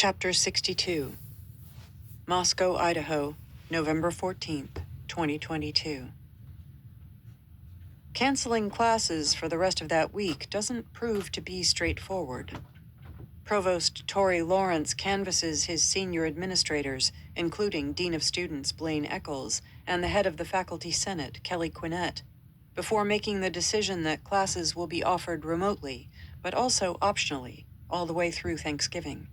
Chapter 62. Moscow, Idaho, November 14th, 2022. Canceling classes for the rest of that week doesn't prove to be straightforward. Provost Tory Lawrence canvasses his senior administrators, including Dean of Students Blaine Eccles and the head of the Faculty Senate, Kelly Quinnett, before making the decision that classes will be offered remotely, but also optionally, all the way through Thanksgiving.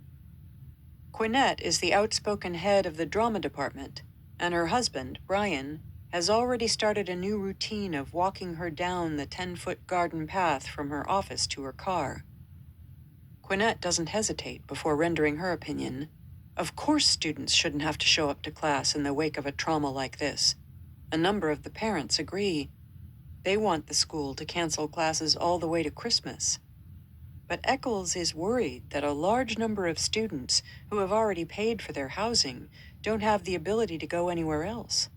Quinnett is the outspoken head of the drama department, and her husband, Brian, has already started a new routine of walking her down the 10-foot garden path from her office to her car. Quinnett doesn't hesitate before rendering her opinion. Of course students shouldn't have to show up to class in the wake of a trauma like this. A number of the parents agree. They want the school to cancel classes all the way to Christmas. But Eccles is worried that a large number of students who have already paid for their housing don't have the ability to go anywhere else.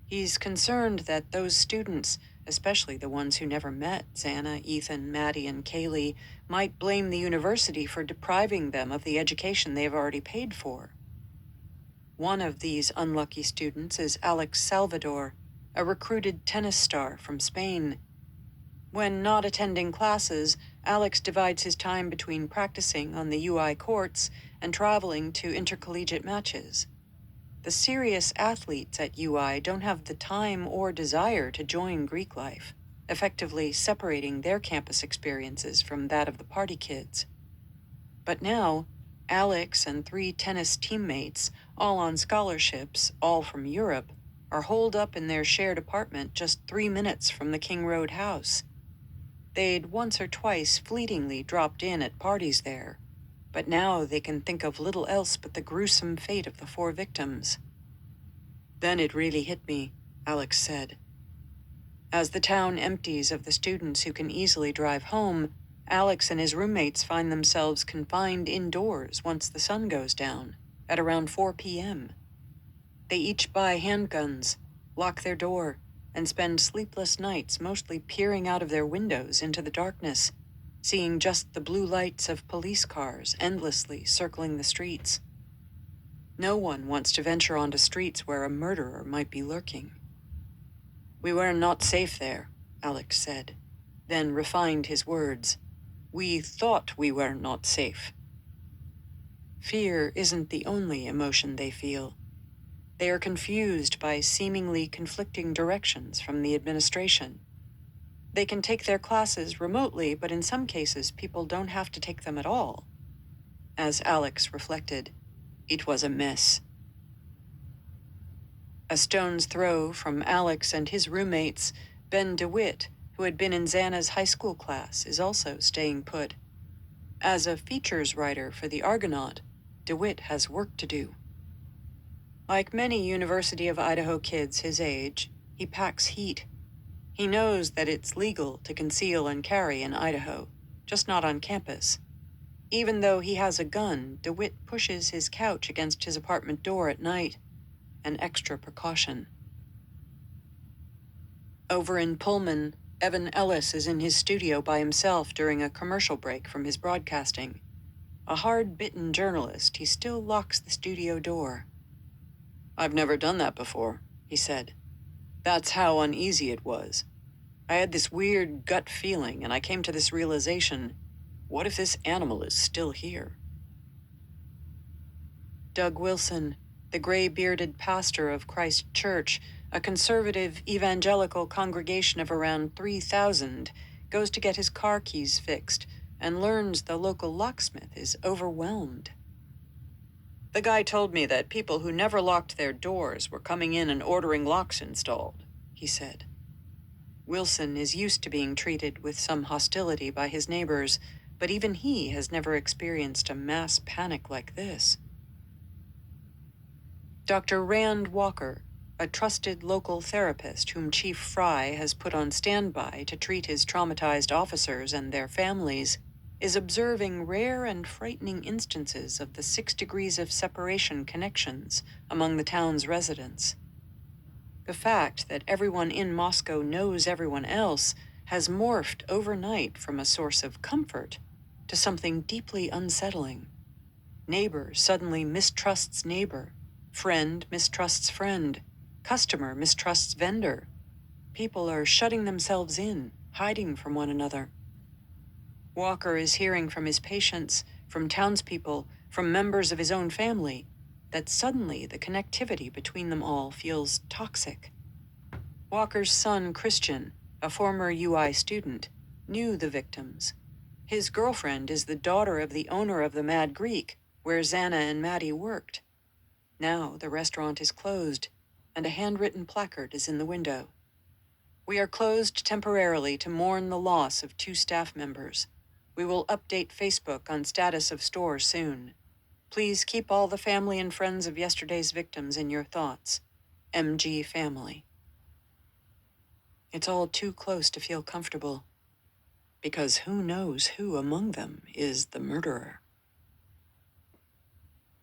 He's concerned that those students, especially the ones who never met Xana, Ethan, Maddie, and Kaylee, might blame the university for depriving them of the education they've already paid for. One of these unlucky students is Alex Salvador, a recruited tennis star from Spain. When not attending classes, Alex divides his time between practicing on the UI courts and traveling to intercollegiate matches. The serious athletes at UI don't have the time or desire to join Greek life, effectively separating their campus experiences from that of the party kids. But now, Alex and 3 tennis teammates, all on scholarships, all from Europe, are holed up in their shared apartment just 3 minutes from the King Road house. They'd once or twice fleetingly dropped in at parties there, but now they can think of little else but the gruesome fate of the 4 victims. Then it really hit me, Alex said. As the town empties of the students who can easily drive home, Alex and his roommates find themselves confined indoors once the sun goes down, at around 4 p.m. They each buy handguns, lock their door, and spend sleepless nights mostly peering out of their windows into the darkness, seeing just the blue lights of police cars endlessly circling the streets. No one wants to venture onto streets where a murderer might be lurking. "We were not safe there," Alex said, then refined his words. "We thought we were not safe." Fear isn't the only emotion they feel. They are confused by seemingly conflicting directions from the administration. They can take their classes remotely, but in some cases people don't have to take them at all. As Alex reflected, it was a mess. A stone's throw from Alex and his roommates, Ben DeWitt, who had been in Xana's high school class, is also staying put. As a features writer for the Argonaut, DeWitt has work to do. Like many University of Idaho kids his age, he packs heat. He knows that it's legal to conceal and carry in Idaho, just not on campus. Even though he has a gun, DeWitt pushes his couch against his apartment door at night, an extra precaution. Over in Pullman, Evan Ellis is in his studio by himself during a commercial break from his broadcasting. A hard-bitten journalist, he still locks the studio door. "I've never done that before," he said. "That's how uneasy it was. I had this weird gut feeling, and I came to this realization, what if this animal is still here?" Doug Wilson, the gray-bearded pastor of Christ Church, a conservative evangelical congregation of around 3,000, goes to get his car keys fixed and learns the local locksmith is overwhelmed. "The guy told me that people who never locked their doors were coming in and ordering locks installed," he said. Wilson is used to being treated with some hostility by his neighbors, but even he has never experienced a mass panic like this. Dr. Rand Walker, a trusted local therapist whom Chief Fry has put on standby to treat his traumatized officers and their families, is observing rare and frightening instances of the 6 degrees of separation connections among the town's residents. The fact that everyone in Moscow knows everyone else has morphed overnight from a source of comfort to something deeply unsettling. Neighbor suddenly mistrusts neighbor. Friend mistrusts friend. Customer mistrusts vendor. People are shutting themselves in, hiding from one another. Walker is hearing from his patients, from townspeople, from members of his own family, that suddenly the connectivity between them all feels toxic. Walker's son, Christian, a former UI student, knew the victims. His girlfriend is the daughter of the owner of the Mad Greek, where Xana and Maddie worked. Now the restaurant is closed, and a handwritten placard is in the window. We are closed temporarily to mourn the loss of 2 staff members. We will update Facebook on status of store soon. Please keep all the family and friends of yesterday's victims in your thoughts. MG family. It's all too close to feel comfortable, because who knows who among them is the murderer.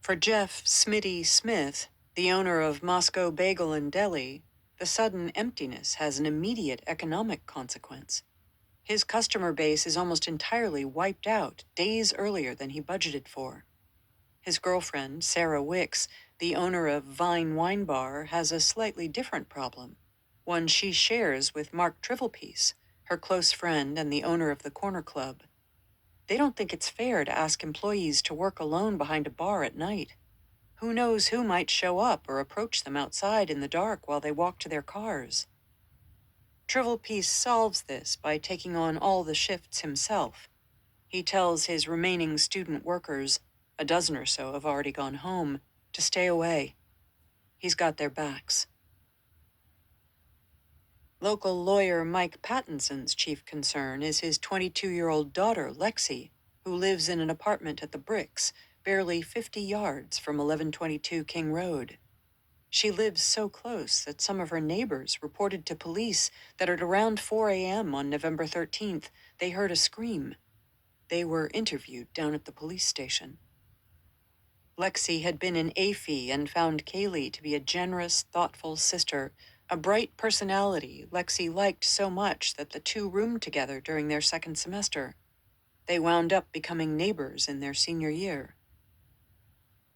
For Jeff Smitty Smith, the owner of Moscow Bagel and Deli, the sudden emptiness has an immediate economic consequence. His customer base is almost entirely wiped out days earlier than he budgeted for. His girlfriend, Sarah Wicks, the owner of Vine Wine Bar, has a slightly different problem, one she shares with Mark Trivelpiece, her close friend and the owner of the Corner Club. They don't think it's fair to ask employees to work alone behind a bar at night. Who knows who might show up or approach them outside in the dark while they walk to their cars. Trivelpiece solves this by taking on all the shifts himself. He tells his remaining student workers, a dozen or so have already gone home, to stay away. He's got their backs. Local lawyer Mike Pattinson's chief concern is his 22-year-old daughter, Lexi, who lives in an apartment at the Bricks, barely 50 yards from 1122 King Road. She lives so close that some of her neighbors reported to police that at around 4 a.m. on November 13th, they heard a scream. They were interviewed down at the police station. Lexi had been in AFI and found Kaylee to be a generous, thoughtful sister, a bright personality Lexi liked so much that the two roomed together during their second semester. They wound up becoming neighbors in their senior year.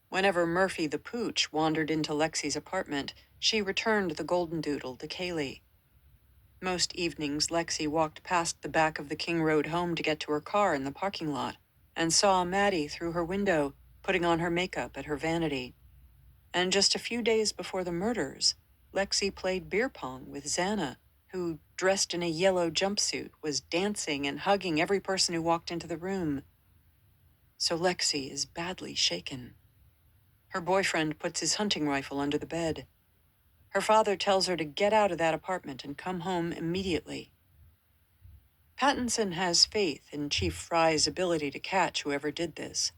Whenever Murphy the Pooch wandered into Lexi's apartment, she returned the golden doodle to Kaylee. Most evenings, Lexi walked past the back of the King Road home to get to her car in the parking lot, and saw Maddie through her window, putting on her makeup at her vanity. And just a few days before the murders, Lexi played beer pong with Xana, who, dressed in a yellow jumpsuit, was dancing and hugging every person who walked into the room. So Lexi is badly shaken. Her boyfriend puts his hunting rifle under the bed. Her father tells her to get out of that apartment and come home immediately. Pattinson has faith in Chief Fry's ability to catch whoever did this.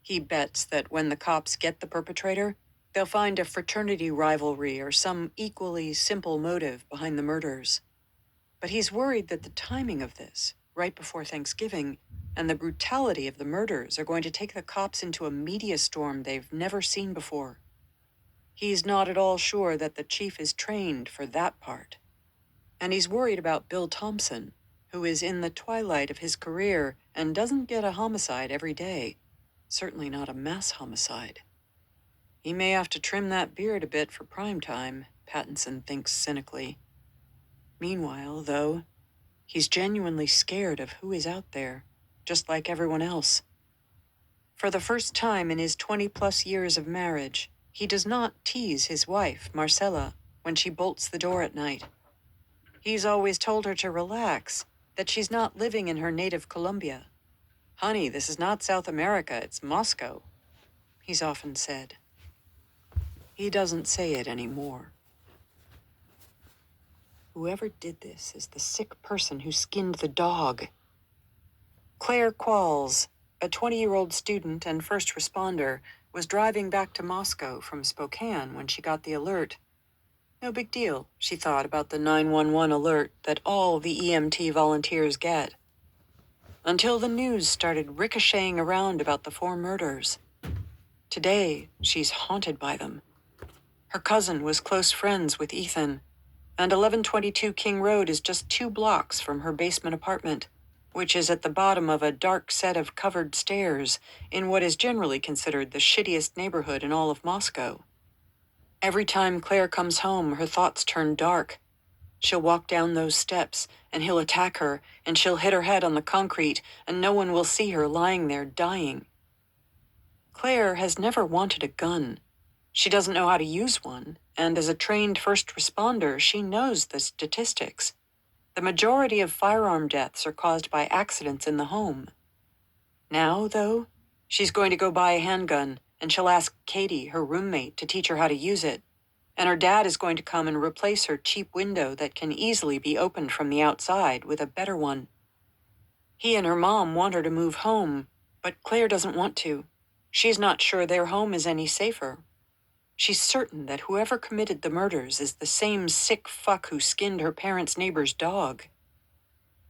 He bets that when the cops get the perpetrator, they'll find a fraternity rivalry or some equally simple motive behind the murders. But he's worried that the timing of this, right before Thanksgiving, and the brutality of the murders are going to take the cops into a media storm they've never seen before. He's not at all sure that the chief is trained for that part. And he's worried about Bill Thompson, who is in the twilight of his career and doesn't get a homicide every day. Certainly not a mass homicide. He may have to trim that beard a bit for prime time, Pattinson thinks cynically. Meanwhile, though, he's genuinely scared of who is out there, just like everyone else. For the first time in his 20-plus years of marriage, he does not tease his wife, Marcella, when she bolts the door at night. He's always told her to relax, that she's not living in her native Colombia. "Honey, this is not South America, it's Moscow," he's often said. He doesn't say it anymore. Whoever did this is the sick person who skinned the dog. Claire Qualls, a 20-year-old student and first responder, was driving back to Moscow from Spokane when she got the alert. No big deal, she thought about the 911 alert that all the EMT volunteers get. Until the news started ricocheting around about the 4 murders. Today, she's haunted by them. Her cousin was close friends with Ethan, and 1122 King Road is just 2 blocks from her basement apartment. which is at the bottom of a dark set of covered stairs in what is generally considered the shittiest neighborhood in all of Moscow. Every time Claire comes home, her thoughts turn dark. She'll walk down those steps, and he'll attack her, and she'll hit her head on the concrete, and no one will see her lying there dying. Claire has never wanted a gun. She doesn't know how to use one, and as a trained first responder, she knows the statistics. The majority of firearm deaths are caused by accidents in the home. Now, though, she's going to go buy a handgun, and she'll ask Katie, her roommate, to teach her how to use it. And her dad is going to come and replace her cheap window that can easily be opened from the outside with a better one. He and her mom want her to move home, but Claire doesn't want to. She's not sure their home is any safer. She's certain that whoever committed the murders is the same sick fuck who skinned her parents' neighbor's dog.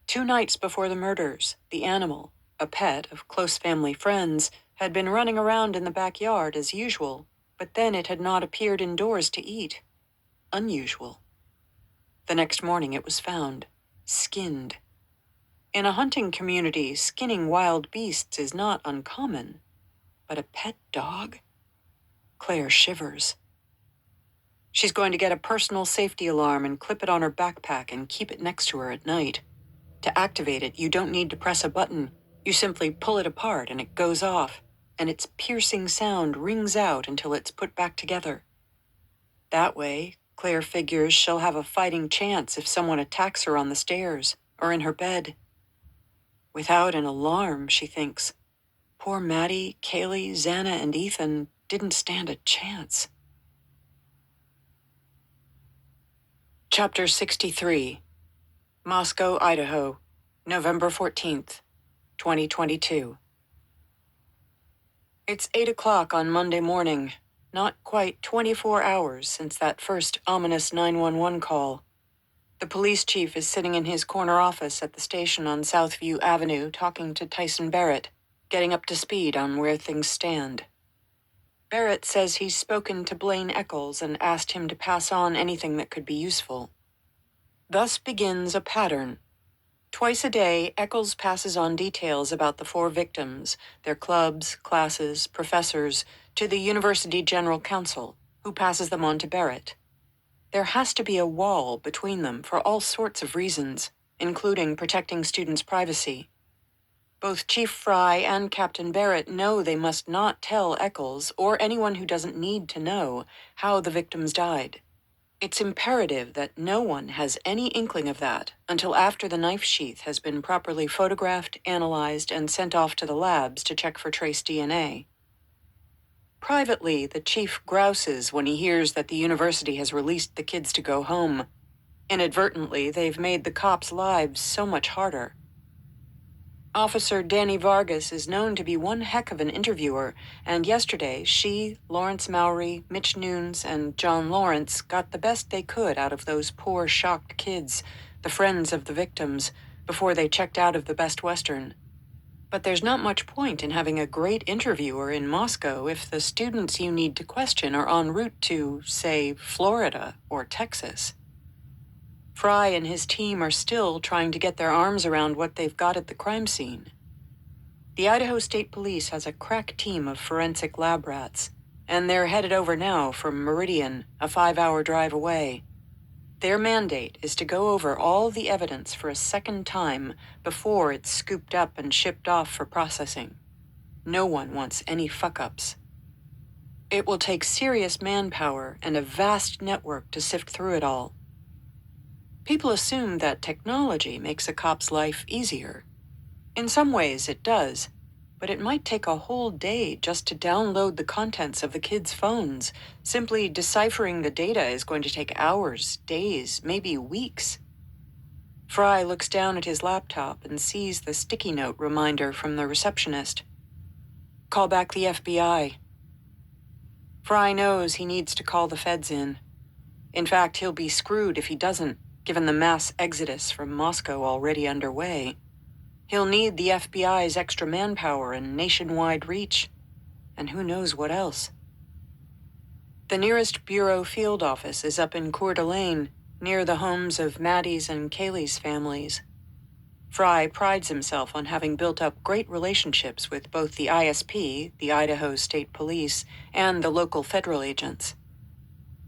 2 nights before the murders, the animal, a pet of close family friends, had been running around in the backyard as usual, but then it had not appeared indoors to eat. Unusual. The next morning it was found, skinned. In a hunting community, skinning wild beasts is not uncommon. But a pet dog? Claire shivers. She's going to get a personal safety alarm and clip it on her backpack and keep it next to her at night. To activate it, you don't need to press a button. You simply pull it apart and it goes off, and its piercing sound rings out until it's put back together. That way, Claire figures she'll have a fighting chance if someone attacks her on the stairs or in her bed. Without an alarm, she thinks, poor Maddie, Kaylee, Xana, and Ethan didn't stand a chance. Chapter 63. Moscow, Idaho, November 14th, 2022. It's 8 o'clock on Monday morning, not quite 24 hours since that first ominous 911 call. The police chief is sitting in his corner office at the station on Southview Avenue talking to Tyson Barrett, getting up to speed on where things stand. Barrett says he's spoken to Blaine Eccles and asked him to pass on anything that could be useful. Thus begins a pattern. Twice a day, Eccles passes on details about the 4 victims, their clubs, classes, professors, to the University General Counsel, who passes them on to Barrett. There has to be a wall between them for all sorts of reasons, including protecting students' privacy. Both Chief Fry and Captain Barrett know they must not tell Eccles, or anyone who doesn't need to know, how the victims died. It's imperative that no one has any inkling of that until after the knife sheath has been properly photographed, analyzed, and sent off to the labs to check for trace DNA. Privately, the chief grouses when he hears that the university has released the kids to go home. Inadvertently, they've made the cops' lives so much harder. Officer Danny Vargas is known to be one heck of an interviewer, and yesterday she, Lawrence Mowry, Mitch Nunes, and John Lawrence got the best they could out of those poor, shocked kids, the friends of the victims, before they checked out of the Best Western. But there's not much point in having a great interviewer in Moscow if the students you need to question are en route to, say, Florida or Texas. Fry and his team are still trying to get their arms around what they've got at the crime scene. The Idaho State Police has a crack team of forensic lab rats, and they're headed over now from Meridian, a 5-hour drive away. Their mandate is to go over all the evidence for a second time before it's scooped up and shipped off for processing. No one wants any fuck-ups. It will take serious manpower and a vast network to sift through it all. People assume that technology makes a cop's life easier. In some ways it does, but it might take a whole day just to download the contents of the kids' phones. Simply deciphering the data is going to take hours, days, maybe weeks. Fry looks down at his laptop and sees the sticky note reminder from the receptionist. Call back the FBI. Fry knows he needs to call the feds in. In fact, he'll be screwed if he doesn't, given the mass exodus from Moscow already underway. He'll need the FBI's extra manpower and nationwide reach, and who knows what else. The nearest bureau field office is up in Coeur d'Alene, near the homes of Maddie's and Kaylee's families. Fry prides himself on having built up great relationships with both the ISP, the Idaho State Police, and the local federal agents.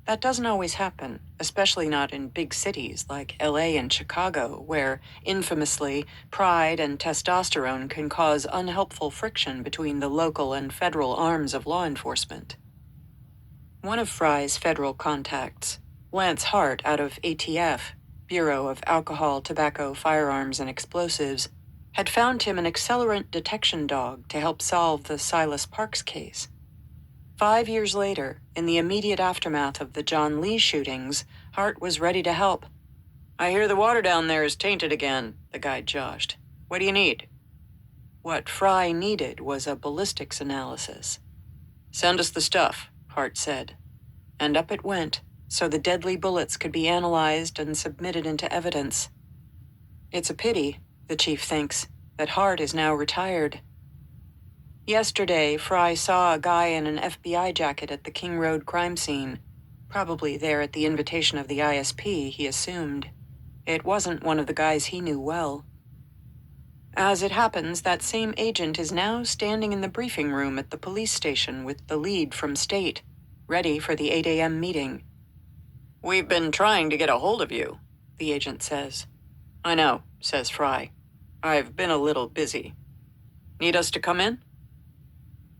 That doesn't always happen, especially not in big cities like LA and Chicago, where, infamously, pride and testosterone can cause unhelpful friction between the local and federal arms of law enforcement. One of Fry's federal contacts, Lance Hart out of ATF, Bureau of Alcohol, Tobacco, Firearms, and Explosives, had found him an accelerant detection dog to help solve the Silas Parks case. 5 years later, in the immediate aftermath of the John Lee shootings, Hart was ready to help. "I hear the water down there is tainted again," the guide joshed. "What do you need?" What Fry needed was a ballistics analysis. "Send us the stuff," Hart said. And up it went, so the deadly bullets could be analyzed and submitted into evidence. It's a pity, the chief thinks, that Hart is now retired. Yesterday, Fry saw a guy in an FBI jacket at the King Road crime scene. Probably there at the invitation of the ISP, he assumed. It wasn't one of the guys he knew well. As it happens, that same agent is now standing in the briefing room at the police station with the lead from state, ready for the 8 a.m. meeting. "We've been trying to get a hold of you," the agent says. "I know," says Fry. "I've been a little busy. Need us to come in?"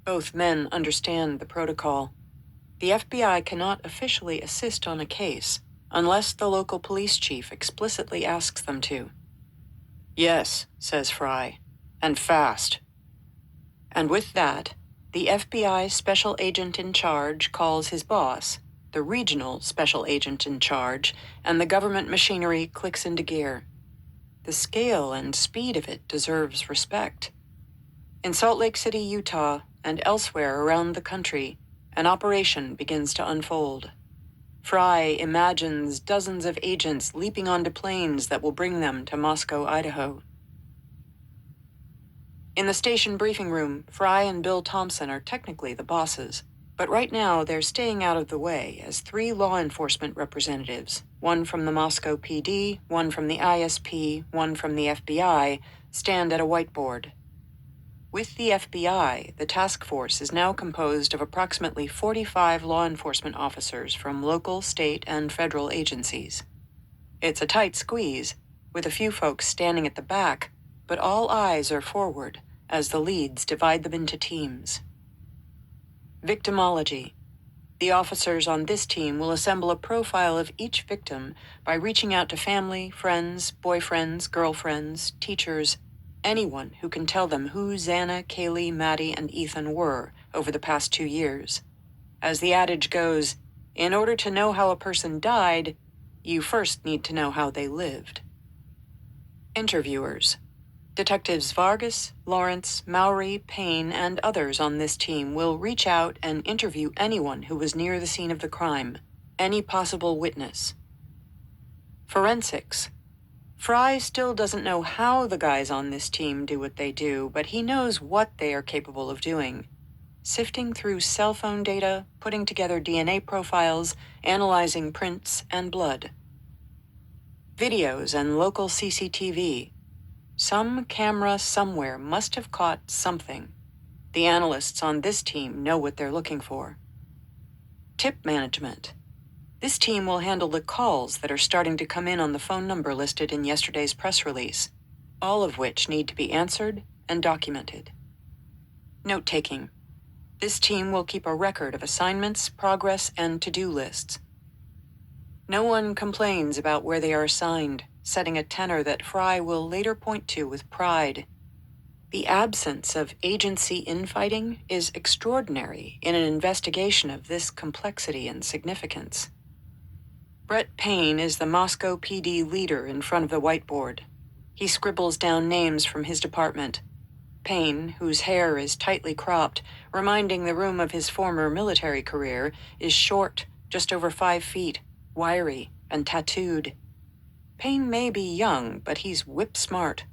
Both men understand the protocol. The FBI cannot officially assist on a case unless the local police chief explicitly asks them to. "Yes," says Fry, "and fast." And with that, the FBI special agent in charge calls his boss, the regional special agent in charge, and the government machinery clicks into gear. The scale and speed of it deserves respect. In Salt Lake City, Utah, and elsewhere around the country, an operation begins to unfold. Fry imagines dozens of agents leaping onto planes that will bring them to Moscow, Idaho. In the station briefing room, Fry and Bill Thompson are technically the bosses, but right now they're staying out of the way as 3 law enforcement representatives, one from the Moscow PD, one from the ISP, one from the FBI, stand at a whiteboard. With the FBI, the task force is now composed of approximately 45 law enforcement officers from local, state, and federal agencies. It's a tight squeeze, with a few folks standing at the back, but all eyes are forward as the leads divide them into teams. Victimology. The officers on this team will assemble a profile of each victim by reaching out to family, friends, boyfriends, girlfriends, teachers, anyone who can tell them who Xana, Kaylee, Maddie, and Ethan were over the past 2 years. As the adage goes, in order to know how a person died, you first need to know how they lived. Interviewers. Detectives Vargas, Lawrence, Mowry, Payne, and others on this team will reach out and interview anyone who was near the scene of the crime, any possible witness. Forensics. Fry still doesn't know how the guys on this team do what they do, but he knows what they are capable of doing. Sifting through cell phone data, putting together DNA profiles, analyzing prints and blood. Videos and local CCTV. Some camera somewhere must have caught something. The analysts on this team know what they're looking for. Tip management. This team will handle the calls that are starting to come in on the phone number listed in yesterday's press release, all of which need to be answered and documented. Note-taking. This team will keep a record of assignments, progress, and to-do lists. No one complains about where they are assigned, setting a tenor that Fry will later point to with pride. The absence of agency infighting is extraordinary in an investigation of this complexity and significance. Brett Payne is the Moscow PD leader in front of the whiteboard. He scribbles down names from his department. Payne, whose hair is tightly cropped, reminding the room of his former military career, is short, just over 5 feet, wiry, and tattooed. Payne may be young, but he's whip-smart.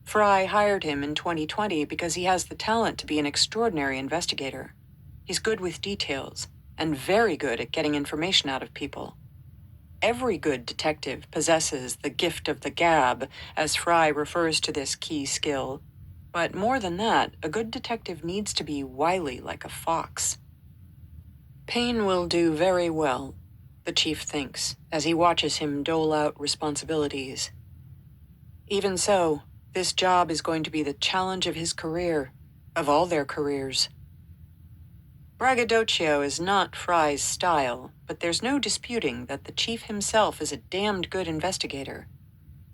Fry hired him in 2020 because he has the talent to be an extraordinary investigator. He's good with details, and very good at getting information out of people. Every good detective possesses the gift of the gab, as Fry refers to this key skill. But more than that, a good detective needs to be wily like a fox. Payne will do very well, the chief thinks, as he watches him dole out responsibilities. Even so, this job is going to be the challenge of his career, of all their careers. Braggadocio is not Fry's style, but there's no disputing that the chief himself is a damned good investigator.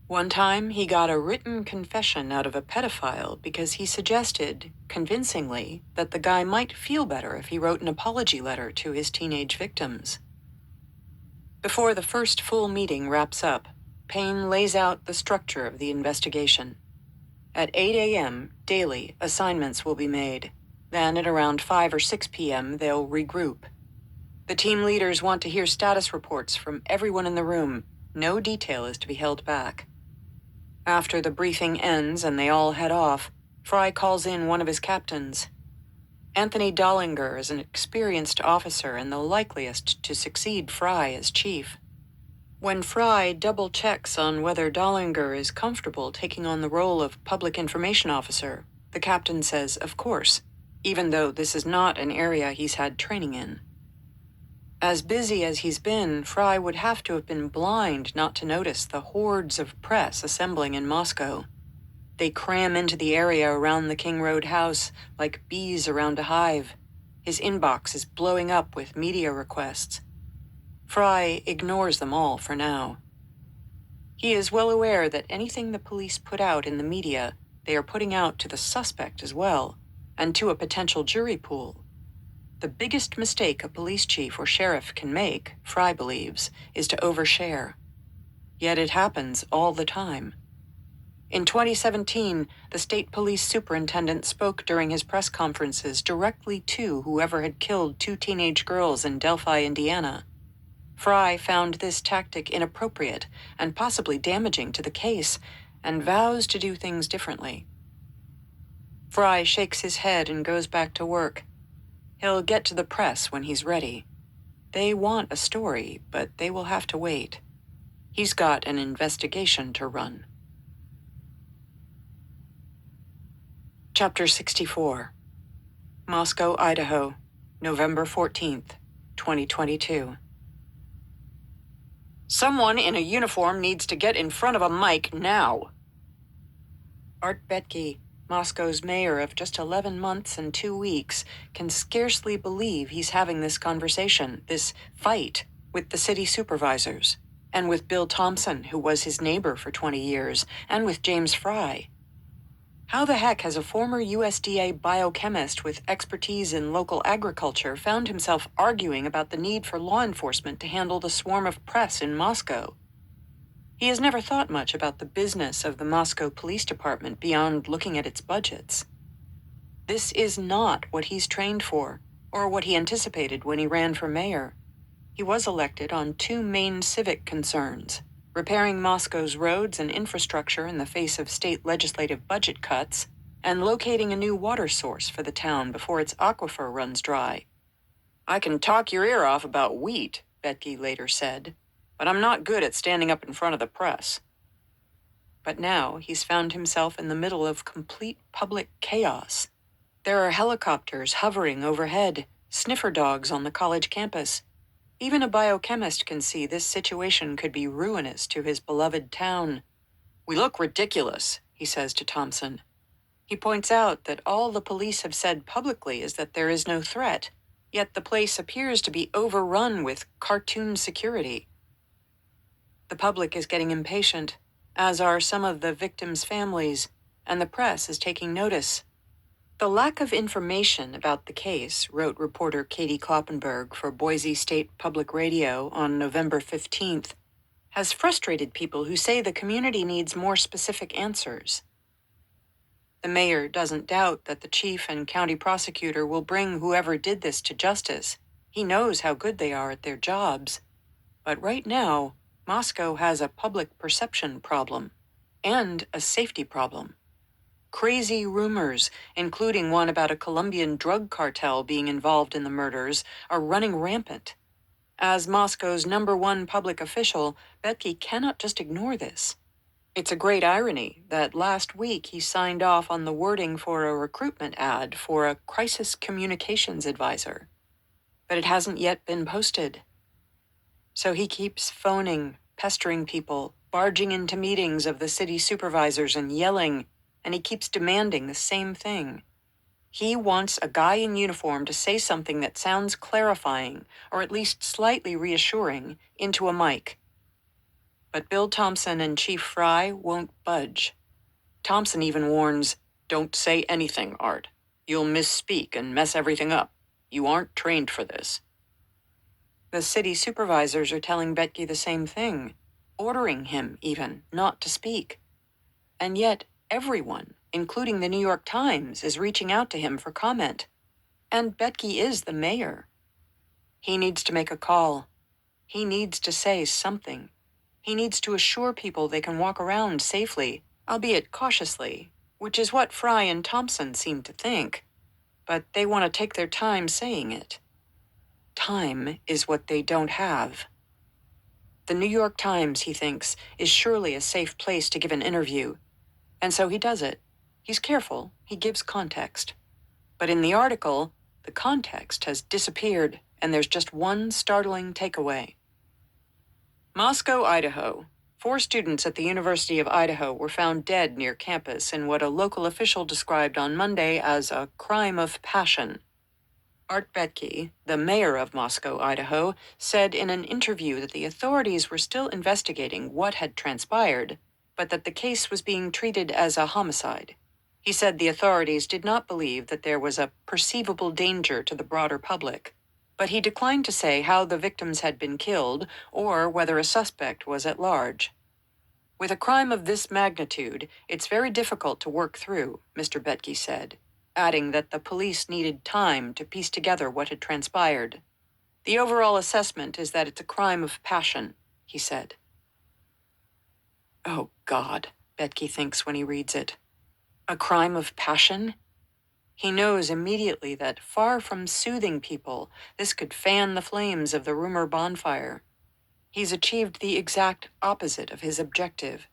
One time, he got a written confession out of a pedophile because he suggested, convincingly, that the guy might feel better if he wrote an apology letter to his teenage victims. Before the first full meeting wraps up, Payne lays out the structure of the investigation. At 8 a.m. daily, assignments will be made. Then at around 5 or 6 p.m., they'll regroup. The team leaders want to hear status reports from everyone in the room. No detail is to be held back. After the briefing ends and they all head off, Fry calls in one of his captains. Anthony Dollinger is an experienced officer and the likeliest to succeed Fry as chief. When Fry double-checks on whether Dollinger is comfortable taking on the role of public information officer, the captain says, of course, even though this is not an area he's had training in. As busy as he's been, Fry would have to have been blind not to notice the hordes of press assembling in Moscow. They cram into the area around the King Road house like bees around a hive. His inbox is blowing up with media requests. Fry ignores them all for now. He is well aware that anything the police put out in the media, they are putting out to the suspect as well, and to a potential jury pool. The biggest mistake a police chief or sheriff can make, Fry believes, is to overshare. Yet it happens all the time. In 2017, the state police superintendent spoke during his press conferences directly to whoever had killed 2 teenage girls in Delphi, Indiana. Fry found this tactic inappropriate and possibly damaging to the case, and vows to do things differently. Fry shakes his head and goes back to work. He'll get to the press when he's ready. They want a story, but they will have to wait. He's got an investigation to run. Chapter 64. Moscow, Idaho, November 14th, 2022. Someone in a uniform needs to get in front of a mic now. Art Betke, Moscow's mayor of just 11 months and 2 weeks, can scarcely believe he's having this conversation, this fight, with the city supervisors, and with Bill Thompson, who was his neighbor for 20 years, and with James Fry. How the heck has a former USDA biochemist with expertise in local agriculture found himself arguing about the need for law enforcement to handle the swarm of press in Moscow? He has never thought much about the business of the Moscow Police Department beyond looking at its budgets. This is not what he's trained for, or what he anticipated when he ran for mayor. He was elected on 2 main civic concerns: repairing Moscow's roads and infrastructure in the face of state legislative budget cuts, and locating a new water source for the town before its aquifer runs dry. I can talk your ear off about wheat, Betke later said, but I'm not good at standing up in front of the press. But now he's found himself in the middle of complete public chaos. There are helicopters hovering overhead, sniffer dogs on the college campus. Even a biochemist can see this situation could be ruinous to his beloved town. We look ridiculous, he says to Thompson. He points out that all the police have said publicly is that there is no threat, yet the place appears to be overrun with cartoon security. The public is getting impatient, as are some of the victims' families, and the press is taking notice. The lack of information about the case, wrote reporter Katie Kloppenberg for Boise State Public Radio on November 15th, has frustrated people who say the community needs more specific answers. The mayor doesn't doubt that the chief and county prosecutor will bring whoever did this to justice. He knows how good they are at their jobs. But right now, Moscow has a public perception problem and a safety problem. Crazy rumors, including one about a Colombian drug cartel being involved in the murders, are running rampant. As Moscow's #1 public official, Betke cannot just ignore this. It's a great irony that last week he signed off on the wording for a recruitment ad for a crisis communications advisor. But it hasn't yet been posted. So he keeps phoning, pestering people, barging into meetings of the city supervisors and yelling, and he keeps demanding the same thing. He wants a guy in uniform to say something that sounds clarifying, or at least slightly reassuring, into a mic. But Bill Thompson and Chief Fry won't budge. Thompson even warns, "Don't say anything, Art. You'll misspeak and mess everything up. You aren't trained for this." The city supervisors are telling Betke the same thing, ordering him, even, not to speak. And yet, everyone, including the New York Times, is reaching out to him for comment. And Betke is the mayor. He needs to make a call. He needs to say something. He needs to assure people they can walk around safely, albeit cautiously, which is what Fry and Thompson seem to think. But they want to take their time saying it. Time is what they don't have. The New York Times, he thinks, is surely a safe place to give an interview. And so he does it. He's careful. He gives context. But in the article, the context has disappeared, and there's just one startling takeaway. Moscow, Idaho. 4 students at the University of Idaho were found dead near campus in what a local official described on Monday as a crime of passion. Art Betke, the mayor of Moscow, Idaho, said in an interview that the authorities were still investigating what had transpired, but that the case was being treated as a homicide. He said the authorities did not believe that there was a perceivable danger to the broader public, but he declined to say how the victims had been killed or whether a suspect was at large. With a crime of this magnitude, it's very difficult to work through, Mr. Betke said, adding that the police needed time to piece together what had transpired. The overall assessment is that it's a crime of passion, he said. Oh, God, Betke thinks when he reads it. A crime of passion? He knows immediately that, far from soothing people, this could fan the flames of the rumor bonfire. He's achieved the exact opposite of his objective.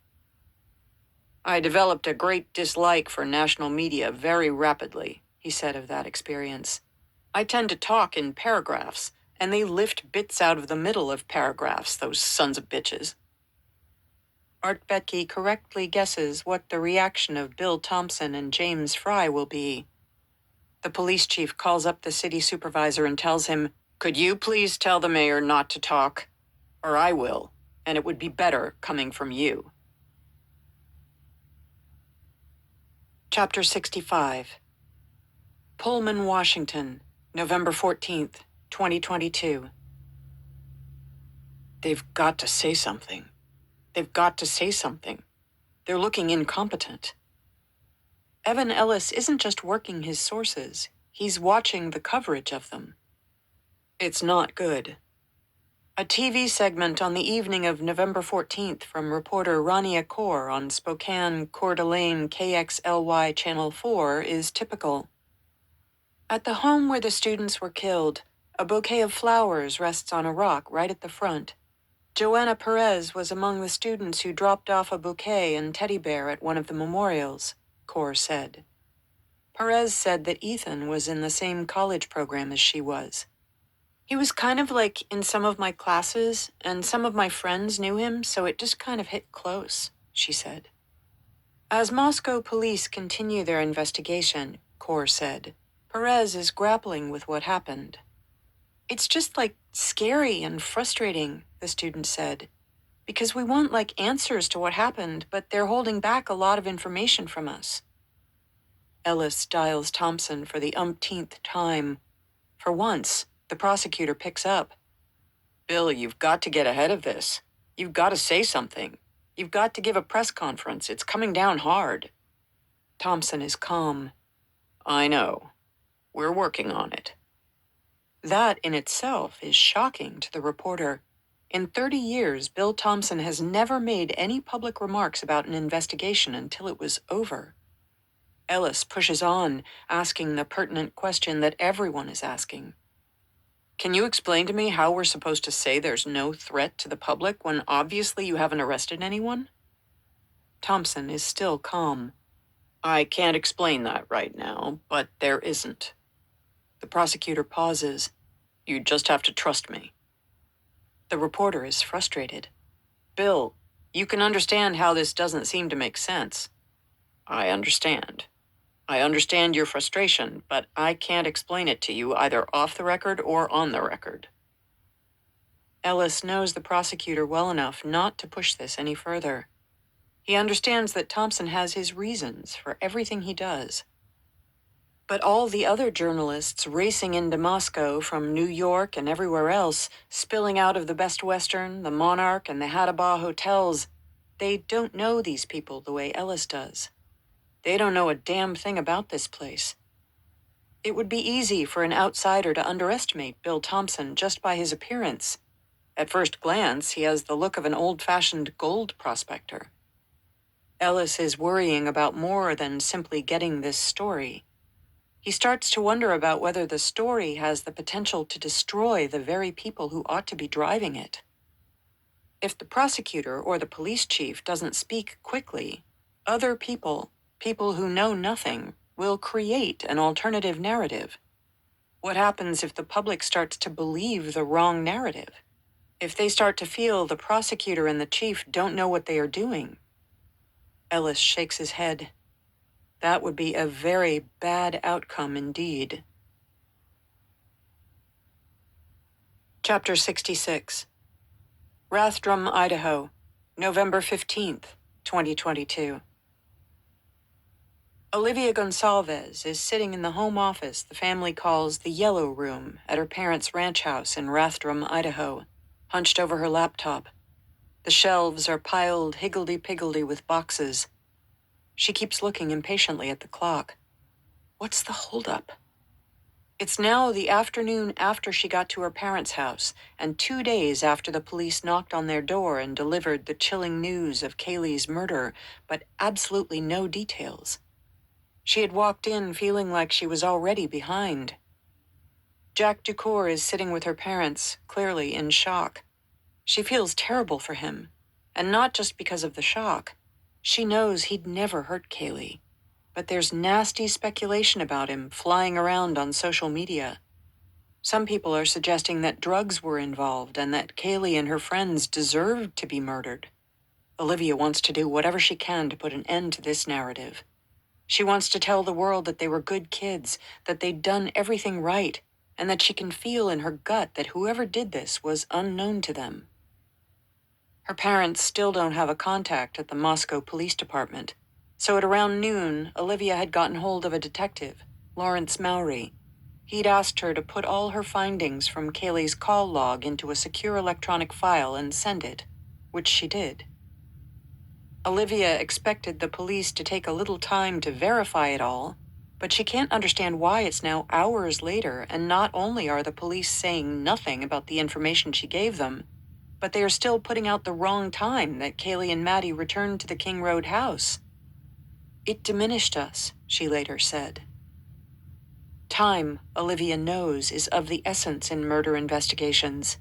I developed a great dislike for national media very rapidly, he said of that experience. I tend to talk in paragraphs, and they lift bits out of the middle of paragraphs, those sons of bitches. Art Betke correctly guesses what the reaction of Bill Thompson and James Fry will be. The police chief calls up the city supervisor and tells him, "Could you please tell the mayor not to talk? Or I will, and it would be better coming from you." Chapter 65. Pullman, Washington, November 14th, 2022. They've got to say something. They've got to say something. They're looking incompetent. Evan Ellis isn't just working his sources. He's watching the coverage of them. It's not good. A TV segment on the evening of November 14th from reporter Rania Kaur on Spokane Coeur d'Alene KXLY Channel 4 is typical. At the home where the students were killed, a bouquet of flowers rests on a rock right at the front. Joanna Perez was among the students who dropped off a bouquet and teddy bear at one of the memorials, Kaur said. Perez said that Ethan was in the same college program as she was. He was kind of like in some of my classes, and some of my friends knew him, so it just kind of hit close, she said. As Moscow police continue their investigation, Kaur said, Perez is grappling with what happened. It's just scary and frustrating, the student said, because we want answers to what happened, but they're holding back a lot of information from us. Ellis dials Thompson for the umpteenth time. For once, the prosecutor picks up. Bill, you've got to get ahead of this. You've got to say something. You've got to give a press conference. It's coming down hard. Thompson is calm. I know. We're working on it. That in itself is shocking to the reporter. In 30 years, Bill Thompson has never made any public remarks about an investigation until it was over. Ellis pushes on, asking the pertinent question that everyone is asking. Can you explain to me how we're supposed to say there's no threat to the public when obviously you haven't arrested anyone? Thompson is still calm. I can't explain that right now, but there isn't. The prosecutor pauses. You just have to trust me. The reporter is frustrated. Bill, you can understand how this doesn't seem to make sense. I understand. I understand your frustration, but I can't explain it to you either off the record or on the record. Ellis knows the prosecutor well enough not to push this any further. He understands that Thompson has his reasons for everything he does. But all the other journalists racing into Moscow from New York and everywhere else, spilling out of the Best Western, the Monarch, and the Hattabaugh hotels, they don't know these people the way Ellis does. They don't know a damn thing about this place. It would be easy for an outsider to underestimate Bill Thompson just by his appearance. At first glance, he has the look of an old-fashioned gold prospector. Ellis is worrying about more than simply getting this story. He starts to wonder about whether the story has the potential to destroy the very people who ought to be driving it. If the prosecutor or the police chief doesn't speak quickly, other people who know nothing, will create an alternative narrative. What happens if the public starts to believe the wrong narrative? If they start to feel the prosecutor and the chief don't know what they are doing? Ellis shakes his head. That would be a very bad outcome indeed. Chapter 66. Rathdrum, Idaho, November 15th, 2022. Olivia Gonsalves is sitting in the home office the family calls the Yellow Room at her parents' ranch house in Rathdrum, Idaho, hunched over her laptop. The shelves are piled higgledy-piggledy with boxes. She keeps looking impatiently at the clock. What's the holdup? It's now the afternoon after she got to her parents' house, and 2 days after the police knocked on their door and delivered the chilling news of Kaylee's murder, but absolutely no details. She had walked in feeling like she was already behind. Jack Ducour is sitting with her parents, clearly in shock. She feels terrible for him, and not just because of the shock. She knows he'd never hurt Kaylee, but there's nasty speculation about him flying around on social media. Some people are suggesting that drugs were involved and that Kaylee and her friends deserved to be murdered. Olivia wants to do whatever she can to put an end to this narrative. She wants to tell the world that they were good kids, that they'd done everything right, and that she can feel in her gut that whoever did this was unknown to them. Her parents still don't have a contact at the Moscow Police Department, so at around noon, Olivia had gotten hold of a detective, Lawrence Mowry. He'd asked her to put all her findings from Kaylee's call log into a secure electronic file and send it, which she did. Olivia expected the police to take a little time to verify it all, but she can't understand why it's now hours later, and not only are the police saying nothing about the information she gave them, but they are still putting out the wrong time that Kaylee and Maddie returned to the King Road house. It diminished us, she later said. Time, Olivia knows, is of the essence in murder investigations.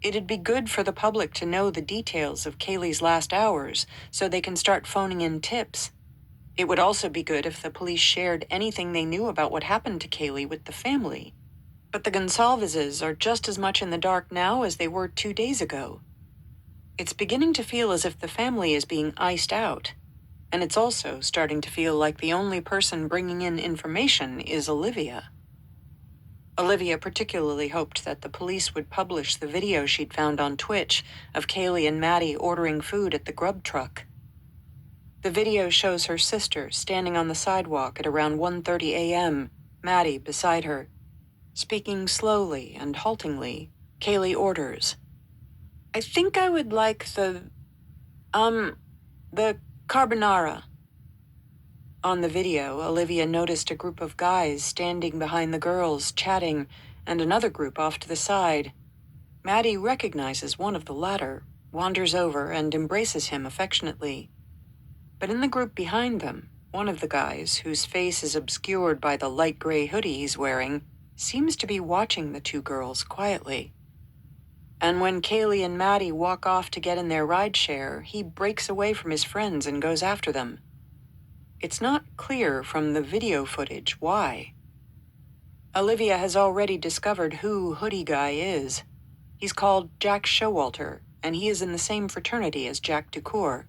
It'd be good for the public to know the details of Kaylee's last hours so they can start phoning in tips. It would also be good if the police shared anything they knew about what happened to Kaylee with the family. But the Gonsalveses are just as much in the dark now as they were 2 days ago. It's beginning to feel as if the family is being iced out. And it's also starting to feel like the only person bringing in information is Olivia. Olivia particularly hoped that the police would publish the video she'd found on Twitch of Kaylee and Maddie ordering food at the grub truck. The video shows her sister standing on the sidewalk at around 1:30 a.m., Maddie beside her. Speaking slowly and haltingly, Kaylee orders, "I think I would like the carbonara." On the video, Olivia noticed a group of guys standing behind the girls, chatting, and another group off to the side. Maddie recognizes one of the latter, wanders over, and embraces him affectionately. But in the group behind them, one of the guys, whose face is obscured by the light gray hoodie he's wearing, seems to be watching the two girls quietly. And when Kaylee and Maddie walk off to get in their rideshare, he breaks away from his friends and goes after them. It's not clear from the video footage why. Olivia has already discovered who Hoodie Guy is. He's called Jack Showalter, and he is in the same fraternity as Jack Ducour.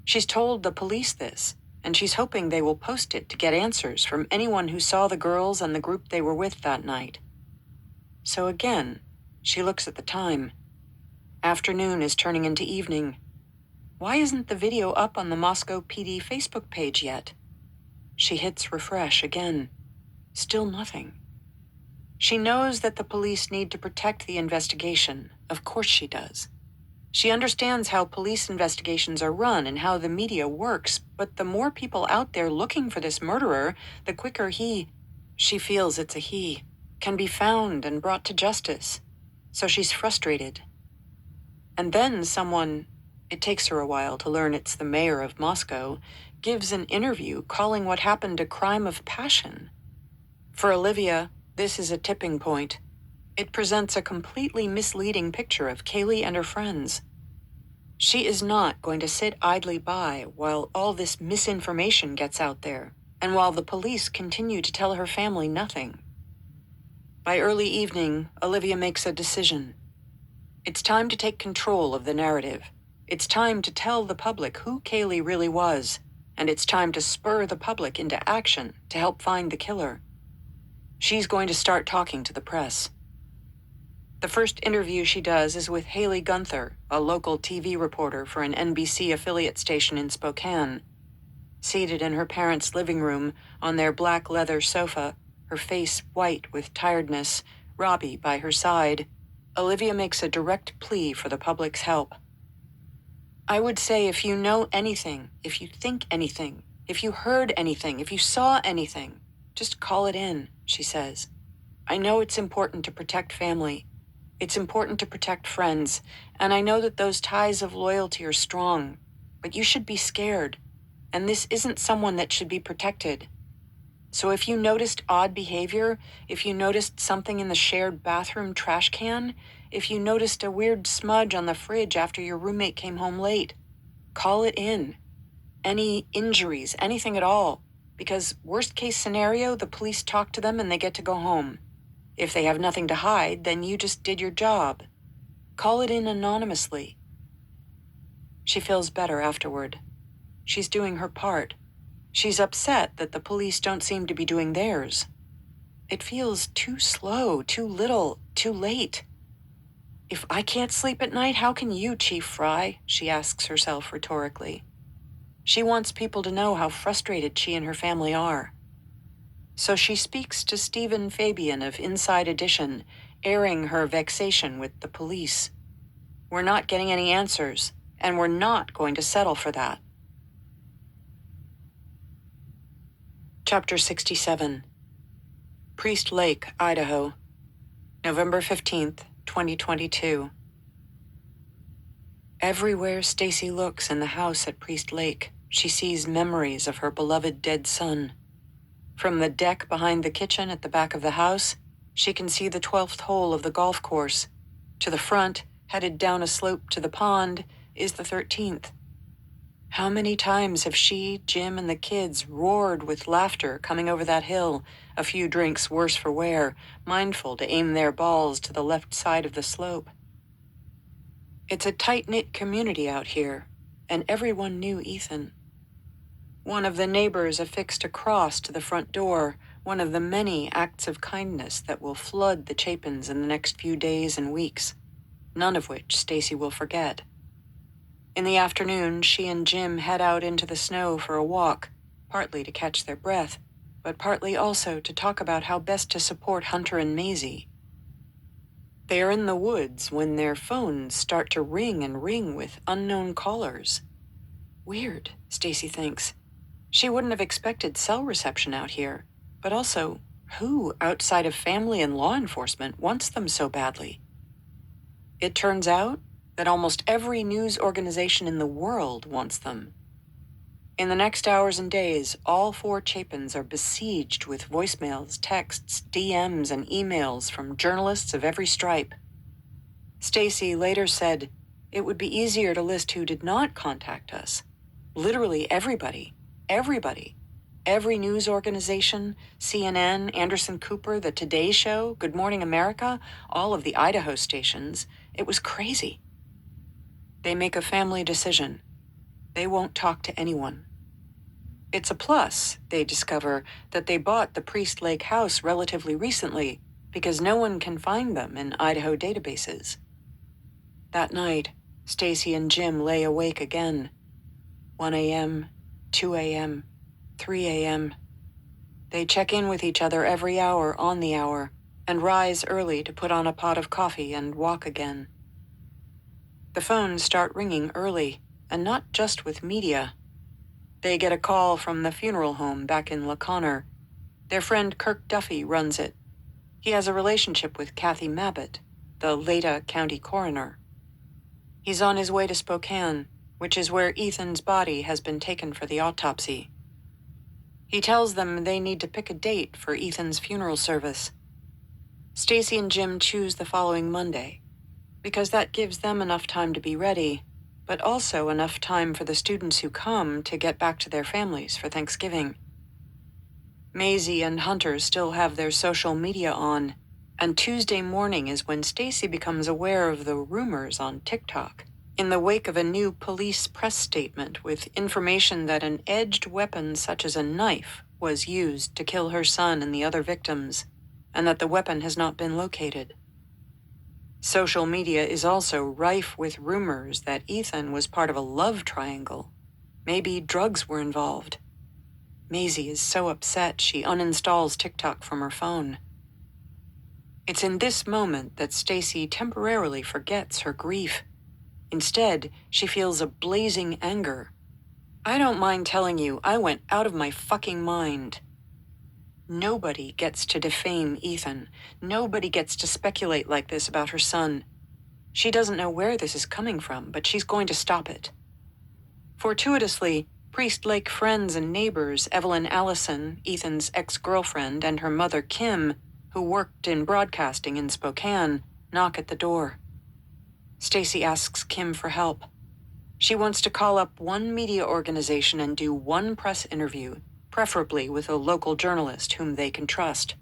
She's told the police this, and she's hoping they will post it to get answers from anyone who saw the girls and the group they were with that night. So again, she looks at the time. Afternoon is turning into evening. Why isn't the video up on the Moscow PD Facebook page yet? She hits refresh again. Still nothing. She knows that the police need to protect the investigation. Of course she does. She understands how police investigations are run and how the media works, but the more people out there looking for this murderer, the quicker she feels it's a he, can be found and brought to justice. So she's frustrated. And then someone, it takes her a while to learn it's the mayor of Moscow, gives an interview calling what happened a crime of passion. For Olivia, this is a tipping point. It presents a completely misleading picture of Kaylee and her friends. She is not going to sit idly by while all this misinformation gets out there, and while the police continue to tell her family nothing. By early evening, Olivia makes a decision. It's time to take control of the narrative. It's time to tell the public who Kaylee really was, and it's time to spur the public into action to help find the killer. She's going to start talking to the press. The first interview she does is with Haley Gunther, a local TV reporter for an NBC affiliate station in Spokane. Seated in her parents' living room on their black leather sofa, her face white with tiredness, Robbie by her side, Olivia makes a direct plea for the public's help. I would say if you know anything, if you think anything, if you heard anything, if you saw anything, just call it in, she says. I know it's important to protect family. It's important to protect friends, and I know that those ties of loyalty are strong, but you should be scared, and this isn't someone that should be protected. So if you noticed odd behavior, if you noticed something in the shared bathroom trash can, if you noticed a weird smudge on the fridge after your roommate came home late, call it in. Any injuries, anything at all, because worst case scenario, the police talk to them and they get to go home. If they have nothing to hide, then you just did your job. Call it in anonymously. She feels better afterward. She's doing her part. She's upset that the police don't seem to be doing theirs. It feels too slow, too little, too late. If I can't sleep at night, how can you, Chief Fry? She asks herself rhetorically. She wants people to know how frustrated she and her family are. So she speaks to Stephen Fabian of Inside Edition, airing her vexation with the police. We're not getting any answers, and we're not going to settle for that. Chapter 67. Priest Lake, Idaho, November 15th, 2022. Everywhere Stacy looks in the house at Priest Lake, she sees memories of her beloved dead son. From the deck behind the kitchen at the back of the house, she can see the 12th hole of the golf course. To the front, headed down a slope to the pond, is the 13th. How many times have she, Jim, and the kids roared with laughter coming over that hill, a few drinks worse for wear, mindful to aim their balls to the left side of the slope. It's a tight-knit community out here, and everyone knew Ethan. One of the neighbors affixed a cross to the front door, one of the many acts of kindness that will flood the Chapins in the next few days and weeks, none of which Stacy will forget. In the afternoon, she and Jim head out into the snow for a walk, partly to catch their breath, but partly also to talk about how best to support Hunter and Maisie. They are in the woods when their phones start to ring and ring with unknown callers. Weird, Stacy thinks. She wouldn't have expected cell reception out here, but also, who outside of family and law enforcement wants them so badly? It turns out that almost every news organization in the world wants them. In the next hours and days, all four Chapins are besieged with voicemails, texts, DMs, and emails from journalists of every stripe. Stacy later said, "It would be easier to list who did not contact us. Literally everybody. Everybody. Every news organization, CNN, Anderson Cooper, The Today Show, Good Morning America, all of the Idaho stations. It was crazy." They make a family decision. They won't talk to anyone. It's a plus, they discover, that they bought the Priest Lake house relatively recently, because no one can find them in Idaho databases. That night, Stacy and Jim lay awake again. 1 a.m., 2 a.m., 3 a.m. They check in with each other every hour on the hour, and rise early to put on a pot of coffee and walk again. The phones start ringing early, and not just with media. They get a call from the funeral home back in LaConner. Their friend Kirk Duffy runs it. He has a relationship with Kathy Mabbitt, the Leda County coroner. He's on his way to Spokane, which is where Ethan's body has been taken for the autopsy. He tells them they need to pick a date for Ethan's funeral service. Stacy and Jim choose the following Monday, because that gives them enough time to be ready, but also enough time for the students who come to get back to their families for Thanksgiving. Maisie and Hunter still have their social media on, and Tuesday morning is when Stacy becomes aware of the rumors on TikTok, in the wake of a new police press statement with information that an edged weapon such as a knife was used to kill her son and the other victims, and that the weapon has not been located. Social media is also rife with rumors that Ethan was part of a love triangle. Maybe drugs were involved. Maisie is so upset she uninstalls TikTok from her phone. It's in this moment that Stacy temporarily forgets her grief. Instead, she feels a blazing anger. "I don't mind telling you, I went out of my fucking mind." Nobody gets to defame Ethan. Nobody gets to speculate like this about her son. She doesn't know where this is coming from, but she's going to stop it. Fortuitously, Priest Lake friends and neighbors Evelyn Allison, Ethan's ex-girlfriend, and her mother Kim, who worked in broadcasting in Spokane, knock at the door. Stacy asks Kim for help. She wants to call up one media organization and do one press interview, preferably with a local journalist whom they can trust.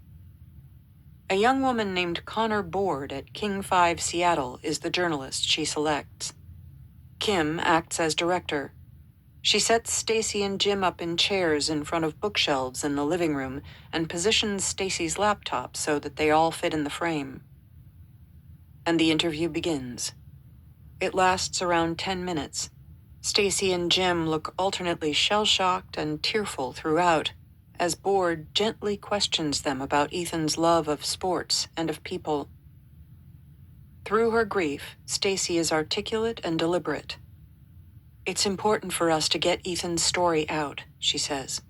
A young woman named Connor Board at King 5 Seattle is the journalist she selects. Kim acts as director. She sets Stacy and Jim up in chairs in front of bookshelves in the living room and positions Stacy's laptop so that they all fit in the frame. And the interview begins. It lasts around 10 minutes. Stacy and Jim look alternately shell-shocked and tearful throughout, as Board gently questions them about Ethan's love of sports and of people. Through her grief, Stacy is articulate and deliberate. "It's important for us to get Ethan's story out," she says.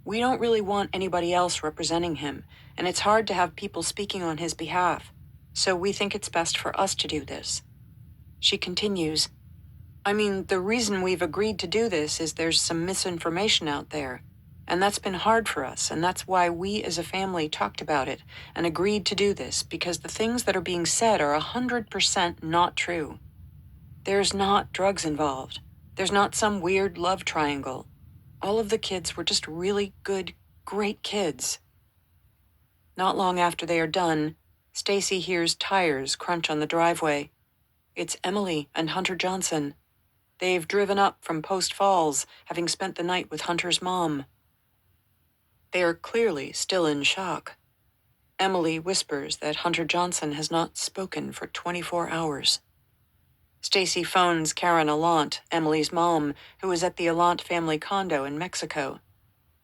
"We don't really want anybody else representing him, and it's hard to have people speaking on his behalf, so we think it's best for us to do this." She continues, the reason we've agreed to do this is there's some misinformation out there, and that's been hard for us, and that's why we as a family talked about it and agreed to do this, because the things that are being said are 100% not true. There's not drugs involved. There's not some weird love triangle. All of the kids were just really good, great kids. Not long after they are done, Stacy hears tires crunch on the driveway. It's Emily and Hunter Johnson. They've driven up from Post Falls, having spent the night with Hunter's mom. They are clearly still in shock. Emily whispers that Hunter Johnson has not spoken for 24 hours. Stacy phones Karen Allant, Emily's mom, who is at the Allant family condo in Mexico.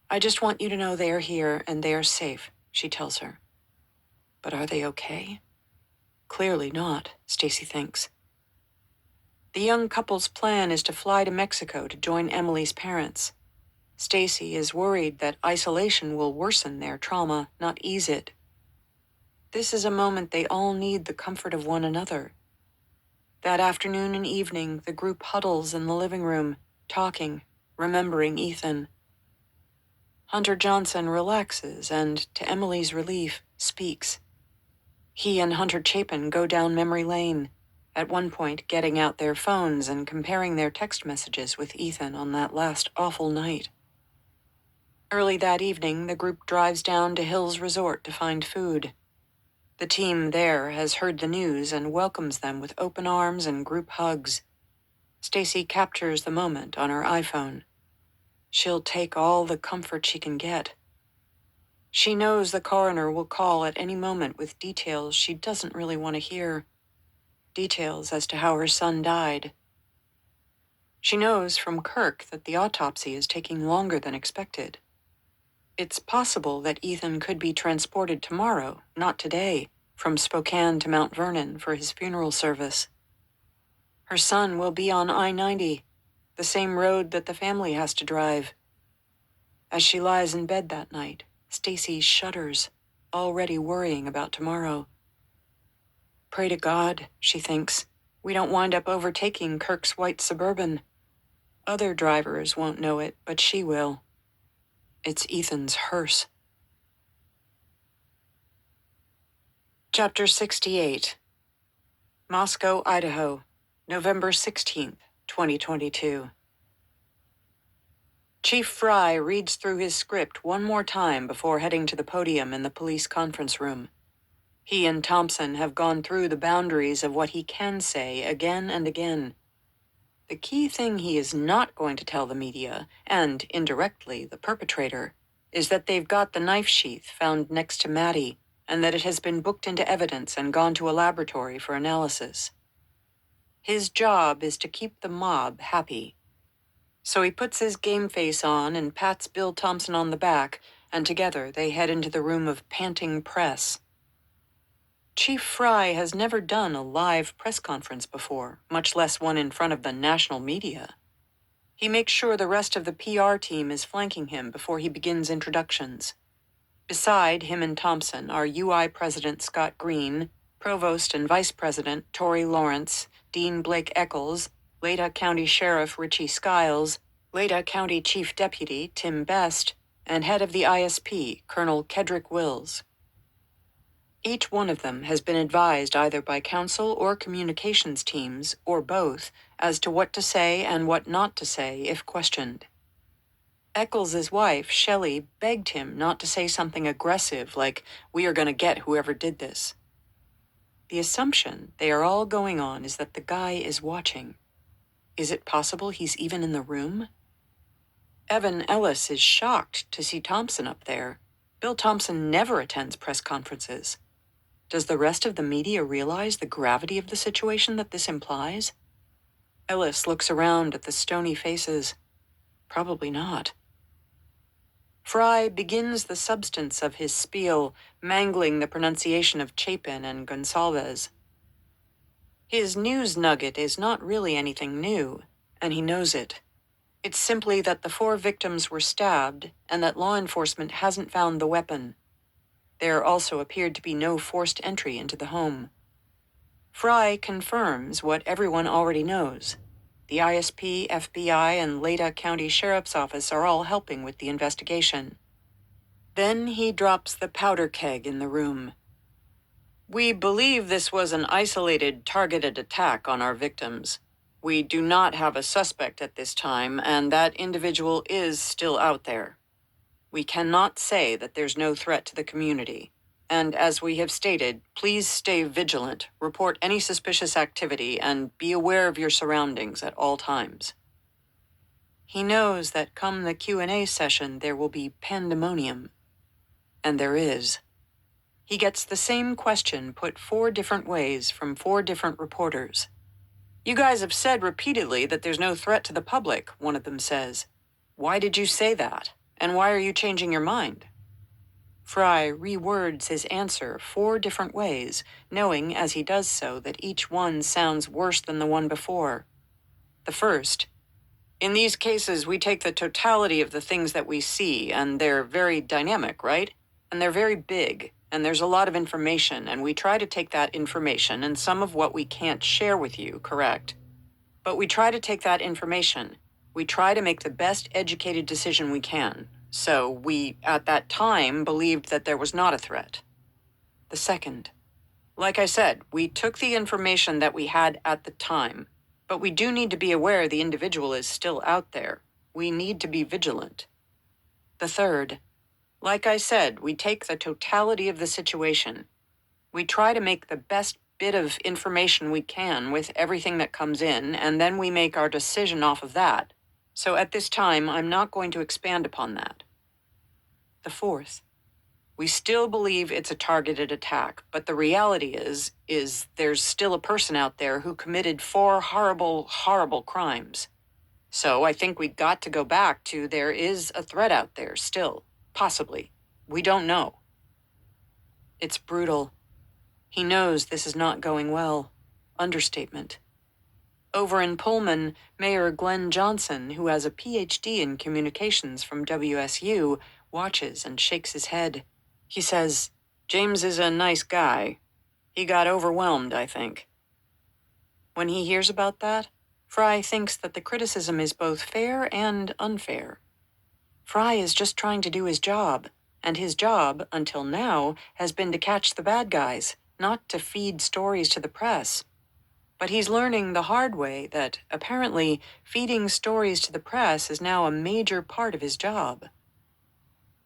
"I just want you to know they are here and they are safe," she tells her. But are they okay? Clearly not, Stacy thinks. The young couple's plan is to fly to Mexico to join Emily's parents. Stacy is worried that isolation will worsen their trauma, not ease it. This is a moment they all need the comfort of one another. That afternoon and evening, the group huddles in the living room, talking, remembering Ethan. Hunter Johnson relaxes and, to Emily's relief, speaks. He and Hunter Chapin go down memory lane, at one point getting out their phones and comparing their text messages with Ethan on that last awful night. Early that evening, the group drives down to Hills Resort to find food. The team there has heard the news and welcomes them with open arms and group hugs. Stacy captures the moment on her iPhone. She'll take all the comfort she can get. She knows the coroner will call at any moment with details she doesn't really want to hear. Details as to how her son died. She knows from Kirk that the autopsy is taking longer than expected. It's possible that Ethan could be transported tomorrow, not today, from Spokane to Mount Vernon for his funeral service. Her son will be on I-90, the same road that the family has to drive. As she lies in bed that night, Stacy shudders, already worrying about tomorrow. Pray to God, she thinks, we don't wind up overtaking Kirk's white Suburban. Other drivers won't know it, but she will. It's Ethan's hearse. Chapter 68. Moscow, Idaho, November 16th, 2022. Chief Fry reads through his script one more time before heading to the podium in the police conference room. He and Thompson have gone through the boundaries of what he can say again and again. The key thing he is not going to tell the media, and indirectly the perpetrator, is that they've got the knife sheath found next to Maddie, and that it has been booked into evidence and gone to a laboratory for analysis. His job is to keep the mob happy. So he puts his game face on and pats Bill Thompson on the back, and together they head into the room of panting press. Chief Fry has never done a live press conference before, much less one in front of the national media. He makes sure the rest of the PR team is flanking him before he begins introductions. Beside him and Thompson are UI President Scott Green, Provost and Vice President Tori Lawrence, Dean Blake Eccles, Leda County Sheriff Richie Skiles, Leda County Chief Deputy Tim Best, and Head of the ISP, Colonel Kedrick Wills. Each one of them has been advised either by counsel or communications teams, or both, as to what to say and what not to say if questioned. Eccles' wife, Shelley, begged him not to say something aggressive like, "We are going to get whoever did this." The assumption they are all going on is that the guy is watching. Is it possible he's even in the room? Evan Ellis is shocked to see Thompson up there. Bill Thompson never attends press conferences. Does the rest of the media realize the gravity of the situation that this implies? Ellis looks around at the stony faces. Probably not. Fry begins the substance of his spiel, mangling the pronunciation of Chapin and Gonsalves. His news nugget is not really anything new, and he knows it. It's simply that the 4 victims were stabbed, and that law enforcement hasn't found the weapon. There also appeared to be no forced entry into the home. Fry confirms what everyone already knows. The ISP, FBI, and Leda County Sheriff's Office are all helping with the investigation. Then he drops the powder keg in the room. We believe this was an isolated, targeted attack on our victims. We do not have a suspect at this time, and that individual is still out there. We cannot say that there's no threat to the community. And as we have stated, please stay vigilant, report any suspicious activity, and be aware of your surroundings at all times. He knows that come the Q&A session, there will be pandemonium. And there is. He gets the same question put 4 different ways from 4 different reporters. You guys have said repeatedly that there's no threat to the public, one of them says. Why did you say that? And why are you changing your mind? Fry rewords his answer 4 different ways, knowing as he does so that each one sounds worse than the one before. The first, in these cases we take the totality of the things that we see, and they're very dynamic, right? And they're very big, and there's a lot of information, and we try to take that information, and some of what we can't share with you, correct? But we try to take that information, we try to make the best educated decision we can. So we, at that time, believed that there was not a threat. The second, like I said, we took the information that we had at the time, but we do need to be aware the individual is still out there. We need to be vigilant. The third, like I said, we take the totality of the situation. We try to make the best bit of information we can with everything that comes in, and then we make our decision off of that. So at this time, I'm not going to expand upon that. The fourth, we still believe it's a targeted attack, but the reality is there's still a person out there who committed 4 horrible, horrible crimes. So I think we got to go back to there is a threat out there still, possibly. We don't know. It's brutal. He knows this is not going well. Understatement. Over in Pullman, Mayor Glenn Johnson, who has a PhD in communications from WSU, watches and shakes his head. He says, "James is a nice guy. He got overwhelmed, I think." When he hears about that, Fry thinks that the criticism is both fair and unfair. Fry is just trying to do his job, and his job, until now, has been to catch the bad guys, not to feed stories to the press. But he's learning the hard way that, apparently, feeding stories to the press is now a major part of his job.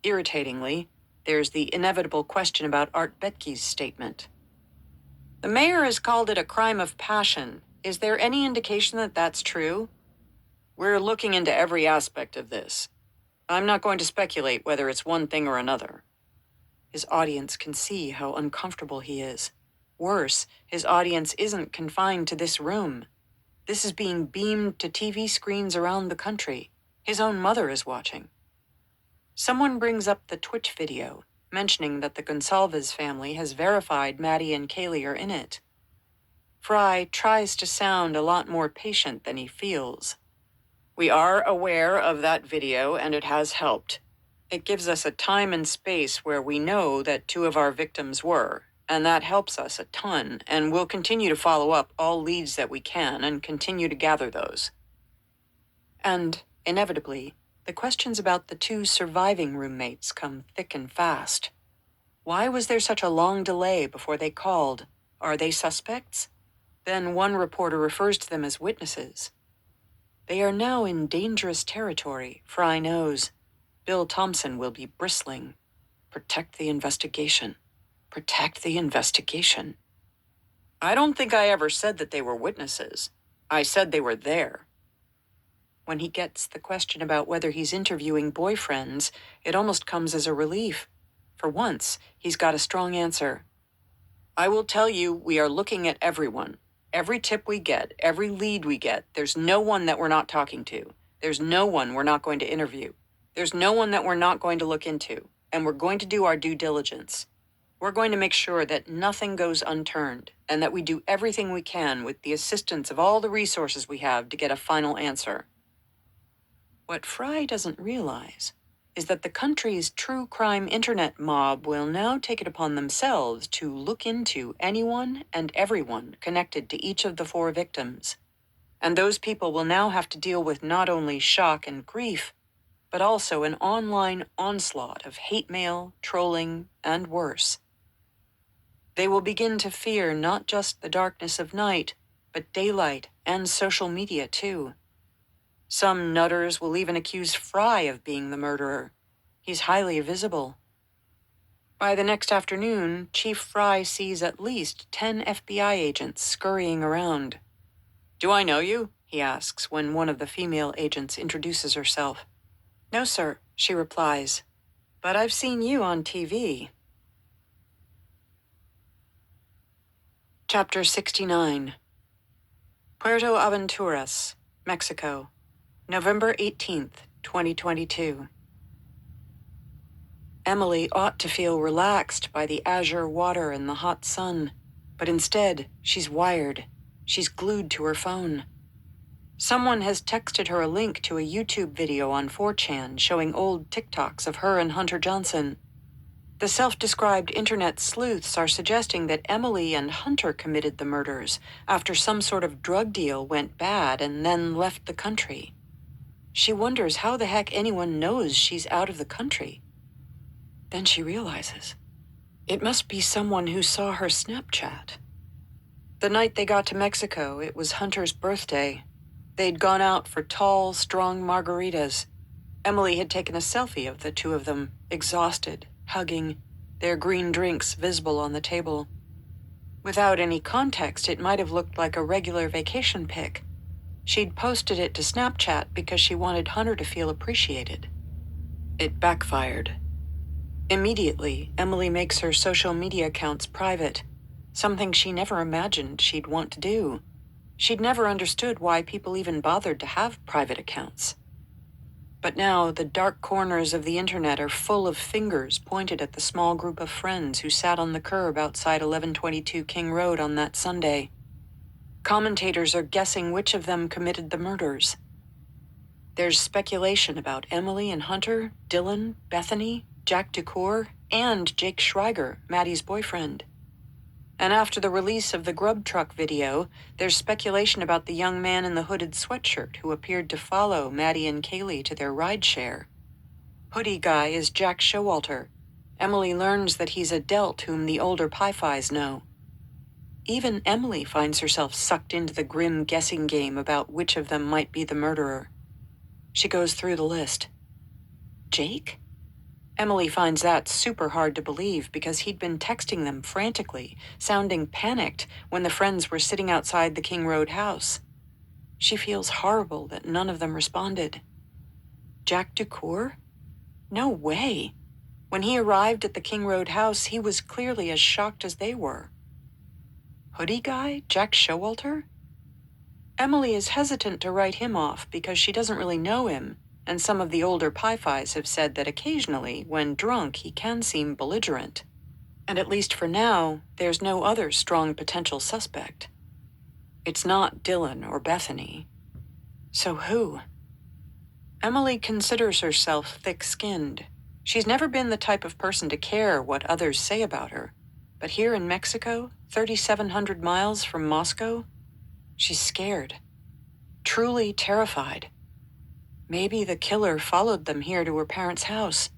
Irritatingly, there's the inevitable question about Art Betke's statement. The mayor has called it a crime of passion. Is there any indication that that's true? We're looking into every aspect of this. I'm not going to speculate whether it's one thing or another. His audience can see how uncomfortable he is. Worse, his audience isn't confined to this room. This is being beamed to TV screens around the country. His own mother is watching. Someone brings up the Twitch video, mentioning that the Gonsalves family has verified Maddie and Kaylee are in it. Fry tries to sound a lot more patient than he feels. We are aware of that video, and it has helped. It gives us a time and space where we know that 2 of our victims were, and that helps us a ton, and we'll continue to follow up all leads that we can and continue to gather those. And, inevitably, the questions about the 2 surviving roommates come thick and fast. Why was there such a long delay before they called? Are they suspects? Then one reporter refers to them as witnesses. They are now in dangerous territory, Fry knows. Bill Thompson will be bristling. Protect the investigation. Protect the investigation. I don't think I ever said that they were witnesses. I said they were there. When he gets the question about whether he's interviewing boyfriends, it almost comes as a relief. For once, he's got a strong answer. I will tell you, we are looking at everyone. Every tip we get, every lead we get, there's no one that we're not talking to. There's no one we're not going to interview. There's no one that we're not going to look into. And we're going to do our due diligence. We're going to make sure that nothing goes unturned, and that we do everything we can with the assistance of all the resources we have to get a final answer. What Fry doesn't realize is that the country's true crime internet mob will now take it upon themselves to look into anyone and everyone connected to each of the 4 victims. And those people will now have to deal with not only shock and grief, but also an online onslaught of hate mail, trolling, and worse. They will begin to fear not just the darkness of night, but daylight and social media too. Some nutters will even accuse Fry of being the murderer. He's highly visible. By the next afternoon, Chief Fry sees at least 10 FBI agents scurrying around. "Do I know you?" he asks when one of the female agents introduces herself. "No, sir," she replies, "but I've seen you on TV." Chapter 69. Puerto Aventuras, Mexico, November 18th, 2022. Emily ought to feel relaxed by the azure water and the hot sun, but instead, she's wired. She's glued to her phone. Someone has texted her a link to a YouTube video on 4chan showing old TikToks of her and Hunter Johnson. The self-described internet sleuths are suggesting that Emily and Hunter committed the murders after some sort of drug deal went bad and then left the country. She wonders how the heck anyone knows she's out of the country. Then she realizes it must be someone who saw her Snapchat. The night they got to Mexico, it was Hunter's birthday. They'd gone out for tall, strong margaritas. Emily had taken a selfie of the two of them, exhausted, hugging, their green drinks visible on the table. Without any context, it might have looked like a regular vacation pic. She'd posted it to Snapchat because she wanted Hunter to feel appreciated. It backfired. Immediately, Emily makes her social media accounts private, something she never imagined she'd want to do. She'd never understood why people even bothered to have private accounts. But now, the dark corners of the internet are full of fingers pointed at the small group of friends who sat on the curb outside 1122 King Road on that Sunday. Commentators are guessing which of them committed the murders. There's speculation about Emily and Hunter, Dylan, Bethany, Jack DeCour, and Jake Schreiger, Maddie's boyfriend. And after the release of the grub truck video, there's speculation about the young man in the hooded sweatshirt who appeared to follow Maddie and Kaylee to their rideshare. Hoodie guy is Jack Showalter. Emily learns that he's a Delt whom the older Pi-Phis know. Even Emily finds herself sucked into the grim guessing game about which of them might be the murderer. She goes through the list. Jake? Emily finds that super hard to believe because he'd been texting them frantically, sounding panicked when the friends were sitting outside the King Road house. She feels horrible that none of them responded. Jack DeCour? No way. When he arrived at the King Road house, he was clearly as shocked as they were. Hoodie guy? Jack Showalter? Emily is hesitant to write him off because she doesn't really know him, and some of the older Pi-Phis have said that occasionally, when drunk, he can seem belligerent. And at least for now, there's no other strong potential suspect. It's not Dylan or Bethany. So who? Emily considers herself thick-skinned. She's never been the type of person to care what others say about her. But here in Mexico, 3,700 miles from Moscow, she's scared. Truly terrified. Maybe the killer followed them here to her parents' house.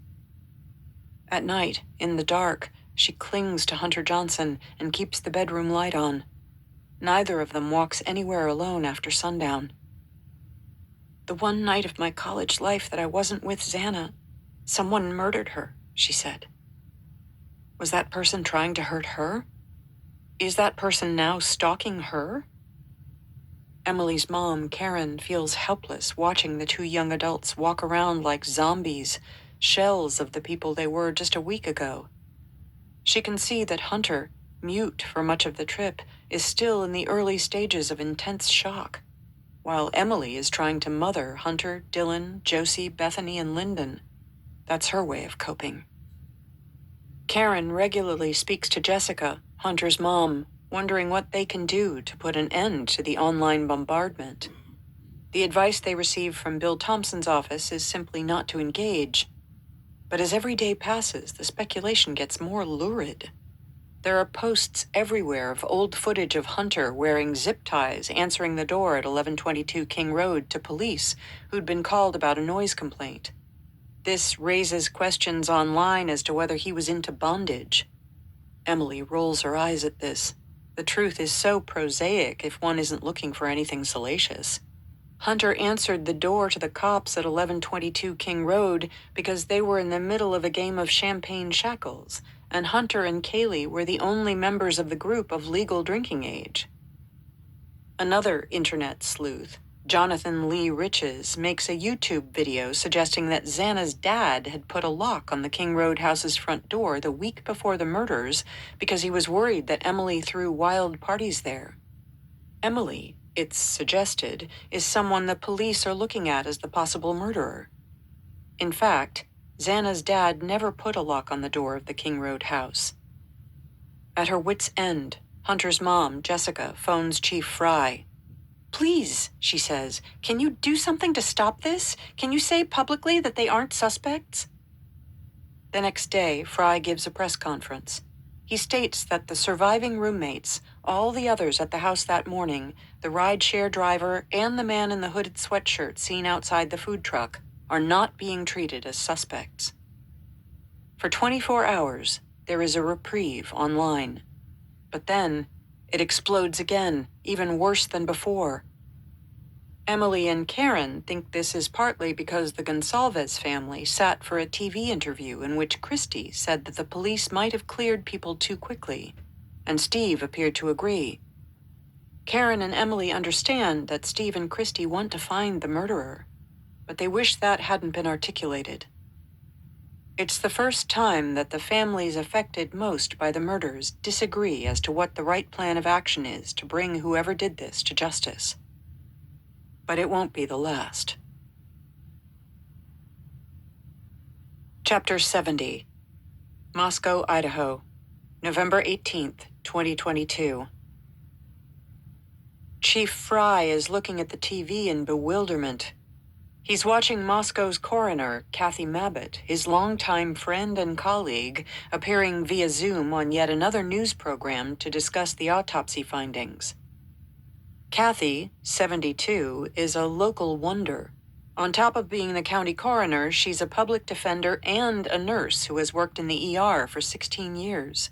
At night, in the dark, she clings to Hunter Johnson and keeps the bedroom light on. Neither of them walks anywhere alone after sundown. The one night of my college life that I wasn't with Xana, someone murdered her, she said. Was that person trying to hurt her? Is that person now stalking her? Emily's mom, Karen, feels helpless watching the two young adults walk around like zombies, shells of the people they were just a week ago. She can see that Hunter, mute for much of the trip, is still in the early stages of intense shock, while Emily is trying to mother Hunter, Dylan, Josie, Bethany, and Lyndon. That's her way of coping. Karen regularly speaks to Jessica, Hunter's mom, wondering what they can do to put an end to the online bombardment. The advice they receive from Bill Thompson's office is simply not to engage. But as every day passes, the speculation gets more lurid. There are posts everywhere of old footage of Hunter wearing zip ties answering the door at 1122 King Road to police who'd been called about a noise complaint. This raises questions online as to whether he was into bondage. Emily rolls her eyes at this. The truth is so prosaic if one isn't looking for anything salacious. Hunter answered the door to the cops at 1122 King Road because they were in the middle of a game of champagne shackles, and Hunter and Kaylee were the only members of the group of legal drinking age. Another internet sleuth, Jonathan Lee Riches, makes a YouTube video suggesting that Xana's dad had put a lock on the King Road house's front door the week before the murders because he was worried that Emily threw wild parties there. Emily, it's suggested, is someone the police are looking at as the possible murderer. In fact, Xana's dad never put a lock on the door of the King Road house. At her wit's end, Hunter's mom, Jessica, phones Chief Fry. Please, she says, can you do something to stop this? Can you say publicly that they aren't suspects? The next day, Fry gives a press conference. He states that the surviving roommates, all the others at the house that morning, the rideshare driver, and the man in the hooded sweatshirt seen outside the food truck, are not being treated as suspects. For 24 hours, there is a reprieve online. But then, it explodes again, even worse than before. Emily and Karen think this is partly because the Gonsalves family sat for a TV interview in which Christie said that the police might have cleared people too quickly, and Steve appeared to agree. Karen and Emily understand that Steve and Christie want to find the murderer, but they wish that hadn't been articulated. It's the first time that the families affected most by the murders disagree as to what the right plan of action is to bring whoever did this to justice. But it won't be the last. Chapter 70. Moscow, Idaho, November 18th, 2022. Chief Fry is looking at the TV in bewilderment. He's watching Moscow's coroner, Kathy Mabbitt, his longtime friend and colleague, appearing via Zoom on yet another news program to discuss the autopsy findings. Kathy, 72, is a local wonder. On top of being the county coroner, she's a public defender and a nurse who has worked in the ER for 16 years.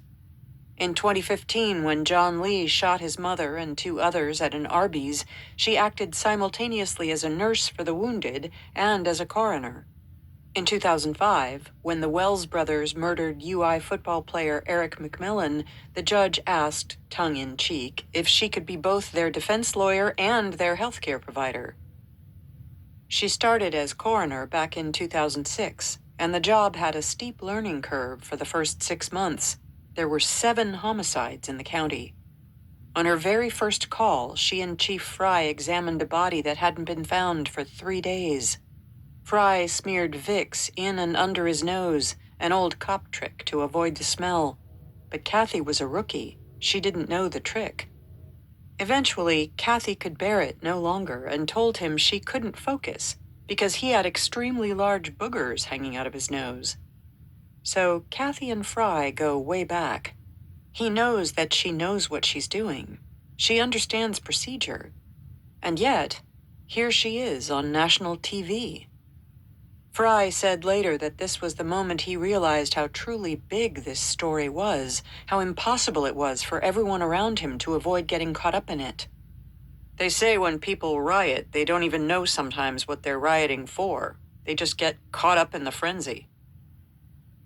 In 2015, when John Lee shot his mother and two others at an Arby's, she acted simultaneously as a nurse for the wounded and as a coroner. In 2005, when the Wells brothers murdered UI football player Eric McMillan, the judge asked, tongue-in-cheek, if she could be both their defense lawyer and their healthcare provider. She started as coroner back in 2006, and the job had a steep learning curve for the first 6 months. There were 7 homicides in the county. On her very first call, she and Chief Fry examined a body that hadn't been found for 3 days. Fry smeared Vicks in and under his nose, an old cop trick to avoid the smell. But Kathy was a rookie. She didn't know the trick. Eventually, Kathy could bear it no longer and told him she couldn't focus because he had extremely large boogers hanging out of his nose. So Kathy and Fry go way back. He knows that she knows what she's doing. She understands procedure. And yet, here she is on national TV. Fry said later that this was the moment he realized how truly big this story was, how impossible it was for everyone around him to avoid getting caught up in it. They say when people riot, they don't even know sometimes what they're rioting for. They just get caught up in the frenzy.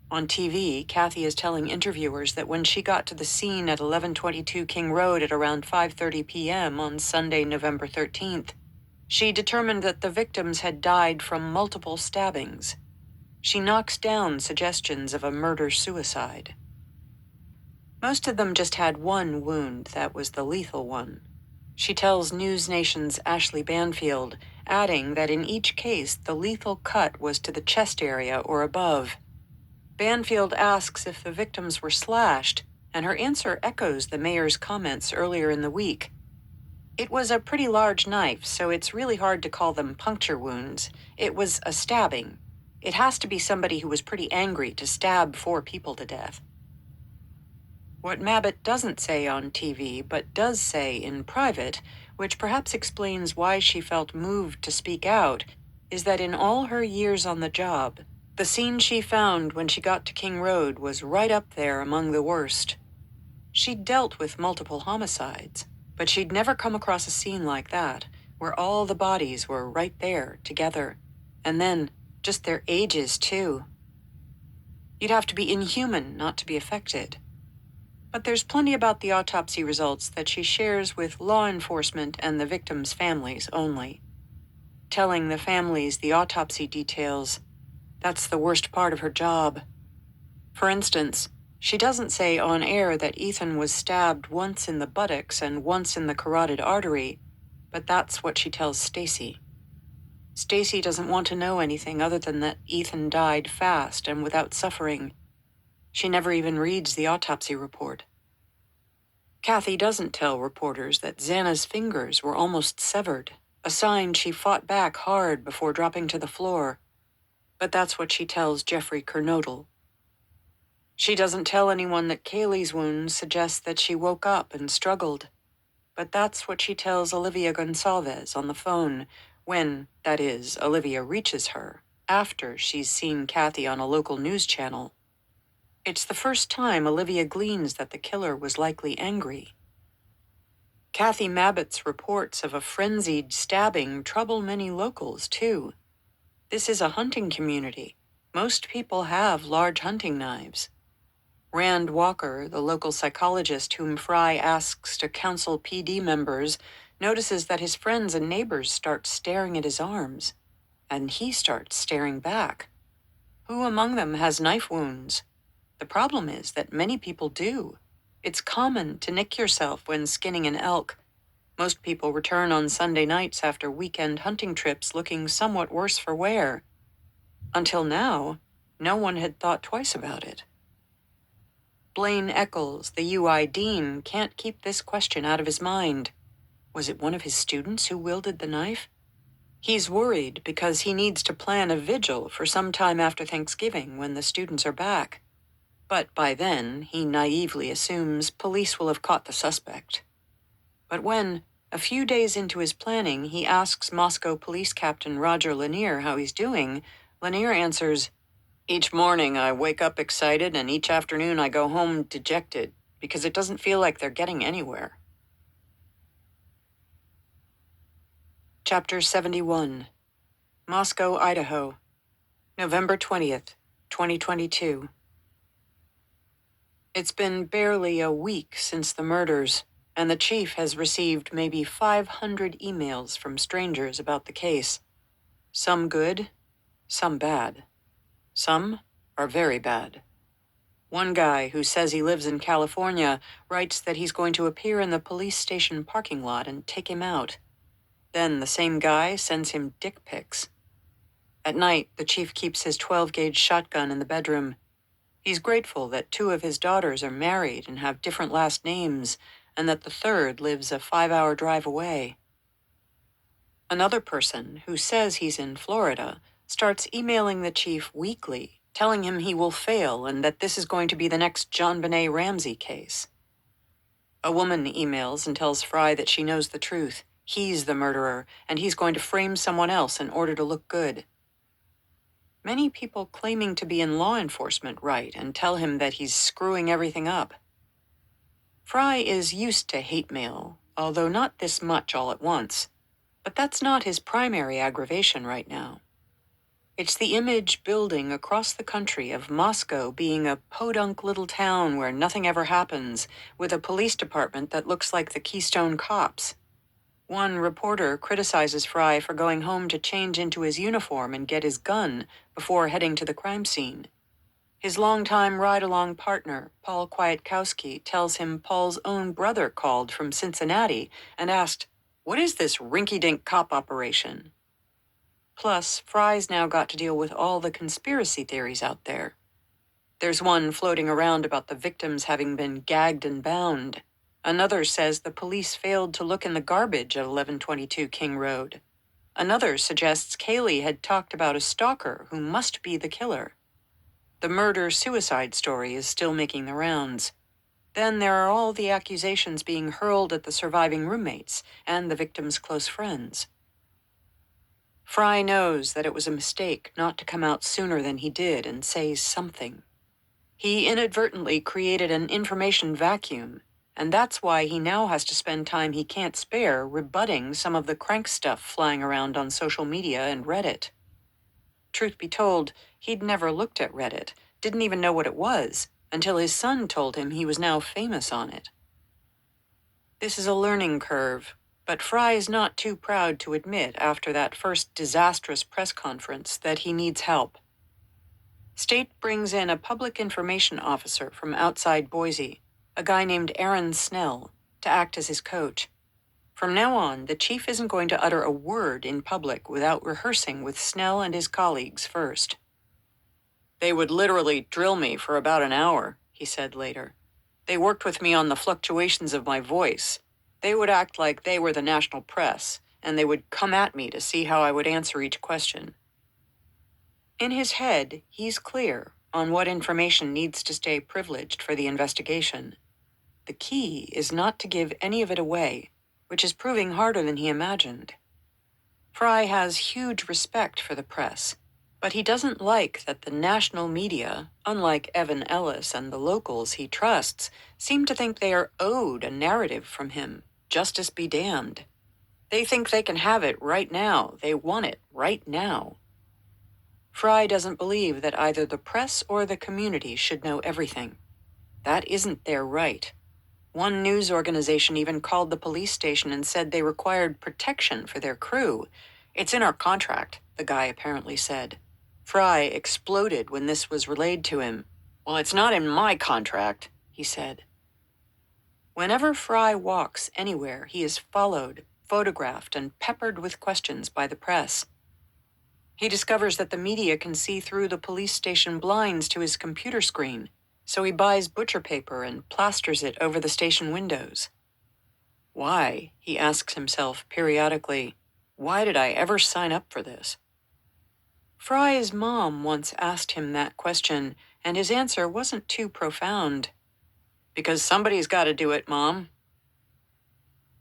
On TV, Kathy is telling interviewers that when she got to the scene at 1122 King Road at around 5:30 p.m. on Sunday, November 13th, she determined that the victims had died from multiple stabbings. She knocks down suggestions of a murder-suicide. Most of them just had one wound that was the lethal one. She tells News Nation's Ashley Banfield, adding that in each case the lethal cut was to the chest area or above. Banfield asks if the victims were slashed, and her answer echoes the mayor's comments earlier in the week. It was a pretty large knife, so it's really hard to call them puncture wounds. It was a stabbing. It has to be somebody who was pretty angry to stab 4 people to death. What Mabbitt doesn't say on TV, but does say in private, which perhaps explains why she felt moved to speak out, is that in all her years on the job, the scene she found when she got to King Road was right up there among the worst. She'd dealt with multiple homicides, but she'd never come across a scene like that, where all the bodies were right there, together. And then, just their ages, too. You'd have to be inhuman not to be affected. But there's plenty about the autopsy results that she shares with law enforcement and the victims' families only. Telling the families the autopsy details, that's the worst part of her job. For instance, she doesn't say on air that Ethan was stabbed once in the buttocks and once in the carotid artery, but that's what she tells Stacy. Stacy doesn't want to know anything other than that Ethan died fast and without suffering. She never even reads the autopsy report. Kathy doesn't tell reporters that Xana's fingers were almost severed, a sign she fought back hard before dropping to the floor. But that's what she tells Jeffrey Kernodle. She doesn't tell anyone that Kaylee's wounds suggest that she woke up and struggled. But that's what she tells Olivia Gonsalves on the phone when, that is, Olivia reaches her, after she's seen Kathy on a local news channel. It's the first time Olivia gleans that the killer was likely angry. Kathy Mabbott's reports of a frenzied stabbing trouble many locals, too. This is a hunting community. Most people have large hunting knives. Rand Walker, the local psychologist whom Fry asks to counsel PD members, notices that his friends and neighbors start staring at his arms, and he starts staring back. Who among them has knife wounds? The problem is that many people do. It's common to nick yourself when skinning an elk. Most people return on Sunday nights after weekend hunting trips looking somewhat worse for wear. Until now, no one had thought twice about it. Blaine Eccles, the UI dean, can't keep this question out of his mind. Was it one of his students who wielded the knife? He's worried because he needs to plan a vigil for some time after Thanksgiving when the students are back. But by then, he naively assumes police will have caught the suspect. But when, a few days into his planning, he asks Moscow Police Captain Roger Lanier how he's doing, Lanier answers, "Each morning I wake up excited and each afternoon I go home dejected because it doesn't feel like they're getting anywhere." Chapter 71. Moscow, Idaho. November 20th, 2022. It's been barely a week since the murders, and the chief has received maybe 500 emails from strangers about the case. Some good, some bad. Some are very bad. One guy who says he lives in California writes that he's going to appear in the police station parking lot and take him out. Then the same guy sends him dick pics. At night, the chief keeps his 12-gauge shotgun in the bedroom. He's grateful that 2 of his daughters are married and have different last names, and that the third lives a 5-hour drive away. Another person, who says he's in Florida, starts emailing the chief weekly, telling him he will fail and that this is going to be the next John Benet Ramsey case. A woman emails and tells Fry that she knows the truth. He's the murderer, and he's going to frame someone else in order to look good. Many people claiming to be in law enforcement write and tell him that he's screwing everything up. Fry is used to hate mail, although not this much all at once. But that's not his primary aggravation right now. It's the image building across the country of Moscow being a podunk little town where nothing ever happens, with a police department that looks like the Keystone Cops. One reporter criticizes Fry for going home to change into his uniform and get his gun before heading to the crime scene. His longtime ride-along partner, Paul Kwiatkowski, tells him Paul's own brother called from Cincinnati and asked, "What is this rinky-dink cop operation?" Plus, Fry's now got to deal with all the conspiracy theories out there. There's one floating around about the victims having been gagged and bound. Another says the police failed to look in the garbage at 1122 King Road. Another suggests Kaylee had talked about a stalker who must be the killer. The murder-suicide story is still making the rounds. Then there are all the accusations being hurled at the surviving roommates and the victim's close friends. Fry knows that it was a mistake not to come out sooner than he did and say something. He inadvertently created an information vacuum, and that's why he now has to spend time he can't spare rebutting some of the crank stuff flying around on social media and Reddit. Truth be told, he'd never looked at Reddit, didn't even know what it was, until his son told him he was now famous on it. This is a learning curve, but Fry is not too proud to admit after that first disastrous press conference that he needs help. State brings in a public information officer from outside Boise, a guy named Aaron Snell, to act as his coach. From now on, the chief isn't going to utter a word in public without rehearsing with Snell and his colleagues first. "They would literally drill me for about an hour," he said later. "They worked with me on the fluctuations of my voice. They would act like they were the national press, and they would come at me to see how I would answer each question." In his head, he's clear. on what information needs to stay privileged for the investigation. The key is not to give any of it away, which is proving harder than he imagined. Fry has huge respect for the press, but he doesn't like that the national media, unlike Evan Ellis and the locals he trusts, seem to think they are owed a narrative from him. Justice be damned. They think they can have it right now. They want it right now. Fry doesn't believe that either the press or the community should know everything. That isn't their right. One news organization even called the police station and said they required protection for their crew. "It's in our contract," the guy apparently said. Fry exploded when this was relayed to him. "Well, it's not in my contract," he said. Whenever Fry walks anywhere, he is followed, photographed, and peppered with questions by the press. He discovers that the media can see through the police station blinds to his computer screen, so he buys butcher paper and plasters it over the station windows. Why, he asks himself periodically, why did I ever sign up for this? Fry's mom once asked him that question, and his answer wasn't too profound. "Because somebody's got to do it, Mom."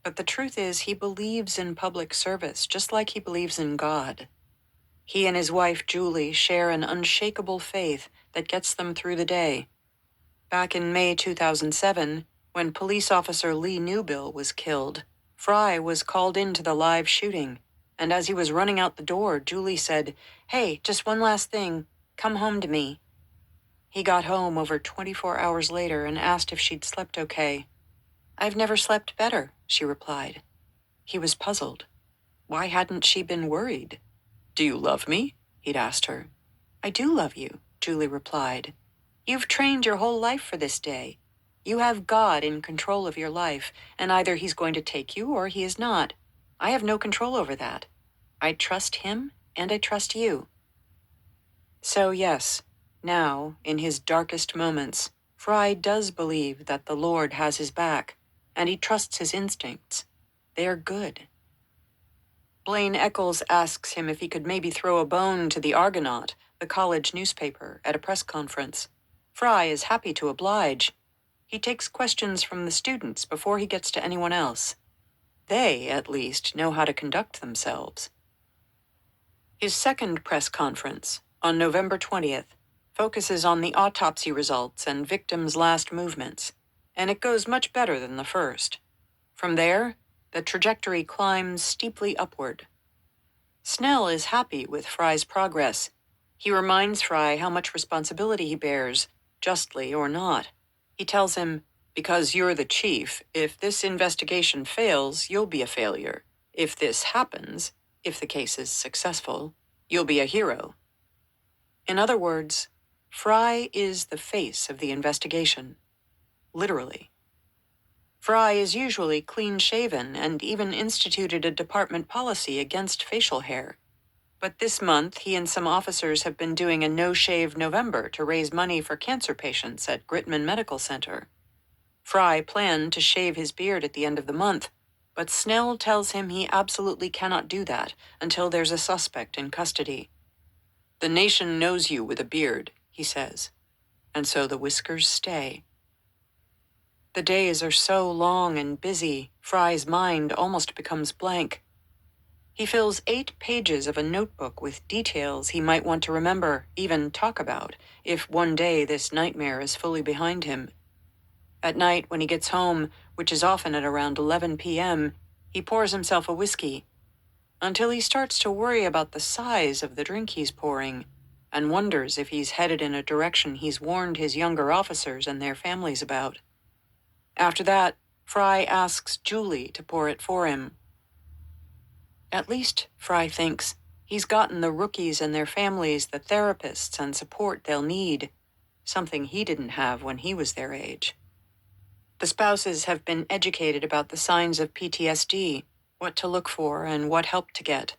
But the truth is, he believes in public service, just like he believes in God. He and his wife, Julie, share an unshakable faith that gets them through the day. Back in May 2007, when police officer Lee Newbill was killed, Fry was called into the live shooting, and as he was running out the door, Julie said, "Hey, just one last thing. Come home to me." He got home over 24 hours later and asked if she'd slept okay. "I've never slept better," she replied. He was puzzled. Why hadn't she been worried? "Do you love me?" he'd asked her. "I do love you," Julie replied. "You've trained your whole life for this day. You have God in control of your life, and either he's going to take you or he is not. I have no control over that. I trust him and I trust you." So yes, now, in his darkest moments, Fry does believe that the Lord has his back, and he trusts his instincts. They are good. Blaine Eccles asks him if he could maybe throw a bone to the Argonaut, the college newspaper, at a press conference. Fry is happy to oblige. He takes questions from the students before he gets to anyone else. They, at least, know how to conduct themselves. His second press conference, on November 20th, focuses on the autopsy results and victims' last movements, and it goes much better than the first. From there, the trajectory climbs steeply upward. Snell is happy with Fry's progress. He reminds Fry how much responsibility he bears, justly or not. He tells him, "Because you're the chief, if this investigation fails, you'll be a failure. If this happens, if the case is successful, you'll be a hero." In other words, Fry is the face of the investigation. Literally. Fry is usually clean-shaven and even instituted a department policy against facial hair. But this month, he and some officers have been doing a no-shave November to raise money for cancer patients at Gritman Medical Center. Fry planned to shave his beard at the end of the month, but Snell tells him he absolutely cannot do that until there's a suspect in custody. "The nation knows you with a beard," he says, and so the whiskers stay. The days are so long and busy, Fry's mind almost becomes blank. He fills 8 pages of a notebook with details he might want to remember, even talk about, if one day this nightmare is fully behind him. At night, when he gets home, which is often at around 11 p.m., he pours himself a whiskey, until he starts to worry about the size of the drink he's pouring, and wonders if he's headed in a direction he's warned his younger officers and their families about. After that, Fry asks Julie to pour it for him. At least, Fry thinks, he's gotten the rookies and their families the therapists and support they'll need, something he didn't have when he was their age. The spouses have been educated about the signs of PTSD, what to look for, and what help to get.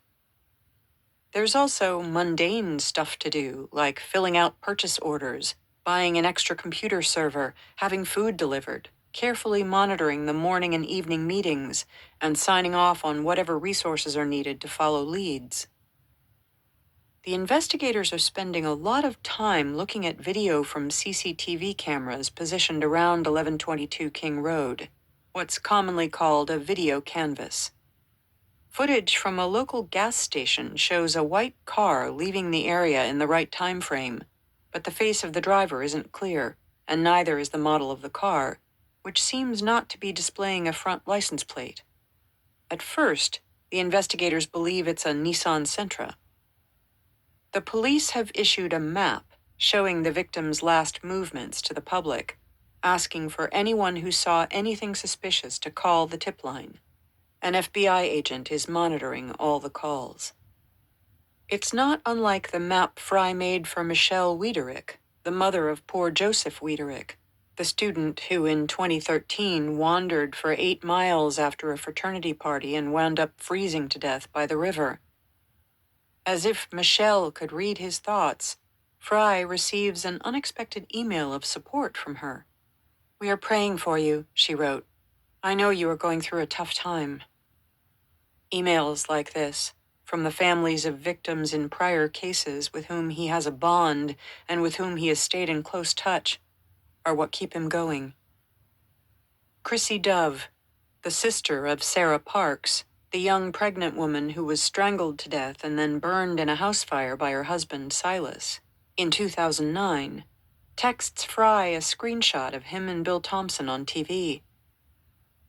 There's also mundane stuff to do, like filling out purchase orders, buying an extra computer server, having food delivered, carefully monitoring the morning and evening meetings, and signing off on whatever resources are needed to follow leads. the investigators are spending a lot of time looking at video from CCTV cameras positioned around 1122 King Road, what's commonly called a video canvas. Footage from a local gas station shows a white car leaving the area in the right time frame, but the face of the driver isn't clear, and neither is the model of the car, which seems not to be displaying a front license plate. At first, the investigators believe it's a Nissan Sentra. The police have issued a map showing the victim's last movements to the public, asking for anyone who saw anything suspicious to call the tip line. An FBI agent is monitoring all the calls. It's not unlike the map Fry made for Michelle Wiederick, the mother of poor Joseph Wiederick, the student who in 2013 wandered for 8 miles after a fraternity party and wound up freezing to death by the river. As if Michelle could read his thoughts, Fry receives an unexpected email of support from her. "We are praying for you," she wrote. "I know you are going through a tough time." Emails like this, from the families of victims in prior cases with whom he has a bond and with whom he has stayed in close touch, are what keep him going. Chrissy Dove, the sister of Sarah Parks, the young pregnant woman who was strangled to death and then burned in a house fire by her husband, Silas, in 2009, texts Fry a screenshot of him and Bill Thompson on TV.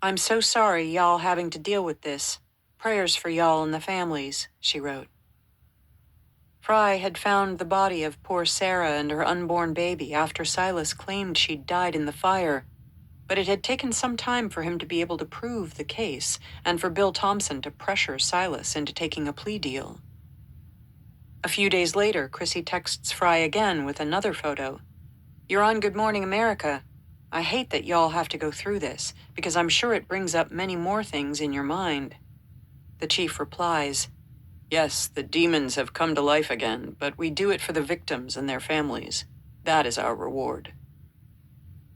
"I'm so sorry y'all having to deal with this. Prayers for y'all and the families," she wrote. Fry had found the body of poor Sarah and her unborn baby after Silas claimed she'd died in the fire, but it had taken some time for him to be able to prove the case and for Bill Thompson to pressure Silas into taking a plea deal. A few days later, Chrissy texts Fry again with another photo. "You're on Good Morning America. I hate that y'all have to go through this, because I'm sure it brings up many more things in your mind." The chief replies, "Yes, the demons have come to life again, but we do it for the victims and their families. That is our reward."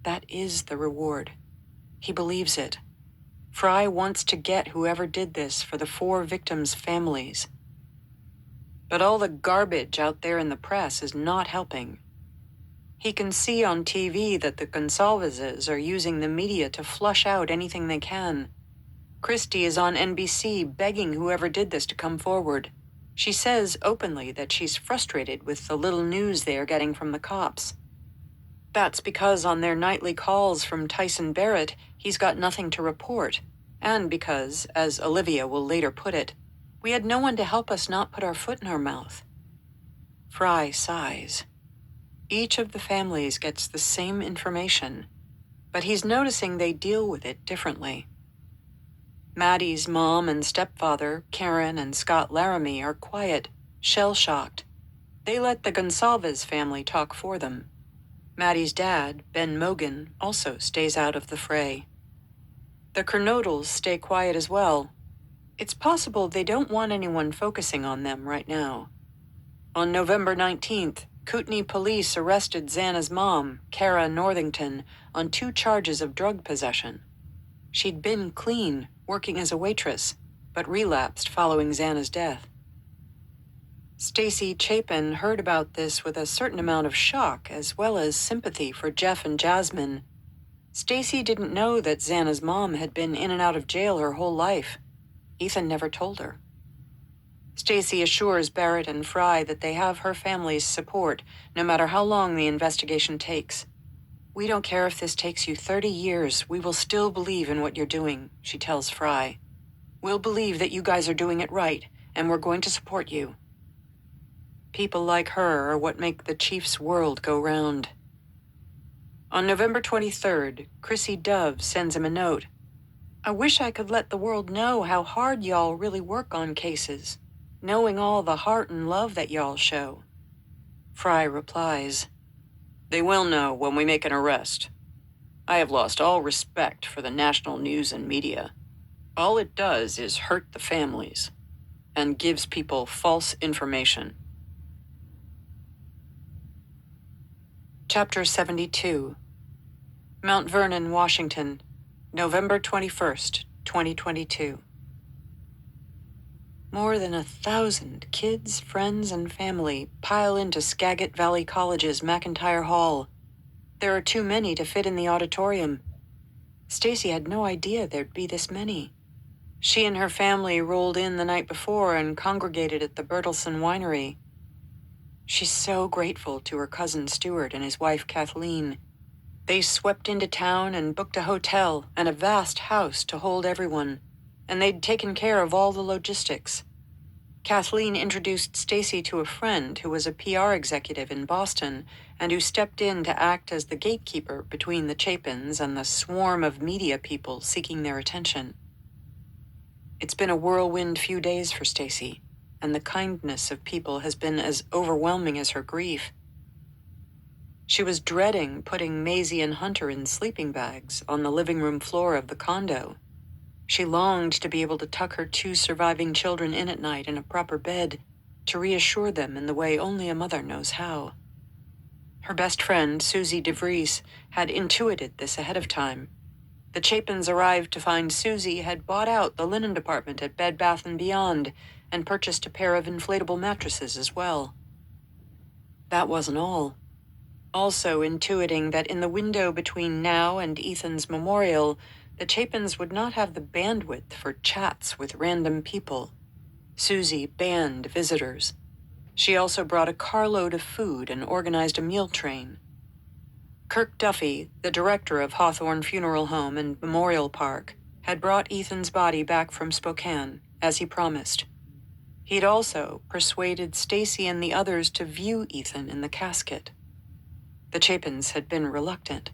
That is the reward. He believes it. Fry wants to get whoever did this for the 4 victims' families. But all the garbage out there in the press is not helping. He can see on TV that the Gonsalveses are using the media to flush out anything they can. Christie is on NBC begging whoever did this to come forward. She says openly that she's frustrated with the little news they are getting from the cops. That's because on their nightly calls from Tyson Barrett, he's got nothing to report. And because, as Olivia will later put it, we had no one to help us not put our foot in our mouth. Fry sighs. Each of the families gets the same information, but he's noticing they deal with it differently. Maddie's mom and stepfather, Karen and Scott Laramie, are quiet, shell-shocked. They let the Gonsalves family talk for them. Maddie's dad, Ben Mogan, also stays out of the fray. The Kernodles stay quiet as well. It's possible they don't want anyone focusing on them right now. On November 19th, Kootenai police arrested Xana's mom, Kara Northington, on 2 charges of drug possession. She'd been clean, working as a waitress, but relapsed following Xana's death. Stacy Chapin heard about this with a certain amount of shock as well as sympathy for Jeff and Jasmine. Stacy didn't know that Xana's mom had been in and out of jail her whole life. Ethan never told her. Stacy assures Barrett and Fry that they have her family's support, no matter how long the investigation takes. "We don't care if this takes you 30 years, we will still believe in what you're doing," she tells Fry. "We'll believe that you guys are doing it right, and we're going to support you." People like her are what make the chief's world go round. On November 23rd, Chrissy Dove sends him a note. "I wish I could let the world know how hard y'all really work on cases, knowing all the heart and love that y'all show." Fry replies, "They will know when we make an arrest. I have lost all respect for the national news and media. All it does is hurt the families and gives people false information." Chapter 72. Mount Vernon, Washington, November 21st, 2022. More than 1,000 kids, friends, and family pile into Skagit Valley College's McIntyre Hall. There are too many to fit in the auditorium. Stacy had no idea there'd be this many. She and her family rolled in the night before and congregated at the Bertelsen Winery. She's so grateful to her cousin Stuart and his wife Kathleen. They swept into town and booked a hotel and a vast house to hold everyone, and they'd taken care of all the logistics. Kathleen introduced Stacy to a friend who was a PR executive in Boston and who stepped in to act as the gatekeeper between the Chapins and the swarm of media people seeking their attention. It's been a whirlwind few days for Stacy, and the kindness of people has been as overwhelming as her grief. She was dreading putting Maisie and Hunter in sleeping bags on the living room floor of the condo. She longed to be able to tuck her 2 surviving children in at night in a proper bed, to reassure them in the way only a mother knows how. Her best friend, Susie DeVries, had intuited this ahead of time. The Chapins arrived to find Susie had bought out the linen department at Bed Bath & Beyond and purchased a pair of inflatable mattresses as well. That wasn't all. Also intuiting that in the window between now and Ethan's memorial, the Chapins would not have the bandwidth for chats with random people. Susie banned visitors. She also brought a carload of food and organized a meal train. Kirk Duffy, the director of Hawthorne Funeral Home and Memorial Park, had brought Ethan's body back from Spokane, as he promised. He'd also persuaded Stacy and the others to view Ethan in the casket. The Chapins had been reluctant.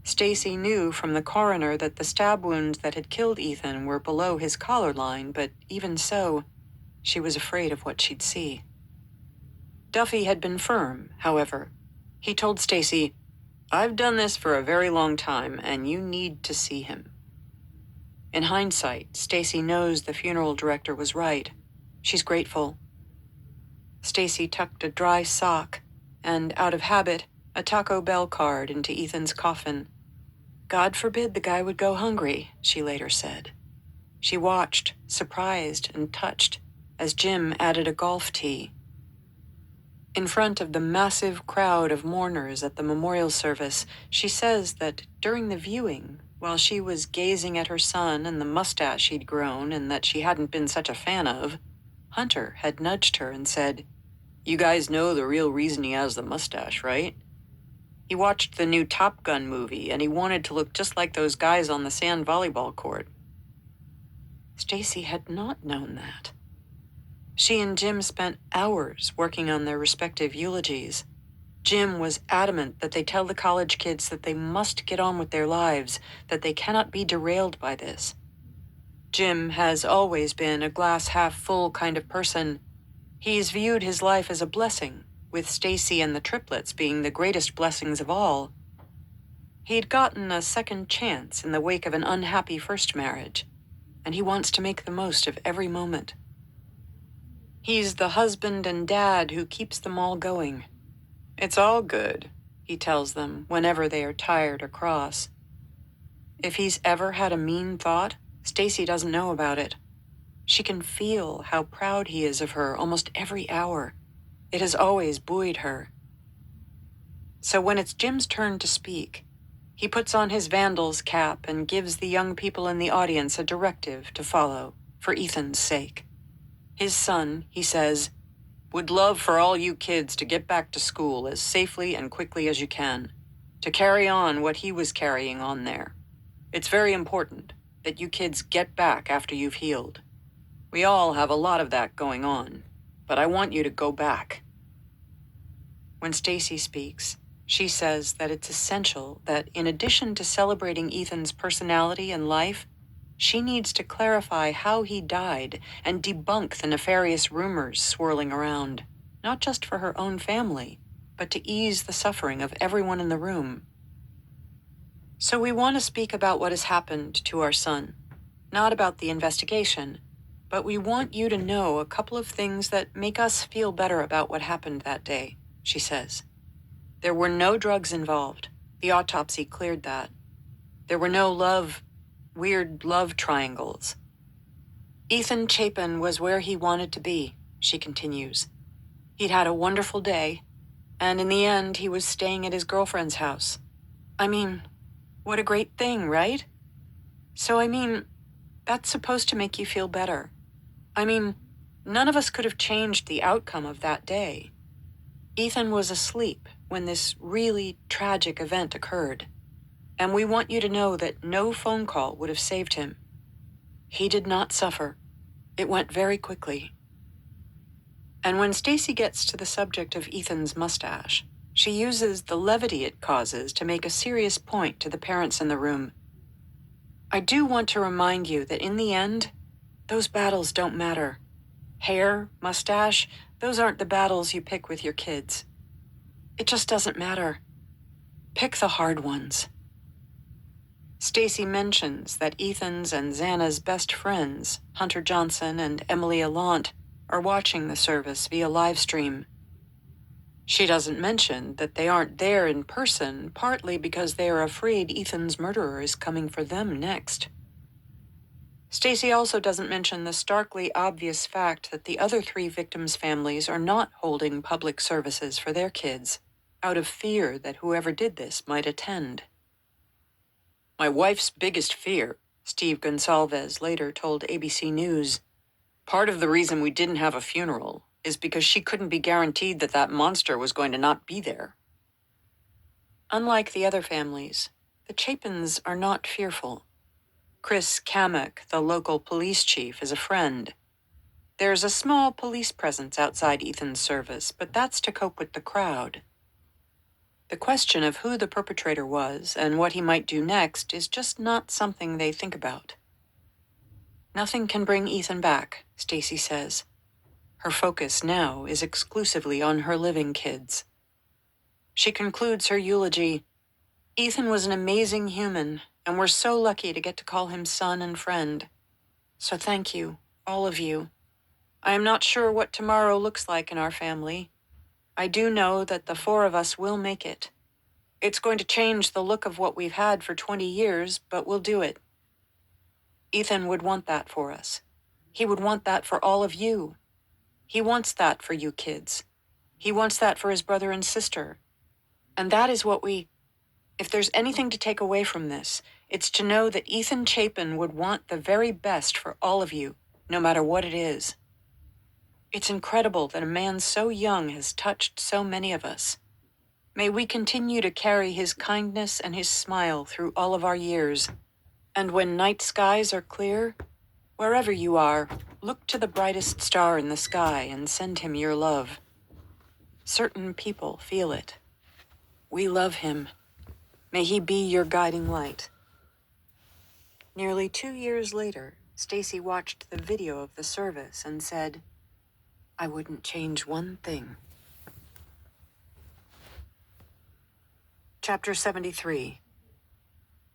Stacy knew from the coroner that the stab wounds that had killed Ethan were below his collar line, but even so, she was afraid of what she'd see. Duffy had been firm, however. He told Stacy, "I've done this for a very long time, and you need to see him." In hindsight, Stacy knows the funeral director was right. She's grateful. Stacy tucked a dry sock and, out of habit, a Taco Bell card into Ethan's coffin. God forbid the guy would go hungry, she later said. She watched, surprised and touched, as Jim added a golf tee. In front of the massive crowd of mourners at the memorial service, she says that during the viewing, while she was gazing at her son and the mustache he'd grown and that she hadn't been such a fan of, Hunter had nudged her and said, "You guys know the real reason he has the mustache, right? He watched the new Top Gun movie, and he wanted to look just like those guys on the sand volleyball court." Stacy had not known that. She and Jim spent hours working on their respective eulogies. Jim was adamant that they tell the college kids that they must get on with their lives, that they cannot be derailed by this. Jim has always been a glass-half-full kind of person. He's viewed his life as a blessing, with Stacy and the triplets being the greatest blessings of all. He'd gotten a second chance in the wake of an unhappy first marriage, and he wants to make the most of every moment. He's the husband and dad who keeps them all going. "It's all good," he tells them whenever they are tired or cross. If he's ever had a mean thought, Stacy doesn't know about it. She can feel how proud he is of her almost every hour. It has always buoyed her. So when it's Jim's turn to speak, he puts on his Vandal's cap and gives the young people in the audience a directive to follow, for Ethan's sake. His son, he says, "would love for all you kids to get back to school as safely and quickly as you can, to carry on what he was carrying on there. It's very important that you kids get back after you've healed. We all have a lot of that going on, but I want you to go back." When Stacy speaks, she says that it's essential that in addition to celebrating Ethan's personality and life, she needs to clarify how he died and debunk the nefarious rumors swirling around, not just for her own family, but to ease the suffering of everyone in the room. "So we want to speak about what has happened to our son, not about the investigation, but we want you to know a couple of things that make us feel better about what happened that day," she says. There were no drugs involved. The autopsy cleared that. There were no weird love triangles. Ethan Chapin was where he wanted to be, she continues. He'd had a wonderful day, and in the end, he was staying at his girlfriend's house. I mean, what a great thing, right? So, that's supposed to make you feel better. None of us could have changed the outcome of that day. Ethan was asleep when this really tragic event occurred, and we want you to know that no phone call would have saved him. He did not suffer. It went very quickly. And when Stacy gets to the subject of Ethan's mustache, she uses the levity it causes to make a serious point to the parents in the room. I do want to remind you that in the end, those battles don't matter. Hair, mustache, those aren't the battles you pick with your kids. It just doesn't matter. Pick the hard ones. Stacy mentions that Ethan's and Xana's best friends, Hunter Johnson and Emily Allant, are watching the service via live stream. She doesn't mention that they aren't there in person, partly because they are afraid Ethan's murderer is coming for them next. Stacy also doesn't mention the starkly obvious fact that the other 3 victims' families are not holding public services for their kids, out of fear that whoever did this might attend. My wife's biggest fear, Steve Gonsalves later told ABC News, part of the reason we didn't have a funeral is because she couldn't be guaranteed that that monster was going to not be there. Unlike the other families, the Chapins are not fearful. Chris Kamek, the local police chief, is a friend. There's a small police presence outside Ethan's service, but that's to cope with the crowd. The question of who the perpetrator was and what he might do next is just not something they think about. Nothing can bring Ethan back, Stacy says. Her focus now is exclusively on her living kids. She concludes her eulogy, Ethan was an amazing human, and we're so lucky to get to call him son and friend. So thank you, all of you. I am not sure what tomorrow looks like in our family. I do know that the 4 of us will make it. It's going to change the look of what we've had for 20 years, but we'll do it. Ethan would want that for us. He would want that for all of you. He wants that for you kids. He wants that for his brother and sister. And that is what if there's anything to take away from this, it's to know that Ethan Chapin would want the very best for all of you, no matter what it is. It's incredible that a man so young has touched so many of us. May we continue to carry his kindness and his smile through all of our years. And when night skies are clear, wherever you are, look to the brightest star in the sky and send him your love. Certain people feel it. We love him. May he be your guiding light. Nearly 2 years later, Stacy watched the video of the service and said, I wouldn't change one thing. Chapter 73.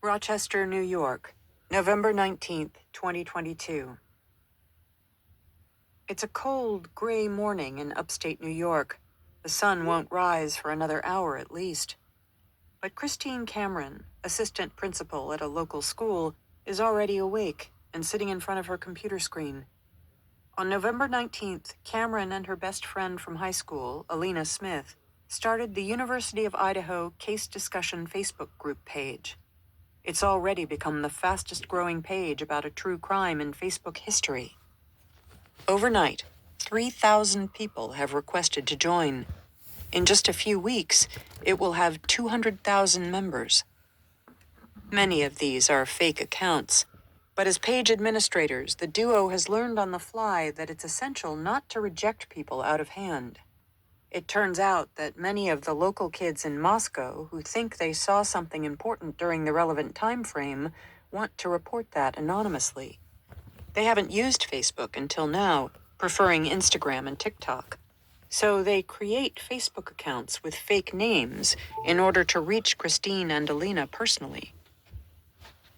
Rochester, New York, November 19th, 2022. It's a cold, gray morning in upstate New York. The sun won't rise for another hour at least. But Christine Cameron, assistant principal at a local school, is already awake and sitting in front of her computer screen. On November 19th, Cameron and her best friend from high school, Alina Smith, started the University of Idaho Case Discussion Facebook group page. It's already become the fastest growing page about a true crime in Facebook history. Overnight, 3,000 people have requested to join. In just a few weeks, it will have 200,000 members. Many of these are fake accounts, but as page administrators, the duo has learned on the fly that it's essential not to reject people out of hand. It turns out that many of the local kids in Moscow who think they saw something important during the relevant time frame want to report that anonymously. They haven't used Facebook until now, preferring Instagram and TikTok. So they create Facebook accounts with fake names in order to reach Christine and Alina personally.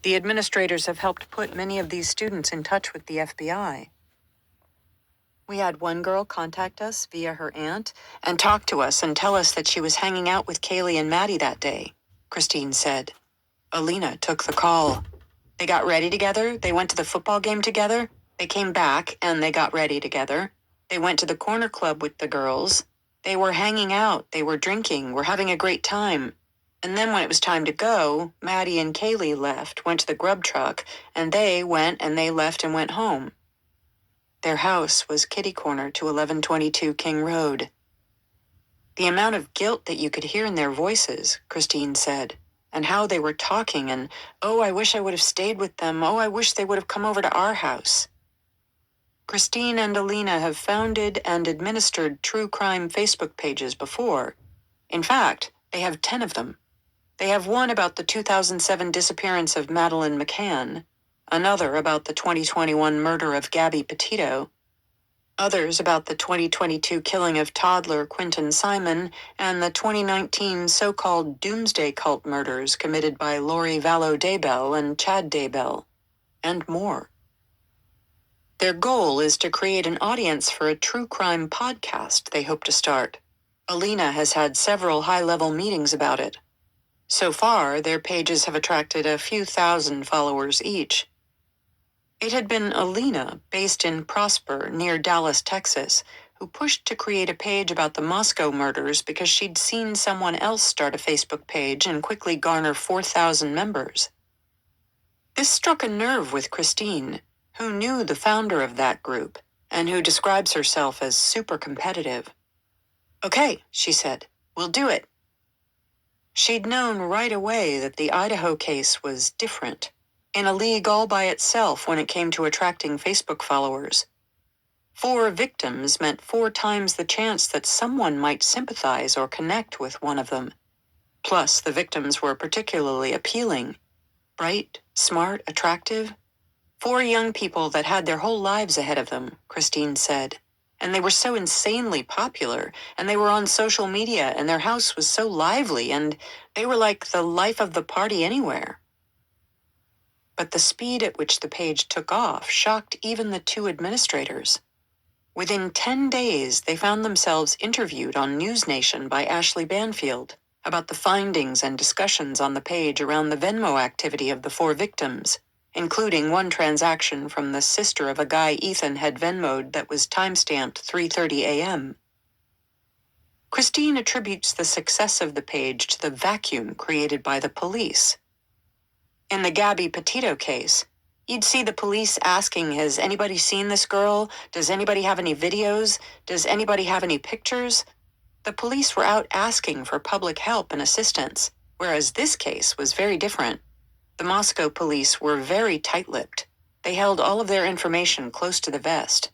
The administrators have helped put many of these students in touch with the FBI. We had one girl contact us via her aunt and talk to us and tell us that she was hanging out with Kaylee and Maddie that day, Christine said. Alina took the call. They got ready together, they went to the football game together. They came back and they got ready together. They went to the corner club with the girls. They were hanging out, they were drinking, were having a great time. And then when it was time to go, Maddie and Kaylee left, went to the grub truck, and they went and they left and went home. Their house was kitty corner to 1122 King Road. The amount of guilt that you could hear in their voices, Christine said, and how they were talking and, oh, I wish I would have stayed with them. Oh, I wish they would have come over to our house. Christine and Alina have founded and administered true crime Facebook pages before. In fact, they have 10 of them. They have one about the 2007 disappearance of Madeleine McCann, another about the 2021 murder of Gabby Petito, others about the 2022 killing of toddler Quinton Simon, and the 2019 so-called doomsday cult murders committed by Lori Vallow Daybell and Chad Daybell, and more. Their goal is to create an audience for a true crime podcast they hope to start. Alina has had several high-level meetings about it. So far, their pages have attracted a few thousand followers each. It had been Alina, based in Prosper, near Dallas, Texas, who pushed to create a page about the Moscow murders because she'd seen someone else start a Facebook page and quickly garner 4,000 members. This struck a nerve with Christine, who knew the founder of that group and who describes herself as super competitive. Okay, she said, we'll do it. She'd known right away that the Idaho case was different, in a league all by itself when it came to attracting Facebook followers. 4 victims meant 4 times the chance that someone might sympathize or connect with one of them. Plus, the victims were particularly appealing. Bright, smart, attractive. 4 young people that had their whole lives ahead of them, Christine said. And they were so insanely popular, and they were on social media, and their house was so lively, and they were like the life of the party anywhere. But the speed at which the page took off shocked even the 2 administrators. Within 10 days, they found themselves interviewed on News Nation by Ashley Banfield about the findings and discussions on the page around the Venmo activity of the 4 victims, including one transaction from the sister of a guy Ethan had Venmo'd that was timestamped 3:30 a.m. Christine attributes the success of the page to the vacuum created by the police. In the Gabby Petito case, you'd see the police asking, has anybody seen this girl? Does anybody have any videos? Does anybody have any pictures? The police were out asking for public help and assistance, whereas this case was very different. The Moscow police were very tight-lipped. They held all of their information close to the vest.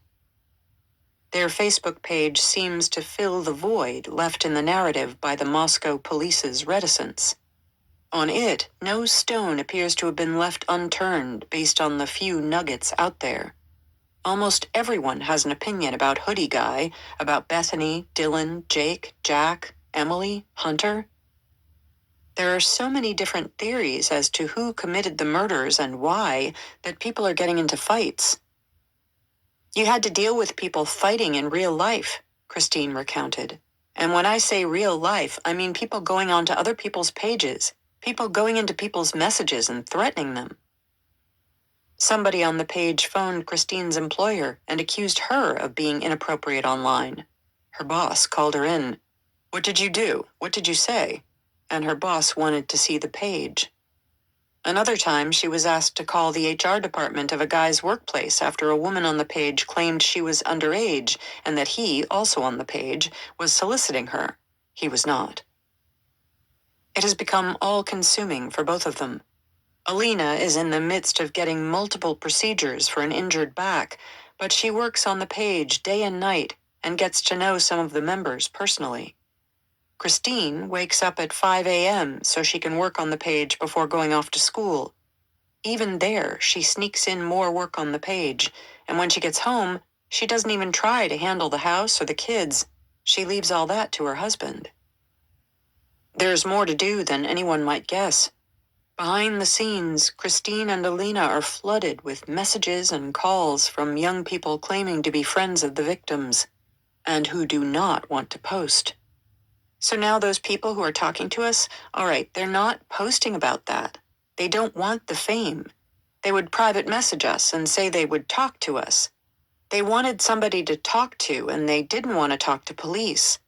Their Facebook page seems to fill the void left in the narrative by the Moscow police's reticence. On it, no stone appears to have been left unturned based on the few nuggets out there. Almost everyone has an opinion about Hoodie Guy, about Bethany, Dylan, Jake, Jack, Emily, Hunter. There are so many different theories as to who committed the murders and why that people are getting into fights. You had to deal with people fighting in real life, Christine recounted. And when I say real life, I mean people going onto other people's pages, people going into people's messages and threatening them. Somebody on the page phoned Christine's employer and accused her of being inappropriate online. Her boss called her in. What did you do? What did you say? And her boss wanted to see the page. Another time, she was asked to call the HR department of a guy's workplace after a woman on the page claimed she was underage and that he, also on the page, was soliciting her. He was not. It has become all-consuming for both of them. Alina is in the midst of getting multiple procedures for an injured back, but she works on the page day and night and gets to know some of the members personally. Christine wakes up at 5 a.m. so she can work on the page before going off to school. Even there, she sneaks in more work on the page, and when she gets home, she doesn't even try to handle the house or the kids. She leaves all that to her husband. There's more to do than anyone might guess. Behind the scenes, Christine and Alina are flooded with messages and calls from young people claiming to be friends of the victims, and who do not want to post. So now those people who are talking to us, all right, they're not posting about that. They don't want the fame. They would private message us and say they would talk to us. They wanted somebody to talk to, and they didn't want to talk to police.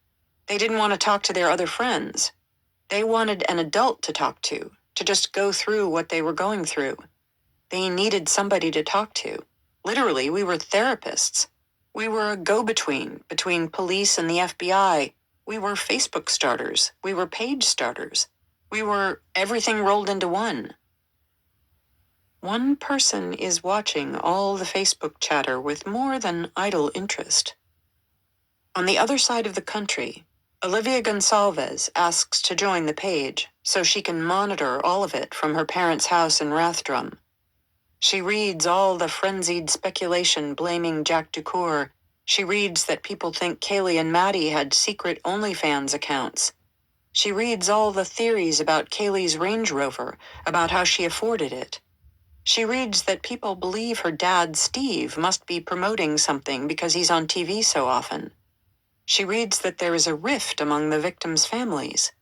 They didn't want to talk to their other friends. They wanted an adult to talk to just go through what they were going through. They needed somebody to talk to. Literally, we were therapists. We were a go-between between police and the FBI. We were Facebook starters. We were page starters. We were everything rolled into one. One person is watching all the Facebook chatter with more than idle interest. On the other side of the country, Olivia Gonsalves asks to join the page so she can monitor all of it from her parents' house in Rathdrum. She reads all the frenzied speculation blaming Jack Ducour. She reads that people think Kaylee and Maddie had secret OnlyFans accounts. She reads all the theories about Kaylee's Range Rover, about how she afforded it. She reads that people believe her dad, Steve, must be promoting something because he's on TV so often. She reads that there is a rift among the victims' families.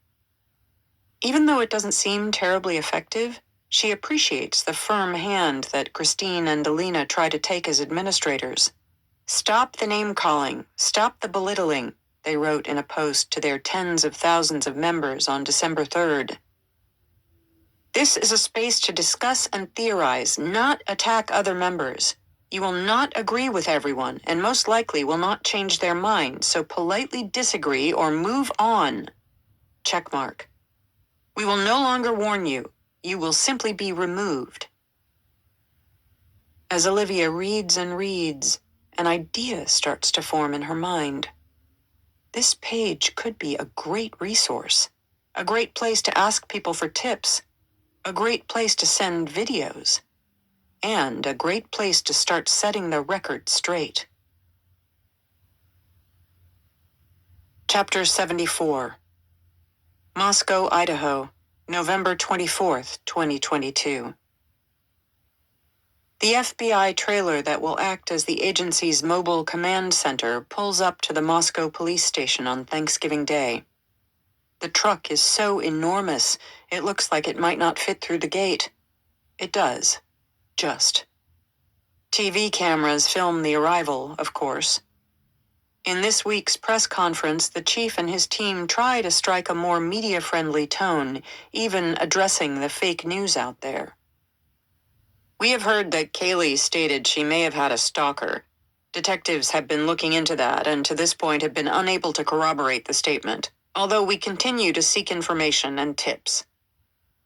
Even though it doesn't seem terribly effective, she appreciates the firm hand that Christine and Alina try to take as administrators. "Stop the name-calling, stop the belittling," they wrote in a post to their tens of thousands of members on December 3rd. "This is a space to discuss and theorize, not attack other members. You will not agree with everyone, and most likely will not change their mind, so politely disagree or move on." Checkmark. "We will no longer warn you. You will simply be removed." As Olivia reads and reads, an idea starts to form in her mind. This page could be a great resource, a great place to ask people for tips, a great place to send videos, and a great place to start setting the record straight. Chapter 74. Moscow, Idaho, November 24th, 2022. The FBI trailer that will act as the agency's mobile command center pulls up to the Moscow police station on Thanksgiving Day. The truck is so enormous, it looks like it might not fit through the gate. It does. Just. TV cameras film the arrival, of course. In this week's press conference, the chief and his team try to strike a more media-friendly tone, even addressing the fake news out there. "We have heard that Kaylee stated she may have had a stalker. Detectives have been looking into that and to this point have been unable to corroborate the statement, although we continue to seek information and tips,"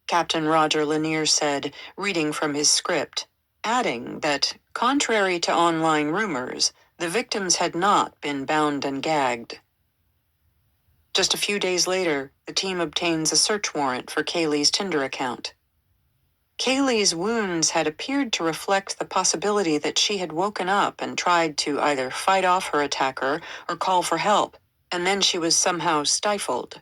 Captain Roger Lanier said, reading from his script, adding that, contrary to online rumors, the victims had not been bound and gagged. Just a few days later, the team obtains a search warrant for Kaylee's Tinder account. Kaylee's wounds had appeared to reflect the possibility that she had woken up and tried to either fight off her attacker or call for help, and then she was somehow stifled.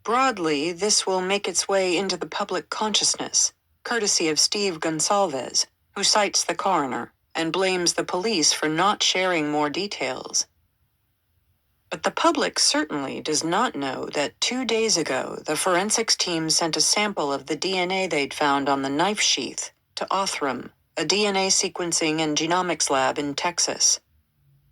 Broadly, this will make its way into the public consciousness, courtesy of Steve Gonsalves, who cites the coroner and blames the police for not sharing more details. But the public certainly does not know that 2 days ago, the forensics team sent a sample of the DNA they'd found on the knife sheath to Othram, a DNA sequencing and genomics lab in Texas.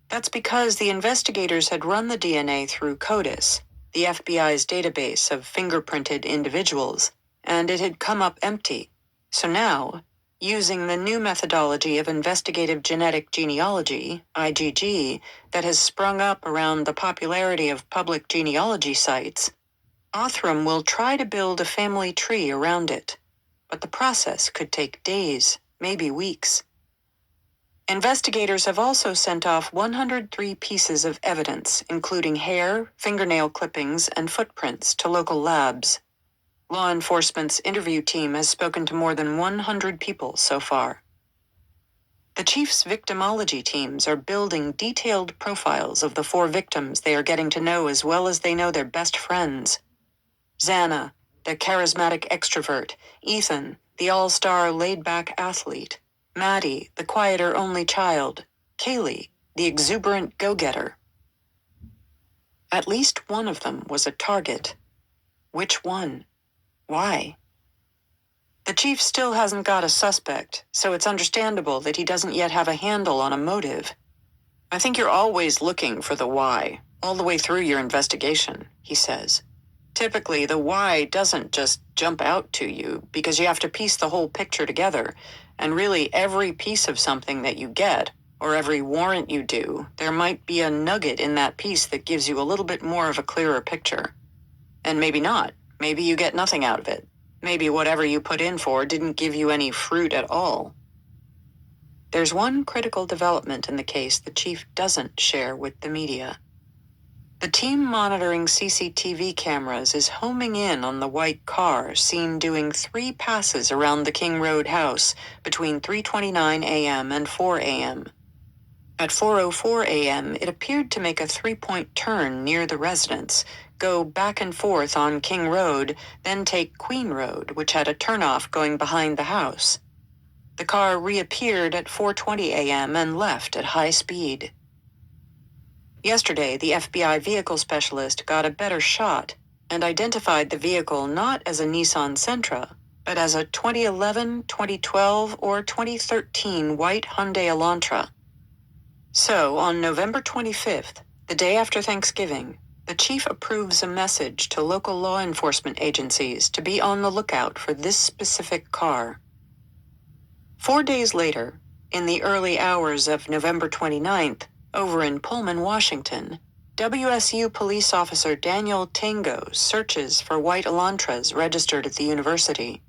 That's because the investigators had run the DNA through CODIS, the FBI's database of fingerprinted individuals, and it had come up empty. So now, using the new methodology of investigative genetic genealogy, IgG, that has sprung up around the popularity of public genealogy sites, Othram will try to build a family tree around it. But the process could take days, maybe weeks. Investigators have also sent off 103 pieces of evidence, including hair, fingernail clippings, and footprints, to local labs. Law enforcement's interview team has spoken to more than 100 people so far. The chief's victimology teams are building detailed profiles of the 4 victims they are getting to know as well as they know their best friends. Xana, the charismatic extrovert; Ethan, the all-star laid-back athlete; Maddie, the quieter only child; Kaylee, the exuberant go-getter. At least one of them was a target. Which one? Why? The chief still hasn't got a suspect, so it's understandable that he doesn't yet have a handle on a motive. I think you're always looking for the why, all the way through your investigation, he says. Typically, the why doesn't just jump out to you because you have to piece the whole picture together, and really every piece of something that you get, or every warrant you do, there might be a nugget in that piece that gives you a little bit more of a clearer picture. And maybe not. Maybe you get nothing out of it. Maybe whatever you put in for didn't give you any fruit at all. There's one critical development in the case the chief doesn't share with the media. The team monitoring CCTV cameras is homing in on the white car seen doing 3 passes around the King Road house between 3:29 a.m. and 4 a.m. At 4:04 a.m., it appeared to make a 3-point turn near the residence, go back and forth on King Road, then take Queen Road, which had a turnoff going behind the house. The car reappeared at 4:20 a.m. and left at high speed. Yesterday, the FBI vehicle specialist got a better shot and identified the vehicle not as a Nissan Sentra, but as a 2011, 2012, or 2013 white Hyundai Elantra. So, on November 25th, the day after Thanksgiving, the chief approves a message to local law enforcement agencies to be on the lookout for this specific car. 4 days later, in the early hours of November 29th, over in Pullman, Washington, WSU police officer Daniel Tango searches for white Elantras registered at the university.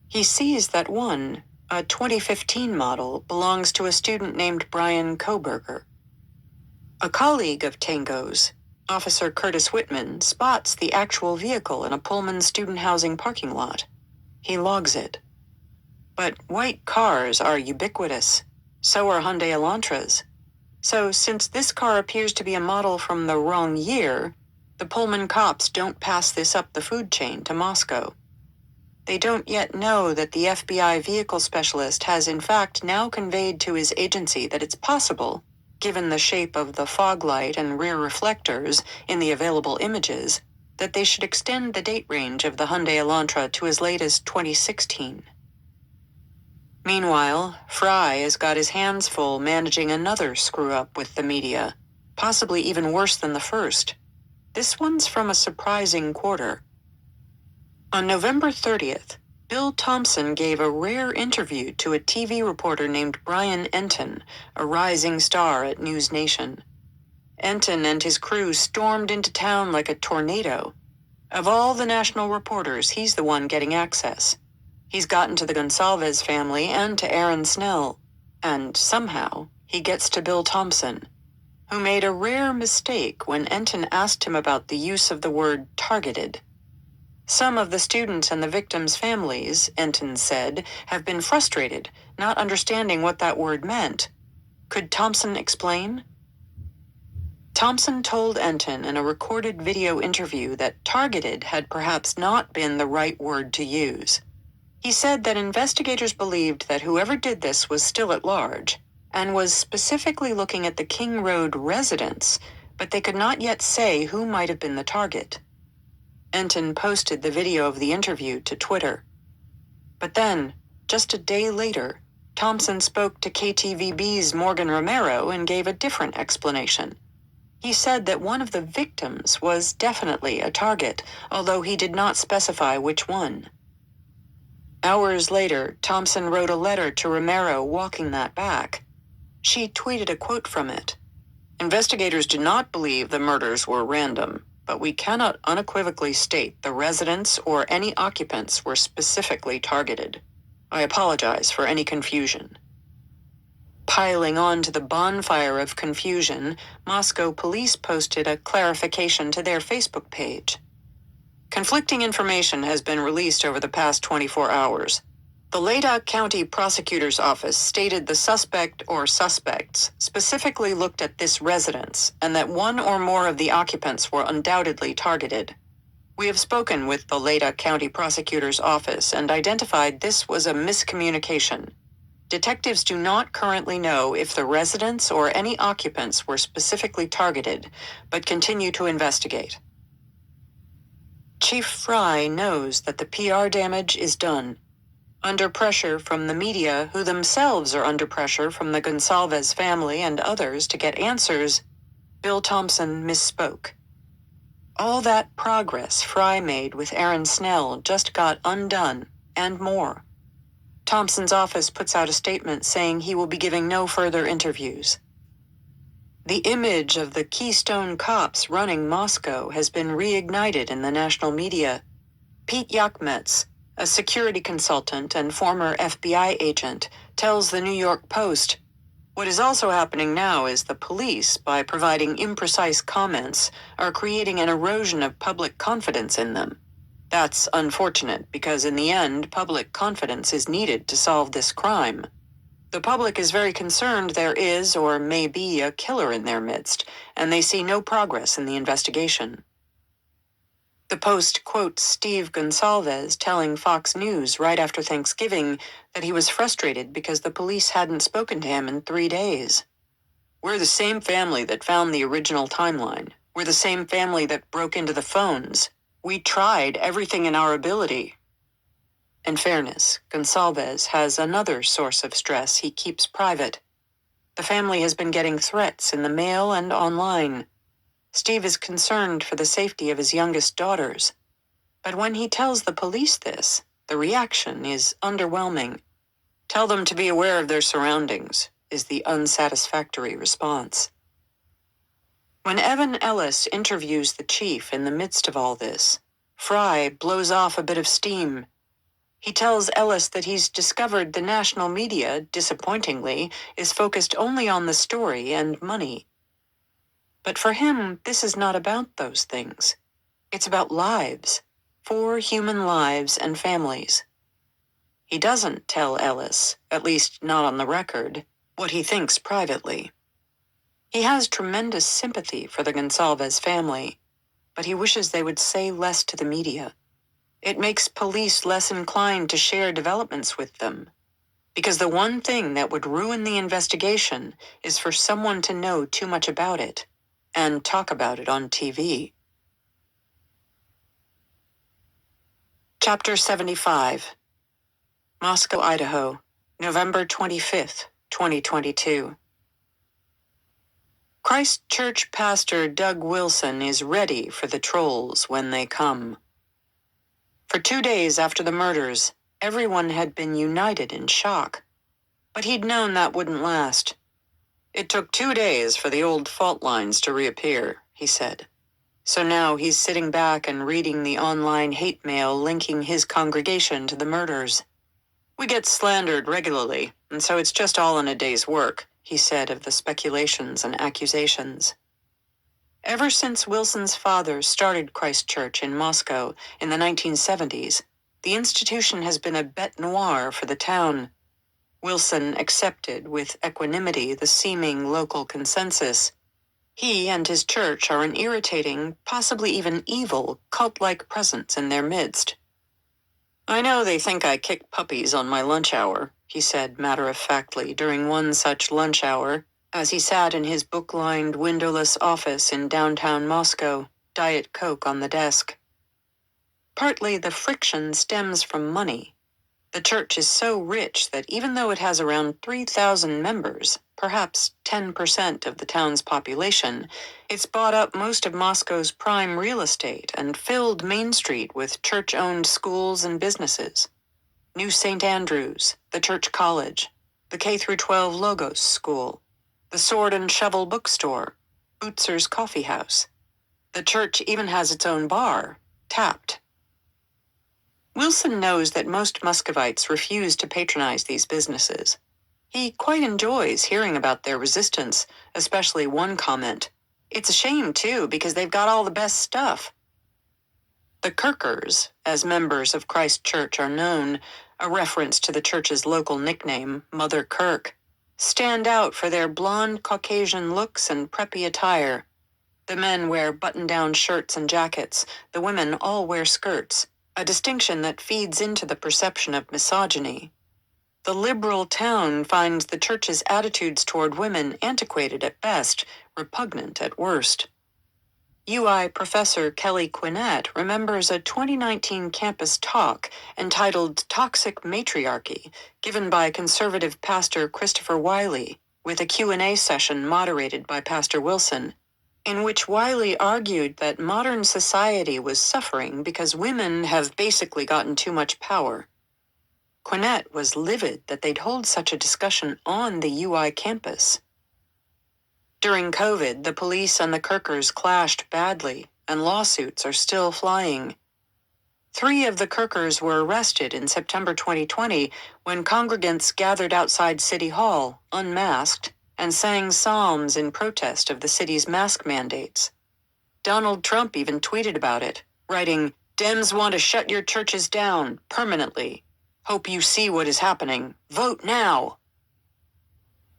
He sees that one, a 2015 model, belongs to a student named Brian Koberger. A colleague of Tango's, Officer Curtis Whitman, spots the actual vehicle in a Pullman student housing parking lot. He logs it. But white cars are ubiquitous. So are Hyundai Elantras. So since this car appears to be a model from the wrong year, the Pullman cops don't pass this up the food chain to Moscow. They don't yet know that the FBI vehicle specialist has in fact now conveyed to his agency that it's possible, given the shape of the fog light and rear reflectors in the available images, that they should extend the date range of the Hyundai Elantra to as late as 2016. Meanwhile, Fry has got his hands full managing another screw-up with the media, possibly even worse than the first. This one's from a surprising quarter. On November 30th, Bill Thompson gave a rare interview to a TV reporter named Brian Enton, a rising star at News Nation. Enton and his crew stormed into town like a tornado. Of all the national reporters, he's the one getting access. He's gotten to the Gonsalves family and to Aaron Snell, and somehow he gets to Bill Thompson, who made a rare mistake when Enton asked him about the use of the word targeted. Some of the students and the victims' families, Enton said, have been frustrated, not understanding what that word meant. Could Thompson explain? Thompson told Enton in a recorded video interview that targeted had perhaps not been the right word to use. He said that investigators believed that whoever did this was still at large and was specifically looking at the King Road residence, but they could not yet say who might have been the target. Enton posted the video of the interview to Twitter. But then, just a day later, Thompson spoke to KTVB's Morgan Romero and gave a different explanation. He said that one of the victims was definitely a target, although he did not specify which one. Hours later, Thompson wrote a letter to Romero walking that back. She tweeted a quote from it. "Investigators do not believe the murders were random, but we cannot unequivocally state the residents or any occupants were specifically targeted. I apologize for any confusion." Piling on to the bonfire of confusion, Moscow police posted a clarification to their Facebook page. Conflicting information has been released over the past 24 hours. The Leda County Prosecutor's Office stated the suspect or suspects specifically looked at this residence and that one or more of the occupants were undoubtedly targeted. We have spoken with the Leda County Prosecutor's Office and identified this was a miscommunication. Detectives do not currently know if the residents or any occupants were specifically targeted, but continue to investigate. Chief Fry knows that the PR damage is done. Under pressure from the media, who themselves are under pressure from the Gonsalves family and others to get answers, Bill Thompson misspoke. All that progress Fry made with Aaron Snell just got undone, and more. Thompson's office puts out a statement saying he will be giving no further interviews. The image of the Keystone Cops running Moscow has been reignited in the national media. Pete Yakmetz, a security consultant and former FBI agent, tells the New York Post, "What is also happening now is the police, by providing imprecise comments, are creating an erosion of public confidence in them. That's unfortunate because in the end, public confidence is needed to solve this crime. The public is very concerned there is or may be a killer in their midst, and they see no progress in the investigation." The Post quotes Steve Gonsalves telling Fox News right after Thanksgiving that he was frustrated because the police hadn't spoken to him in 3 days. "We're the same family that found the original timeline. We're the same family that broke into the phones. We tried everything in our ability." In fairness, Gonsalves has another source of stress he keeps private. The family has been getting threats in the mail and online. Steve is concerned for the safety of his youngest daughters. But when he tells the police this, the reaction is underwhelming. "Tell them to be aware of their surroundings," is the unsatisfactory response. When Evan Ellis interviews the chief in the midst of all this, Fry blows off a bit of steam. He tells Ellis that he's discovered the national media, disappointingly, is focused only on the story and money. But for him, this is not about those things. It's about lives, 4 human lives and families. He doesn't tell Ellis, at least not on the record, what he thinks privately. He has tremendous sympathy for the Gonsalves family, but he wishes they would say less to the media. It makes police less inclined to share developments with them, because the one thing that would ruin the investigation is for someone to know too much about it and talk about it on TV. Chapter 75. Moscow, Idaho, November 25th, 2022. Christ Church pastor Doug Wilson is ready for the trolls when they come. For 2 days after the murders, everyone had been united in shock. But he'd known that wouldn't last. "It took 2 days for the old fault lines to reappear," he said. So now he's sitting back and reading the online hate mail linking his congregation to the murders. "We get slandered regularly, and so it's just all in a day's work," he said of the speculations and accusations. Ever since Wilson's father started Christ Church in Moscow in the 1970s, the institution has been a bête noire for the town. Wilson accepted with equanimity the seeming local consensus. He and his church are an irritating, possibly even evil, cult-like presence in their midst. "I know they think I kick puppies on my lunch hour," he said matter-of-factly during one such lunch hour, as he sat in his book-lined, windowless office in downtown Moscow, Diet Coke on the desk. Partly the friction stems from money. The church is so rich that even though it has around 3,000 members, perhaps 10% of the town's population, it's bought up most of Moscow's prime real estate and filled Main Street with church-owned schools and businesses. New St. Andrews, the church college, the K-12 Logos School, the Sword and Shovel bookstore, Bootzer's Coffee House. The church even has its own bar, Tapped. Wilson knows that most Muscovites refuse to patronize these businesses. He quite enjoys hearing about their resistance, especially one comment. "It's a shame, too, because they've got all the best stuff." The Kirkers, as members of Christ Church are known, a reference to the church's local nickname, Mother Kirk, stand out for their blonde Caucasian looks and preppy attire. The men wear button-down shirts and jackets, the women all wear skirts, a distinction that feeds into the perception of misogyny. The liberal town finds the church's attitudes toward women antiquated at best, repugnant at worst. UI professor Kelly Quinnett remembers a 2019 campus talk entitled Toxic Matriarchy, given by conservative pastor Christopher Wiley, with a Q&A session moderated by Pastor Wilson, in which Wiley argued that modern society was suffering because women have basically gotten too much power. Quinnett was livid that they'd hold such a discussion on the UI campus. During COVID, the police and the Kirkers clashed badly, and lawsuits are still flying. 3 of the Kirkers were arrested in September 2020 when congregants gathered outside City Hall, unmasked, and sang psalms in protest of the city's mask mandates. Donald Trump even tweeted about it, writing, "Dems want to shut your churches down, permanently. Hope you see what is happening. Vote now."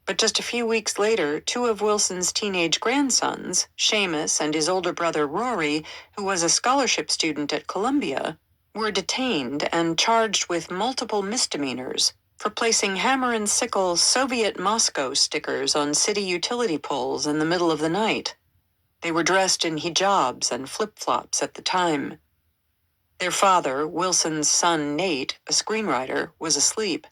But just a few weeks later, 2 of Wilson's teenage grandsons, Seamus and his older brother Rory, who was a scholarship student at Columbia, were detained and charged with multiple misdemeanors for placing hammer and sickle Soviet Moscow stickers on city utility poles in the middle of the night. They were dressed in hijabs and flip-flops at the time. Their father, Wilson's son Nate, a screenwriter, was asleep.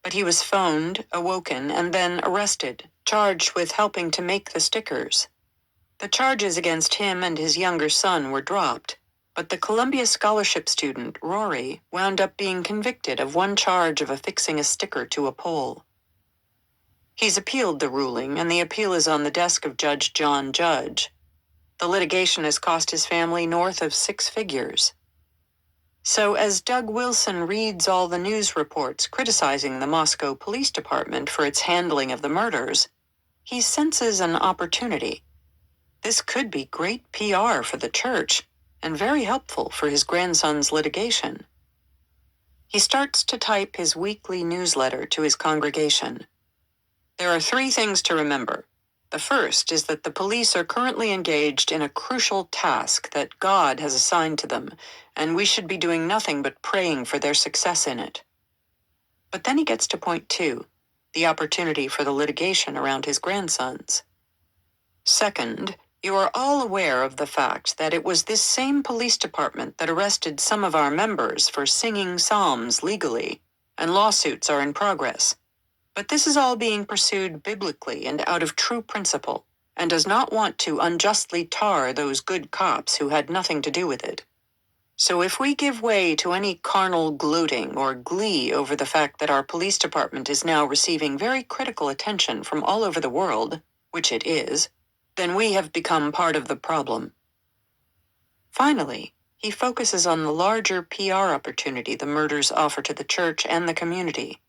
But he was phoned, awoken, and then arrested, charged with helping to make the stickers. The charges against him and his younger son were dropped, but the Columbia scholarship student, Rory, wound up being convicted of one charge of affixing a sticker to a pole. He's appealed the ruling, and the appeal is on the desk of Judge John Judge. The litigation has cost his family north of 6 figures. So as Doug Wilson reads all the news reports criticizing the Moscow Police Department for its handling of the murders, he senses an opportunity. This could be great PR for the church and very helpful for his grandson's litigation. He starts to type his weekly newsletter to his congregation. There are 3 things to remember. The first is that the police are currently engaged in a crucial task that God has assigned to them, and we should be doing nothing but praying for their success in it. But then he gets to point 2, the opportunity for the litigation around his grandsons. Second, you are all aware of the fact that it was this same police department that arrested some of our members for singing psalms legally, and lawsuits are in progress. But this is all being pursued biblically and out of true principle, and does not want to unjustly tar those good cops who had nothing to do with it. So if we give way to any carnal gloating or glee over the fact that our police department is now receiving very critical attention from all over the world, which it is, then we have become part of the problem. Finally, he focuses on the larger PR opportunity the murders offer to the church and the community.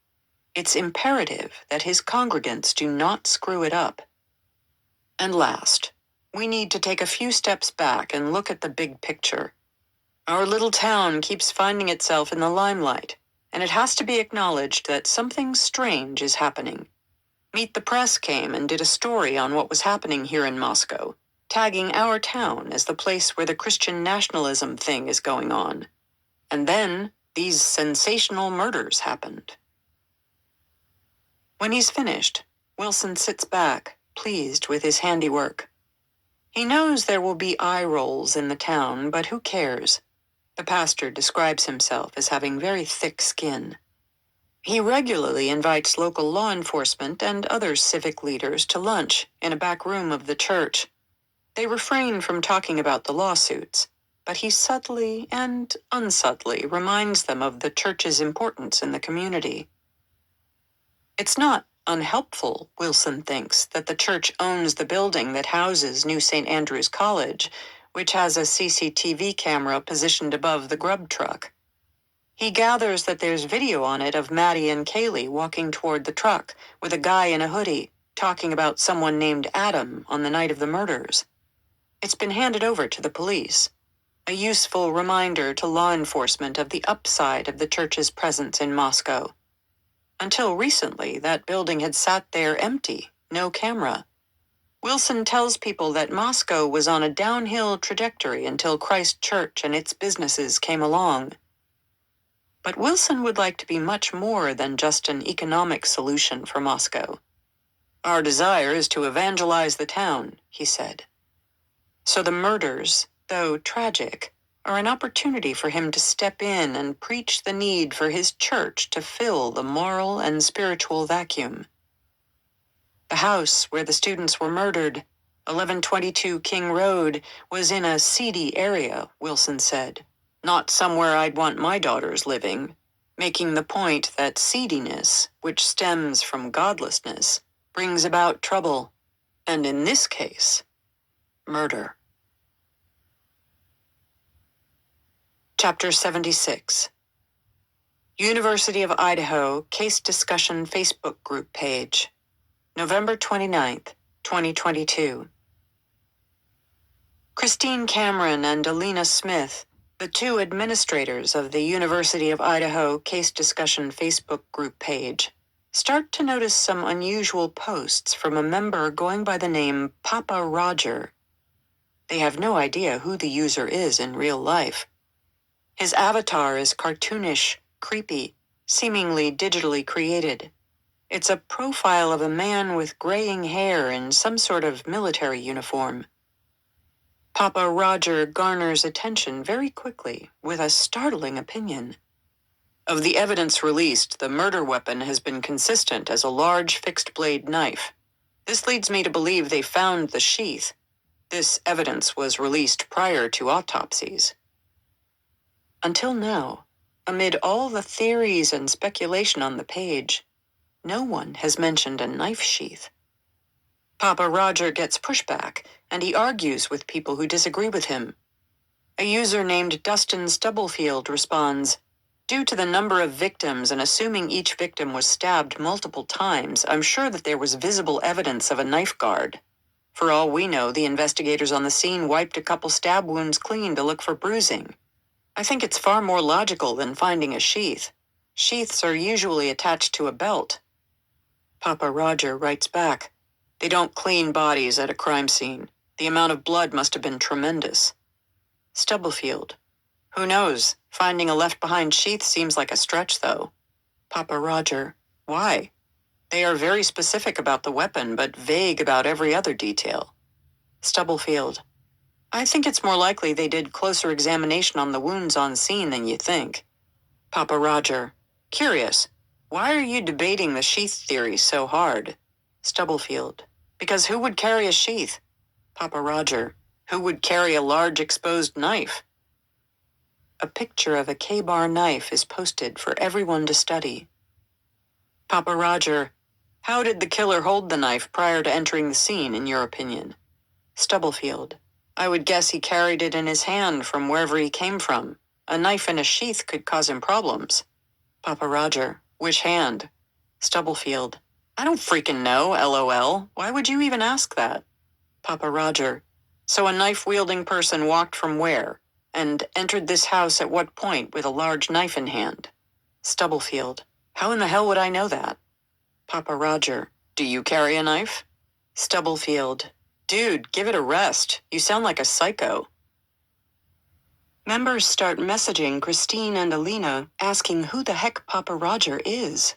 It's imperative that his congregants do not screw it up. And last, we need to take a few steps back and look at the big picture. Our little town keeps finding itself in the limelight, and it has to be acknowledged that something strange is happening. Meet the Press came and did a story on what was happening here in Moscow, tagging our town as the place where the Christian nationalism thing is going on. And then these sensational murders happened. When he's finished, Wilson sits back, pleased with his handiwork. He knows there will be eye rolls in the town, but who cares? The pastor describes himself as having very thick skin. He regularly invites local law enforcement and other civic leaders to lunch in a back room of the church. They refrain from talking about the lawsuits, but he subtly and unsubtly reminds them of the church's importance in the community. It's not unhelpful, Wilson thinks, that the church owns the building that houses New St. Andrew's College, which has a CCTV camera positioned above the grub truck. He gathers that there's video on it of Maddie and Kaylee walking toward the truck with a guy in a hoodie talking about someone named Adam on the night of the murders. It's been handed over to the police, a useful reminder to law enforcement of the upside of the church's presence in Moscow. Until recently, that building had sat there empty, no camera. Wilson tells people that Moscow was on a downhill trajectory until Christ Church and its businesses came along. But Wilson would like to be much more than just an economic solution for Moscow. Our desire is to evangelize the town, he said. So the murders, though tragic, are an opportunity for him to step in and preach the need for his church to fill the moral and spiritual vacuum. The house where the students were murdered, 1122 King Road, was in a seedy area, Wilson said. Not somewhere I'd want my daughters living, making the point that seediness, which stems from godlessness, brings about trouble, and in this case, murder. Chapter 76. University of Idaho Case Discussion Facebook Group Page, November 29th, 2022. Christine Cameron and Alina Smith, the two administrators of the University of Idaho Case Discussion Facebook Group page, start to notice some unusual posts from a member going by the name Papa Roger. They have no idea who the user is in real life. His avatar is cartoonish, creepy, seemingly digitally created. It's a profile of a man with graying hair in some sort of military uniform. Papa Roger garners attention very quickly with a startling opinion. Of the evidence released, the murder weapon has been consistent as a large fixed-blade knife. This leads me to believe they found the sheath. This evidence was released prior to autopsies. Until now, amid all the theories and speculation on the page, no one has mentioned a knife sheath. Papa Roger gets pushback, and he argues with people who disagree with him. A user named Dustin Stubblefield responds, "Due to the number of victims and assuming each victim was stabbed multiple times, I'm sure that there was visible evidence of a knife guard. For all we know, the investigators on the scene wiped a couple stab wounds clean to look for bruising. I think it's far more logical than finding a sheath. Sheaths are usually attached to a belt." Papa Roger writes back, "They don't clean bodies at a crime scene. The amount of blood must have been tremendous." Stubblefield, "Who knows? Finding a left-behind sheath seems like a stretch, though." Papa Roger, "Why? They are very specific about the weapon, but vague about every other detail." Stubblefield, "I think it's more likely they did closer examination on the wounds on scene than you think." Papa Roger, "Curious. Why are you debating the sheath theory so hard?" Stubblefield, "Because who would carry a sheath?" Papa Roger, "Who would carry a large exposed knife?" A picture of a K-bar knife is posted for everyone to study. Papa Roger, "How did the killer hold the knife prior to entering the scene, in your opinion?" Stubblefield, "I would guess he carried it in his hand from wherever he came from. A knife in a sheath could cause him problems." Papa Roger, "Which hand?" Stubblefield, "I don't freaking know, LOL. Why would you even ask that?" Papa Roger, "So a knife-wielding person walked from where? And entered this house at what point with a large knife in hand?" Stubblefield, "How in the hell would I know that?" Papa Roger, "Do you carry a knife?" Stubblefield, "Dude, give it a rest. You sound like a psycho." Members start messaging Christine and Alina asking who the heck Papa Roger is.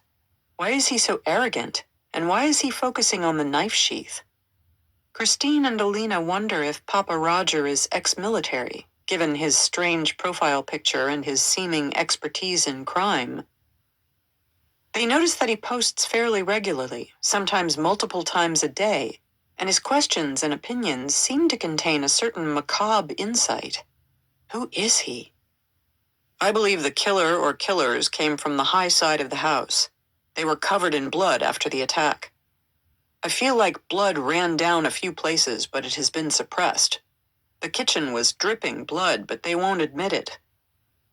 Why is he so arrogant? And why is he focusing on the knife sheath? Christine and Alina wonder if Papa Roger is ex-military, given his strange profile picture and his seeming expertise in crime. They notice that he posts fairly regularly, sometimes multiple times a day, and his questions and opinions seem to contain a certain macabre insight. Who is he? "I believe the killer or killers came from the high side of the house. They were covered in blood after the attack. I feel like blood ran down a few places, but it has been suppressed. The kitchen was dripping blood, but they won't admit it.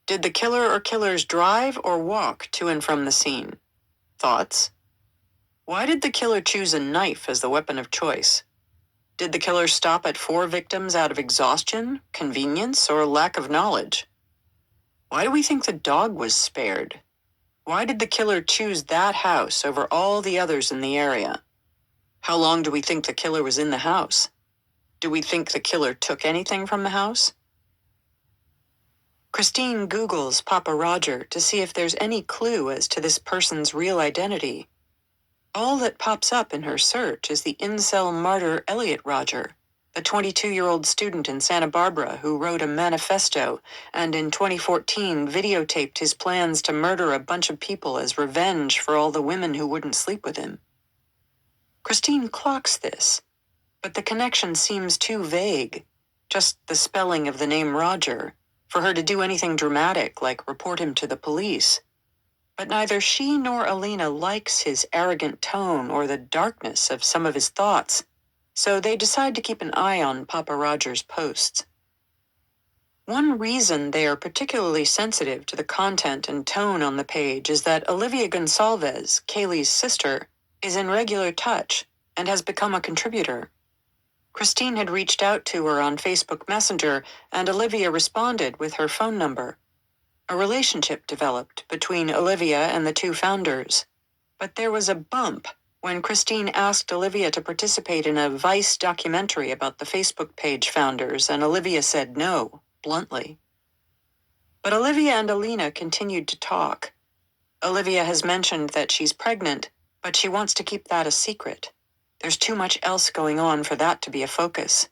Did the killer or killers drive or walk to and from the scene? Thoughts? Why did the killer choose a knife as the weapon of choice? Did the killer stop at 4 victims out of exhaustion, convenience, or lack of knowledge? Why do we think the dog was spared? Why did the killer choose that house over all the others in the area? How long do we think the killer was in the house? Do we think the killer took anything from the house?" Christine Googles Papa Roger to see if there's any clue as to this person's real identity. All that pops up in her search is the incel martyr Elliot Roger, the 22-year-old student in Santa Barbara who wrote a manifesto and in 2014 videotaped his plans to murder a bunch of people as revenge for all the women who wouldn't sleep with him. Christine clocks this, but the connection seems too vague, just the spelling of the name Roger, for her to do anything dramatic like report him to the police. But neither she nor Alina likes his arrogant tone or the darkness of some of his thoughts, so they decide to keep an eye on Papa Roger's posts. One reason they are particularly sensitive to the content and tone on the page is that Olivia Gonsalves, Kaylee's sister, is in regular touch and has become a contributor. Christine had reached out to her on Facebook Messenger, and Olivia responded with her phone number. A relationship developed between Olivia and the two founders. But there was a bump when Christine asked Olivia to participate in a Vice documentary about the Facebook page founders, and Olivia said no, bluntly. But Olivia and Alina continued to talk. Olivia has mentioned that she's pregnant, but she wants to keep that a secret. There's too much else going on for that to be a focus.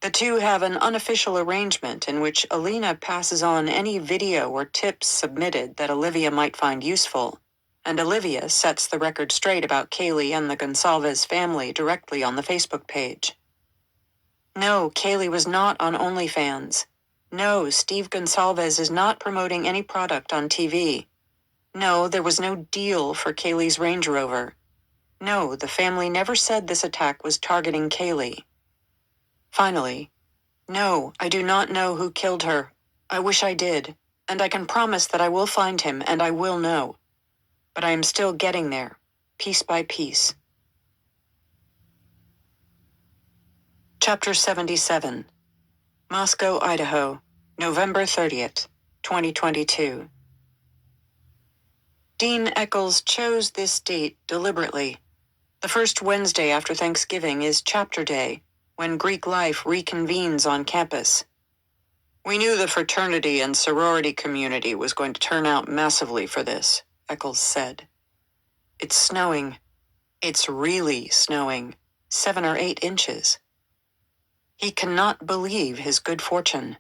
The two have an unofficial arrangement in which Alina passes on any video or tips submitted that Olivia might find useful, and Olivia sets the record straight about Kaylee and the Gonsalves family directly on the Facebook page. No, Kaylee was not on OnlyFans. No, Steve Gonsalves is not promoting any product on TV. No, there was no deal for Kaylee's Range Rover. No, the family never said this attack was targeting Kaylee. Finally, no, I do not know who killed her. I wish I did, and I can promise that I will find him and I will know. But I am still getting there, piece by piece. Chapter 77. Moscow, Idaho, November 30th, 2022. Dean Eccles chose this date deliberately. The first Wednesday after Thanksgiving is Chapter Day, when Greek life reconvenes on campus. We knew the fraternity and sorority community was going to turn out massively for this, Eccles said. It's snowing. It's really snowing, 7 or 8 inches. He cannot believe his good fortune.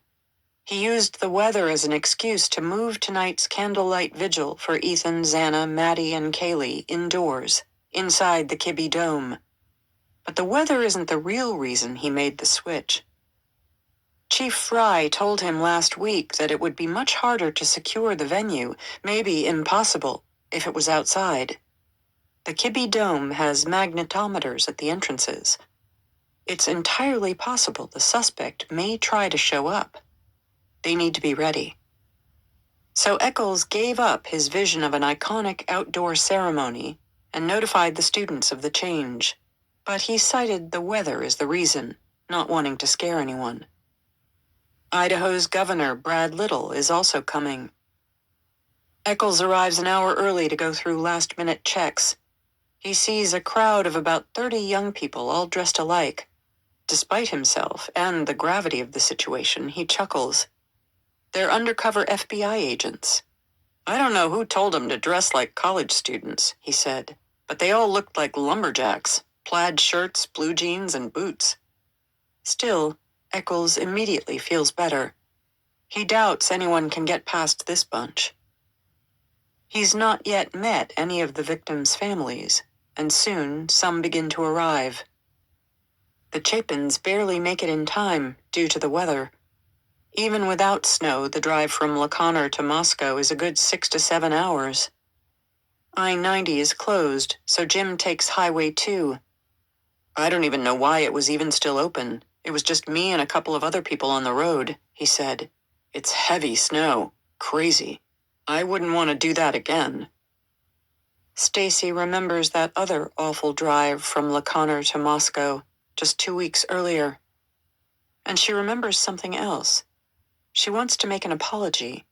He used the weather as an excuse to move tonight's candlelight vigil for Ethan, Xana, Maddie, and Kaylee indoors, inside the Kibbe Dome. But the weather isn't the real reason he made the switch. Chief Fry told him last week that it would be much harder to secure the venue, maybe impossible, if it was outside. The Kibbe Dome has magnetometers at the entrances. It's entirely possible the suspect may try to show up. They need to be ready. So Eccles gave up his vision of an iconic outdoor ceremony and notified the students of the change. But he cited the weather as the reason, not wanting to scare anyone. Idaho's Governor, Brad Little, is also coming. Eccles arrives an hour early to go through last-minute checks. He sees a crowd of about 30 young people all dressed alike. Despite himself and the gravity of the situation, he chuckles. They're undercover FBI agents. I don't know who told them to dress like college students, he said, but they all looked like lumberjacks. Plaid shirts, blue jeans, and boots. Still, Eccles immediately feels better. He doubts anyone can get past this bunch. He's not yet met any of the victims' families, and soon some begin to arrive. The Chapins barely make it in time due to the weather. Even without snow, the drive from LaConner to Moscow is a good 6 to 7 hours. I-90 is closed, so Jim takes Highway 2. I don't even know why it was even still open. It was just me and a couple of other people on the road, he said. It's heavy snow. Crazy. I wouldn't want to do that again. Stacy remembers that other awful drive from LaConner to Moscow just 2 weeks earlier. And she remembers something else. She wants to make an apology.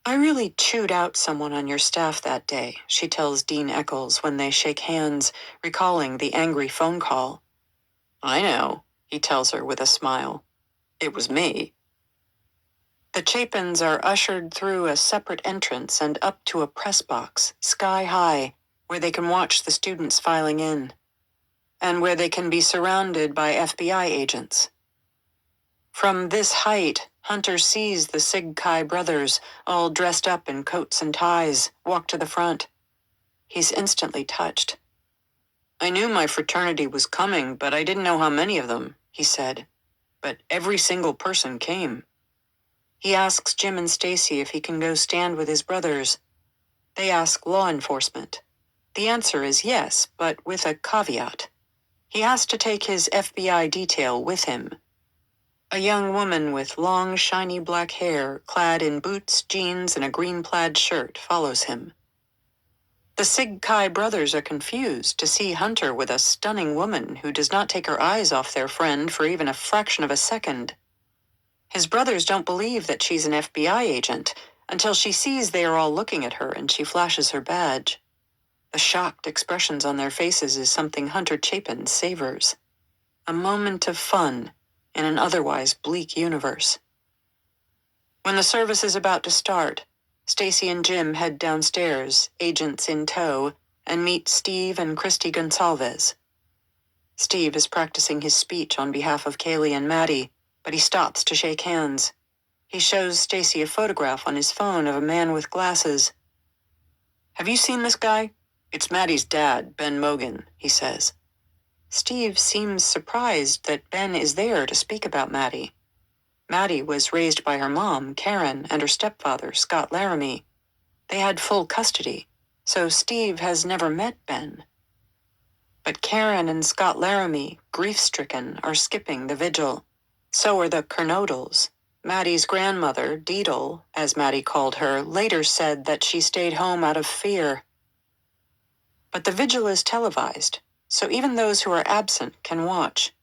I really chewed out someone on your staff that day, she tells Dean Eccles when they shake hands, recalling the angry phone call. I know, he tells her with a smile. It was me. The Chapins are ushered through a separate entrance and up to a press box, sky high, where they can watch the students filing in. and where they can be surrounded by FBI agents. From this height, Hunter sees the Sig Kai brothers, all dressed up in coats and ties, walk to the front. He's instantly touched. "I knew my fraternity was coming, but I didn't know how many of them," he said. "But every single person came." He asks Jim and Stacy if he can go stand with his brothers. They ask law enforcement. The answer is yes, but with a caveat. He has to take his FBI detail with him. A young woman with long, shiny black hair, clad in boots, jeans, and a green plaid shirt, follows him. The Sig Kai brothers are confused to see Hunter with a stunning woman who does not take her eyes off their friend for even a fraction of a second. His brothers don't believe that she's an FBI agent until she sees they are all looking at her and she flashes her badge. The shocked expressions on their faces is something Hunter Chapin savors. A moment of fun in an otherwise bleak universe. When the service is about to start, Stacy and Jim head downstairs, agents in tow, and meet Steve and Christy Gonsalves. Steve is practicing his speech on behalf of Kaylee and Maddie, but he stops to shake hands. He shows Stacy a photograph on his phone of a man with glasses. "Have you seen this guy? It's Maddie's dad, Ben Mogan," he says. Steve seems surprised that Ben is there to speak about Maddie. Maddie was raised by her mom, Karen, and her stepfather, Scott Laramie. They had full custody, so Steve has never met Ben. But Karen and Scott Laramie, grief-stricken, are skipping the vigil. So are the Kernodles. Maddie's grandmother, Deedle, as Maddie called her, later said that she stayed home out of fear. But the vigil is televised, so even those who are absent can watch.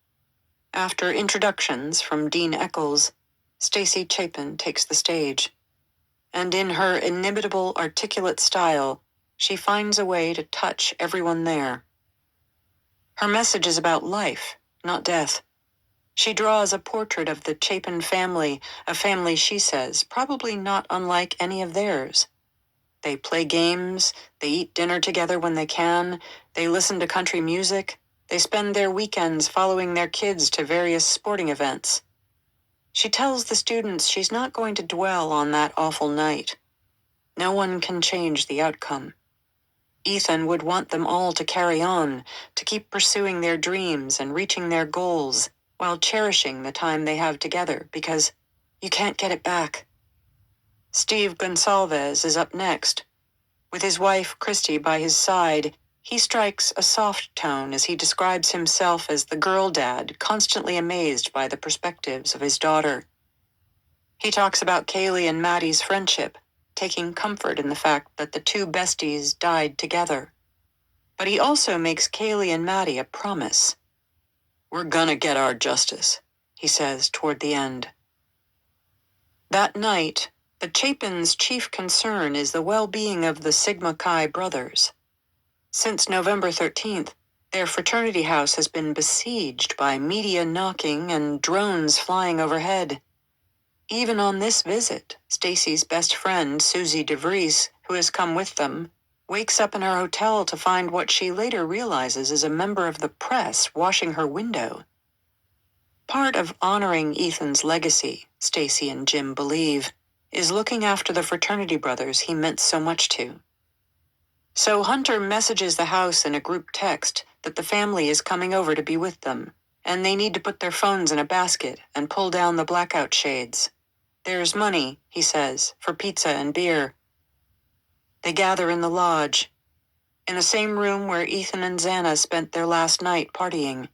After introductions from Dean Eccles, Stacy Chapin takes the stage. And in her inimitable, articulate style, she finds a way to touch everyone there. Her message is about life, not death. She draws a portrait of the Chapin family, a family, she says, probably not unlike any of theirs. They play games, they eat dinner together when they can, they listen to country music, they spend their weekends following their kids to various sporting events. She tells the students she's not going to dwell on that awful night. No one can change the outcome. Ethan would want them all to carry on, to keep pursuing their dreams and reaching their goals, while cherishing the time they have together, because you can't get it back. Steve Gonsalves is up next. With his wife, Christy, by his side, he strikes a soft tone as he describes himself as the girl dad, constantly amazed by the perspectives of his daughter. He talks about Kaylee and Maddie's friendship, taking comfort in the fact that the two besties died together. But he also makes Kaylee and Maddie a promise. "We're gonna get our justice," he says toward the end. That night, the Chapins' chief concern is the well-being of the Sigma Chi brothers. Since November 13th, their fraternity house has been besieged by media knocking and drones flying overhead. Even on this visit, Stacy's best friend, Susie DeVries, who has come with them, wakes up in her hotel to find what she later realizes is a member of the press washing her window. Part of honoring Ethan's legacy, Stacy and Jim believe, is looking after the fraternity brothers he meant so much to. So Hunter messages the house in a group text that the family is coming over to be with them, and they need to put their phones in a basket and pull down the blackout shades. There's money, he says, for pizza and beer. They gather in the lodge, in the same room where Ethan and Xana spent their last night partying.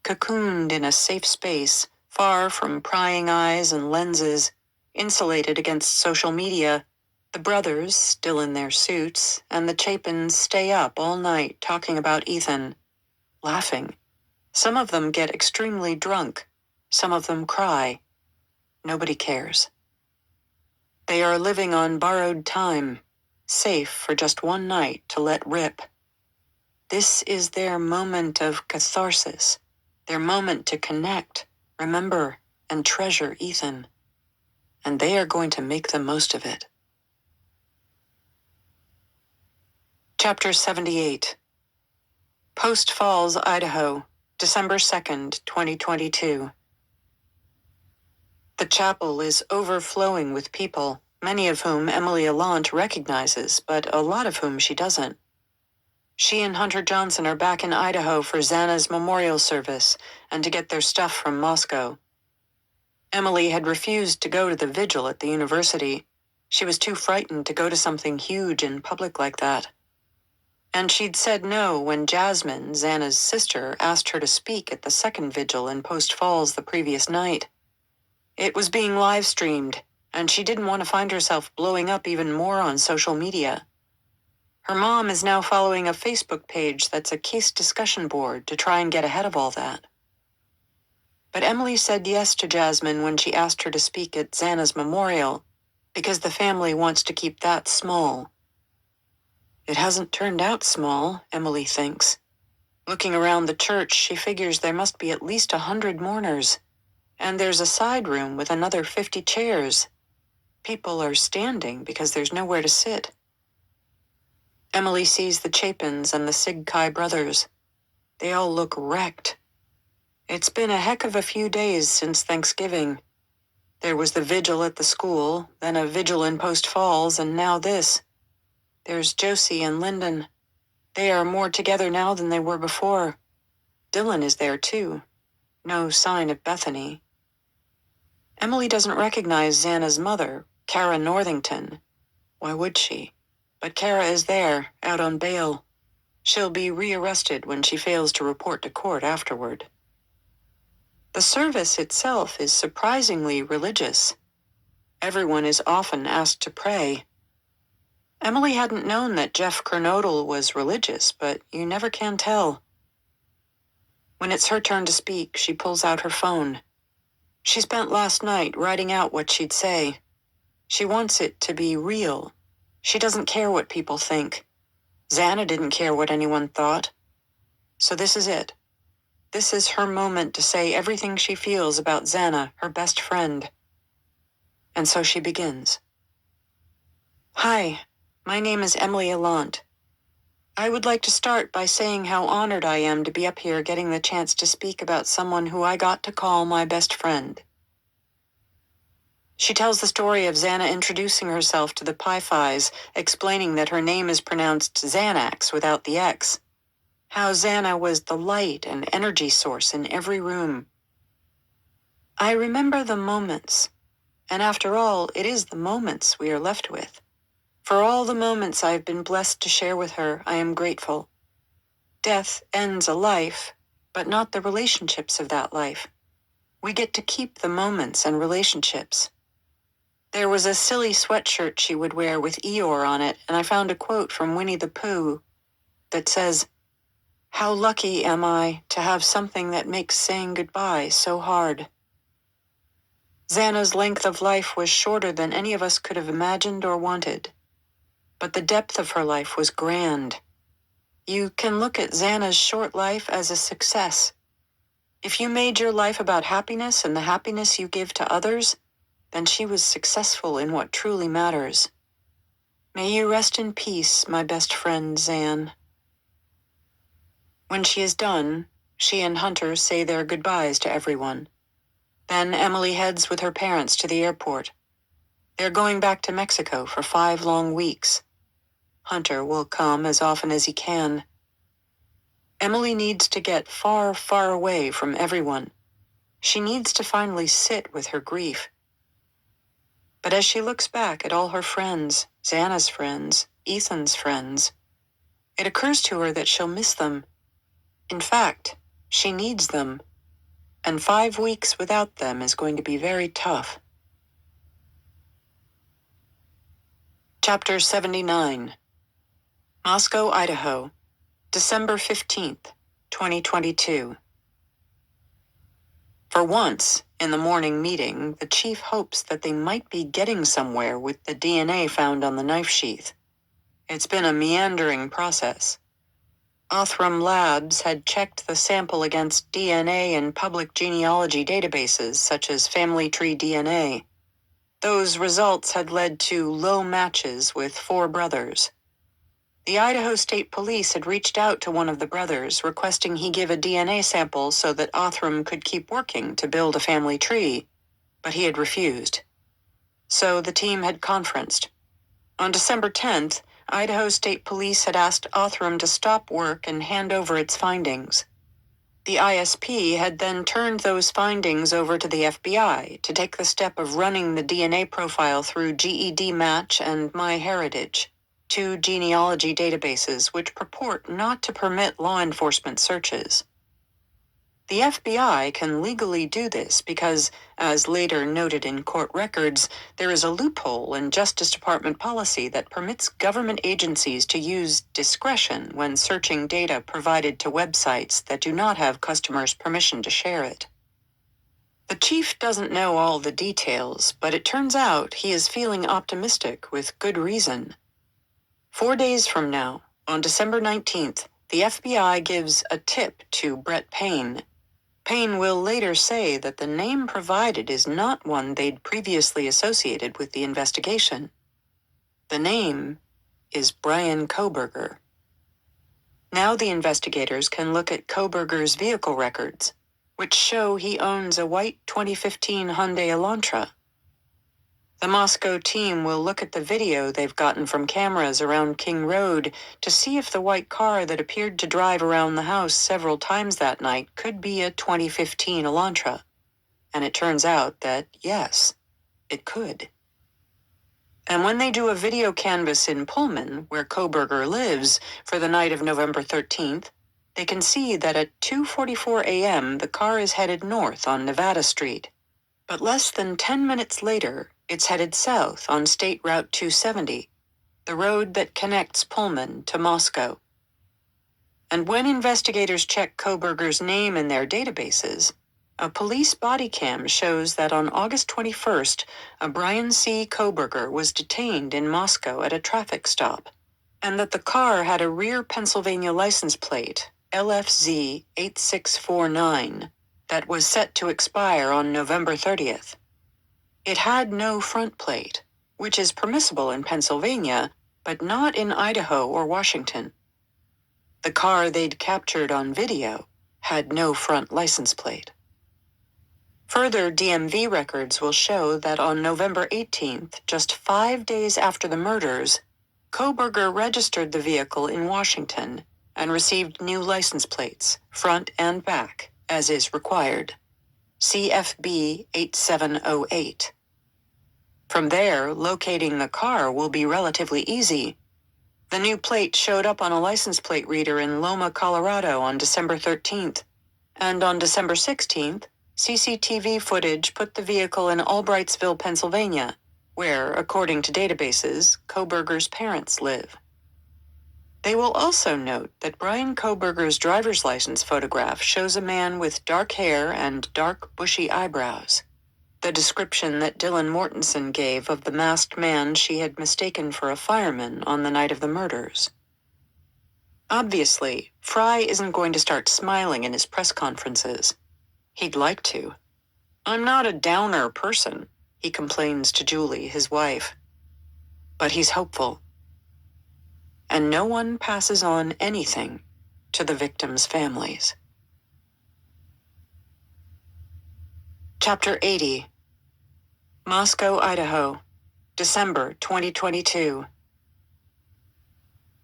Cocooned in a safe space, far from prying eyes and lenses, insulated against social media, the brothers, still in their suits, and the Chapins stay up all night talking about Ethan, laughing. Some of them get extremely drunk. Some of them cry. Nobody cares. They are living on borrowed time, safe for just one night to let rip. This is their moment of catharsis, their moment to connect, remember, and treasure Ethan. And they are going to make the most of it. Chapter 78. Post Falls, Idaho, December 2nd, 2022. The chapel is overflowing with people, many of whom Emily Allant recognizes, but a lot of whom she doesn't. She and Hunter Johnson are back in Idaho for Xana's memorial service and to get their stuff from Moscow. Emily had refused to go to the vigil at the university. She was too frightened to go to something huge in public like that. And she'd said no when Jasmine, Xana's sister, asked her to speak at the second vigil in Post Falls the previous night. It was being live-streamed, and she didn't want to find herself blowing up even more on social media. Her mom is now following a Facebook page that's a case discussion board to try and get ahead of all that. But Emily said yes to Jasmine when she asked her to speak at Xana's memorial, because the family wants to keep that small. It hasn't turned out small, Emily thinks. Looking around the church, she figures there must be at least 100 mourners. And there's a side room with another 50 chairs. People are standing because there's nowhere to sit. Emily sees the Chapins and the Sigkai brothers. They all look wrecked. It's been a heck of a few days since Thanksgiving. There was the vigil at the school, then a vigil in Post Falls, and now this. There's Josie and Lyndon. They are more together now than they were before. Dylan is there too. No sign of Bethany. Emily doesn't recognize Xana's mother, Kara Northington. Why would she? But Kara is there, out on bail. She'll be rearrested when she fails to report to court afterward. The service itself is surprisingly religious. Everyone is often asked to pray. Emily hadn't known that Jeff Kernodle was religious, but you never can tell. When it's her turn to speak, she pulls out her phone. She spent last night writing out what she'd say. She wants it to be real. She doesn't care what people think. Xana didn't care what anyone thought. So this is it. This is her moment to say everything she feels about Xana, her best friend. And so she begins. Hi, my name is Emily Allant. I would like to start by saying how honored I am to be up here getting the chance to speak about someone who I got to call my best friend. She tells the story of Xana introducing herself to the Pi-Phis, explaining that her name is pronounced Xanax without the X. How Xana was the light and energy source in every room. I remember the moments, and after all, it is the moments we are left with. For all the moments I've been blessed to share with her, I am grateful. Death ends a life, but not the relationships of that life. We get to keep the moments and relationships. There was a silly sweatshirt she would wear with Eeyore on it, and I found a quote from Winnie the Pooh that says, "How lucky am I to have something that makes saying goodbye so hard." Xana's length of life was shorter than any of us could have imagined or wanted. But the depth of her life was grand. You can look at Xana's short life as a success. If you made your life about happiness and the happiness you give to others, then she was successful in what truly matters. May you rest in peace, my best friend, Xan. When she is done, she and Hunter say their goodbyes to everyone. Then Emily heads with her parents to the airport. They're going back to Mexico for 5 long weeks. Hunter will come as often as he can. Emily needs to get far, far away from everyone. She needs to finally sit with her grief. But as she looks back at all her friends, Xana's friends, Ethan's friends, it occurs to her that she'll miss them. In fact, she needs them. And 5 weeks without them is going to be very tough. Chapter 79. Moscow, Idaho, December 15th, 2022. For once, in the morning meeting, the chief hopes that they might be getting somewhere with the DNA found on the knife sheath. It's been a meandering process. Othram Labs had checked the sample against DNA in public genealogy databases such as Family Tree DNA. Those results had led to low matches with 4 brothers. The Idaho State Police had reached out to one of the brothers, requesting he give a DNA sample so that Othram could keep working to build a family tree, but he had refused. So the team had conferenced. On December 10th, Idaho State Police had asked Othram to stop work and hand over its findings. The ISP had then turned those findings over to the FBI to take the step of running the DNA profile through GED Match and MyHeritage, two genealogy databases which purport not to permit law enforcement searches. The FBI can legally do this because, as later noted in court records, there is a loophole in Justice Department policy that permits government agencies to use discretion when searching data provided to websites that do not have customers' permission to share it. The chief doesn't know all the details, but it turns out he is feeling optimistic with good reason. 4 days from now, on December 19th, the FBI gives a tip to Brett Payne. Payne will later say that the name provided is not one they'd previously associated with the investigation. The name is Brian Kohberger. Now the investigators can look at Kohberger's vehicle records, which show he owns a white 2015 Hyundai Elantra. The Moscow team will look at the video they've gotten from cameras around King Road to see if the white car that appeared to drive around the house several times that night could be a 2015 Elantra. And it turns out that, yes, it could. And when they do a video canvass in Pullman, where Kohberger lives, for the night of November 13th, they can see that at 2:44 a.m. the car is headed north on Nevada Street. But less than 10 minutes later, it's headed south on State Route 270, the road that connects Pullman to Moscow. And when investigators check Kohberger's name in their databases, a police body cam shows that on August 21st, a Brian C. Kohberger was detained in Moscow at a traffic stop, and that the car had a rear Pennsylvania license plate, LFZ 8649, that was set to expire on November 30th. It had no front plate, which is permissible in Pennsylvania, but not in Idaho or Washington. The car they'd captured on video had no front license plate. Further DMV records will show that on November 18th, just 5 days after the murders, Kohberger registered the vehicle in Washington and received new license plates, front and back, as is required. CFB 8708. From there, locating the car will be relatively easy. The new plate showed up on a license plate reader in Loma, Colorado on December 13th, and on December 16th, CCTV footage put the vehicle in Albrightsville, Pennsylvania, where, according to databases, Kohberger's parents live. They will also note that Brian Kohberger's driver's license photograph shows a man with dark hair and dark, bushy eyebrows, the description that Dylan Mortensen gave of the masked man she had mistaken for a fireman on the night of the murders. Obviously, Fry isn't going to start smiling in his press conferences. He'd like to. "I'm not a downer person," he complains to Julie, his wife. But he's hopeful. And no one passes on anything to the victims' families. Chapter 80. Moscow, Idaho, December 2022.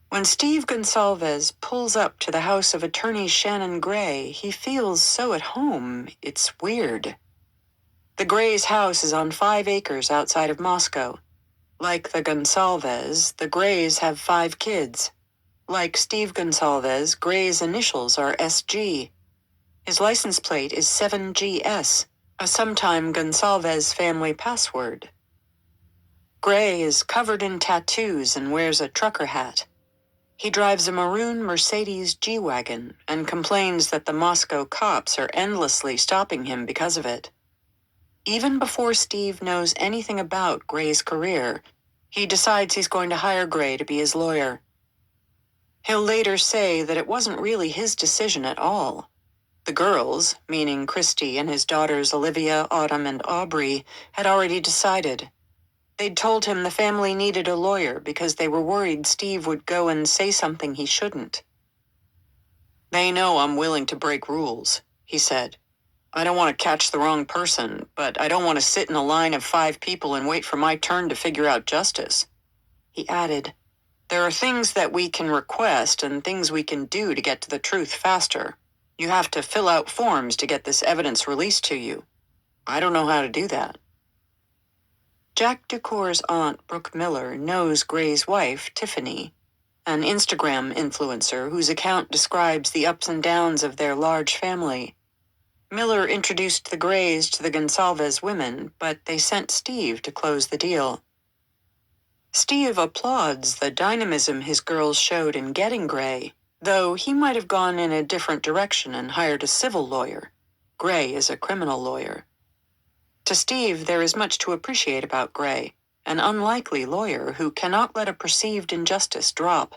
When Steve Gonsalves pulls up to the house of attorney Shannon Gray, he feels so at home, it's weird. The Gray's house is on 5 acres outside of Moscow. Like the Gonsalves, the Grays have 5 kids. Like Steve Gonsalves, Gray's initials are SG. His license plate is 7GS, a sometime Gonsalves family password. Gray is covered in tattoos and wears a trucker hat. He drives a maroon Mercedes G-Wagon and complains that the Moscow cops are endlessly stopping him because of it. Even before Steve knows anything about Gray's career, he decides he's going to hire Gray to be his lawyer. He'll later say that it wasn't really his decision at all. The girls, meaning Christy and his daughters Olivia, Autumn, and Aubrey, had already decided. They'd told him the family needed a lawyer because they were worried Steve would go and say something he shouldn't. "They know I'm willing to break rules," he said. "I don't want to catch the wrong person, but I don't want to sit in a line of 5 people and wait for my turn to figure out justice." He added, "There are things that we can request and things we can do to get to the truth faster. You have to fill out forms to get this evidence released to you. I don't know how to do that." Jack Ducour's aunt, Brooke Miller, knows Gray's wife, Tiffany, an Instagram influencer whose account describes the ups and downs of their large family. Miller introduced the Grays to the Gonsalves women, but they sent Steve to close the deal. Steve applauds the dynamism his girls showed in getting Gray, though he might have gone in a different direction and hired a civil lawyer. Gray is a criminal lawyer. To Steve, there is much to appreciate about Gray, an unlikely lawyer who cannot let a perceived injustice drop.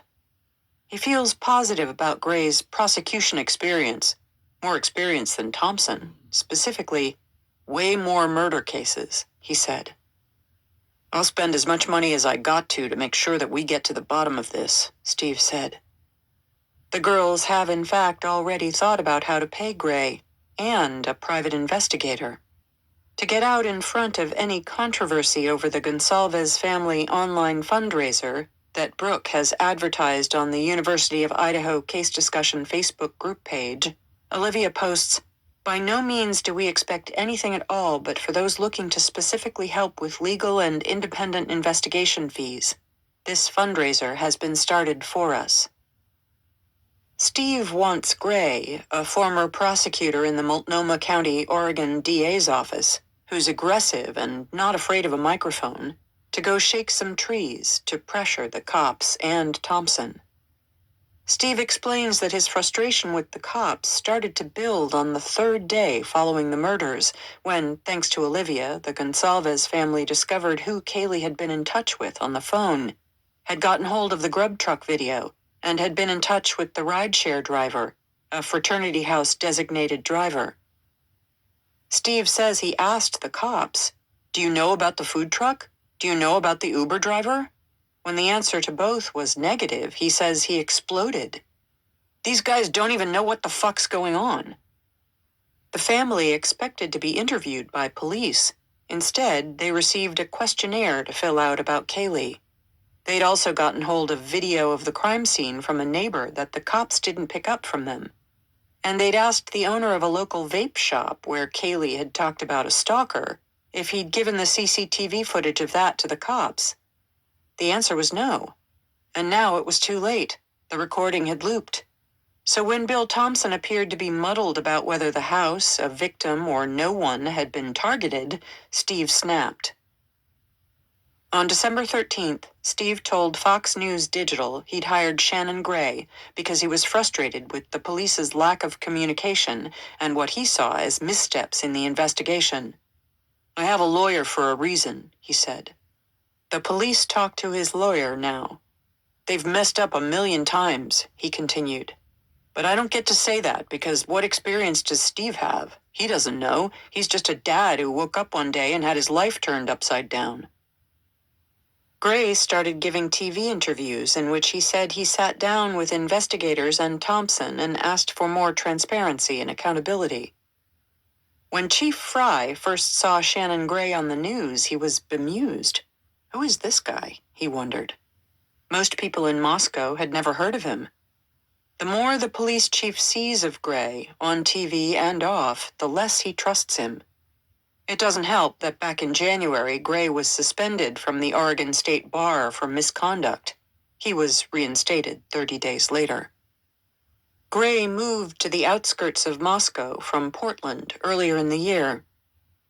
He feels positive about Gray's prosecution experience, more experience than Thompson, specifically, way more murder cases, he said. "I'll spend as much money as I got to make sure that we get to the bottom of this," Steve said. The girls have in fact already thought about how to pay Gray and a private investigator. To get out in front of any controversy over the Gonsalves family online fundraiser that Brooke has advertised on the University of Idaho Case Discussion Facebook group page, Olivia posts, "By no means do we expect anything at all but for those looking to specifically help with legal and independent investigation fees. This fundraiser has been started for us." Steve wants Gray, a former prosecutor in the Multnomah County, Oregon DA's office, who's aggressive and not afraid of a microphone, to go shake some trees to pressure the cops and Thompson. Steve explains that his frustration with the cops started to build on the 3rd day following the murders, when, thanks to Olivia, the Gonsalves family discovered who Kaylee had been in touch with on the phone, had gotten hold of the grub truck video, and had been in touch with the rideshare driver, a fraternity house designated driver. Steve says he asked the cops, "Do you know about the food truck? Do you know about the Uber driver?" When the answer to both was negative, he says he exploded. "These guys don't even know what the fuck's going on." The family expected to be interviewed by police. Instead, they received a questionnaire to fill out about Kaylee. They'd also gotten hold of video of the crime scene from a neighbor that the cops didn't pick up from them. And they'd asked the owner of a local vape shop where Kaylee had talked about a stalker if he'd given the CCTV footage of that to the cops. The answer was no. And now it was too late. The recording had looped. So when Bill Thompson appeared to be muddled about whether the house, a victim, or no one had been targeted, Steve snapped. On December 13th, Steve told Fox News Digital he'd hired Shannon Gray because he was frustrated with the police's lack of communication and what he saw as missteps in the investigation. "I have a lawyer for a reason," he said. The police talk to his lawyer now. "They've messed up 1,000,000 times," he continued. "But I don't get to say that because what experience does Steve have? He doesn't know. He's just a dad who woke up one day and had his life turned upside down." Gray started giving TV interviews in which he said he sat down with investigators and Thompson and asked for more transparency and accountability. When Chief Fry first saw Shannon Gray on the news, he was bemused. Who is this guy? He wondered. Most people in Moscow had never heard of him. The more the police chief sees of Gray, on TV and off, the less he trusts him. It doesn't help that back in January, Gray was suspended from the Oregon State Bar for misconduct. He was reinstated 30 days later. Gray moved to the outskirts of Moscow from Portland earlier in the year.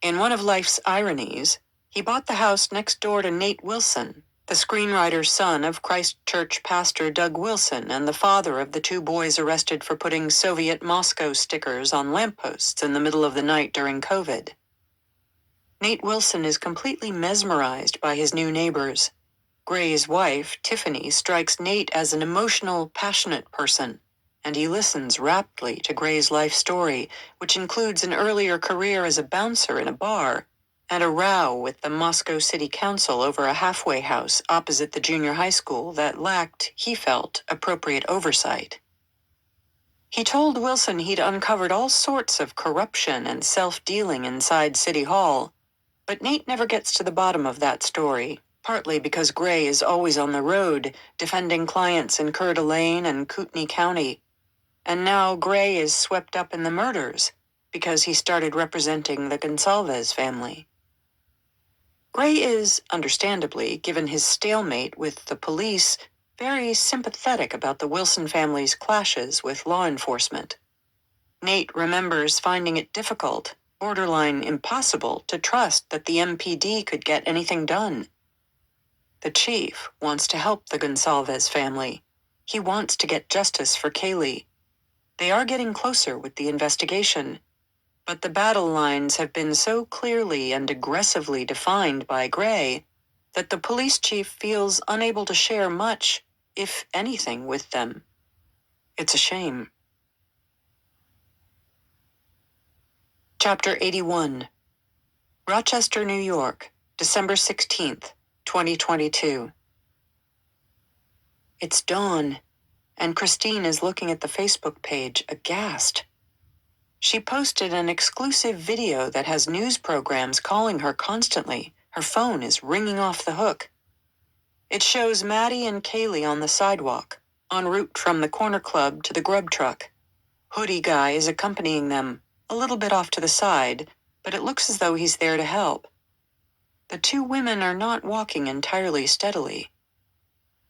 In one of life's ironies, he bought the house next door to Nate Wilson, the screenwriter's son of Christ Church pastor Doug Wilson and the father of the 2 boys arrested for putting Soviet Moscow stickers on lampposts in the middle of the night during COVID. Nate Wilson is completely mesmerized by his new neighbors. Gray's wife, Tiffany, strikes Nate as an emotional, passionate person, and he listens raptly to Gray's life story, which includes an earlier career as a bouncer in a bar and a row with the Moscow City Council over a halfway house opposite the junior high school that lacked, he felt, appropriate oversight. He told Wilson he'd uncovered all sorts of corruption and self-dealing inside City Hall, but Nate never gets to the bottom of that story, partly because Gray is always on the road, defending clients in Coeur d'Alene and Kootenai County. And now Gray is swept up in the murders because he started representing the Gonsalves family. Gray is, understandably, given his stalemate with the police, very sympathetic about the Wilson family's clashes with law enforcement. Nate remembers finding it difficult, borderline impossible, to trust that the MPD could get anything done. The chief wants to help the Gonsalves family. He wants to get justice for Kaylee. They are getting closer with the investigation, but the battle lines have been so clearly and aggressively defined by Gray that the police chief feels unable to share much, if anything, with them. It's a shame. Chapter 81. Rochester, New York, December 16th, 2022. It's dawn, and Christine is looking at the Facebook page, aghast. She posted an exclusive video that has news programs calling her constantly. Her phone is ringing off the hook. It shows Maddie and Kaylee on the sidewalk, en route from the corner club to the grub truck. Hoodie guy is accompanying them, a little bit off to the side, but it looks as though he's there to help. The two women are not walking entirely steadily.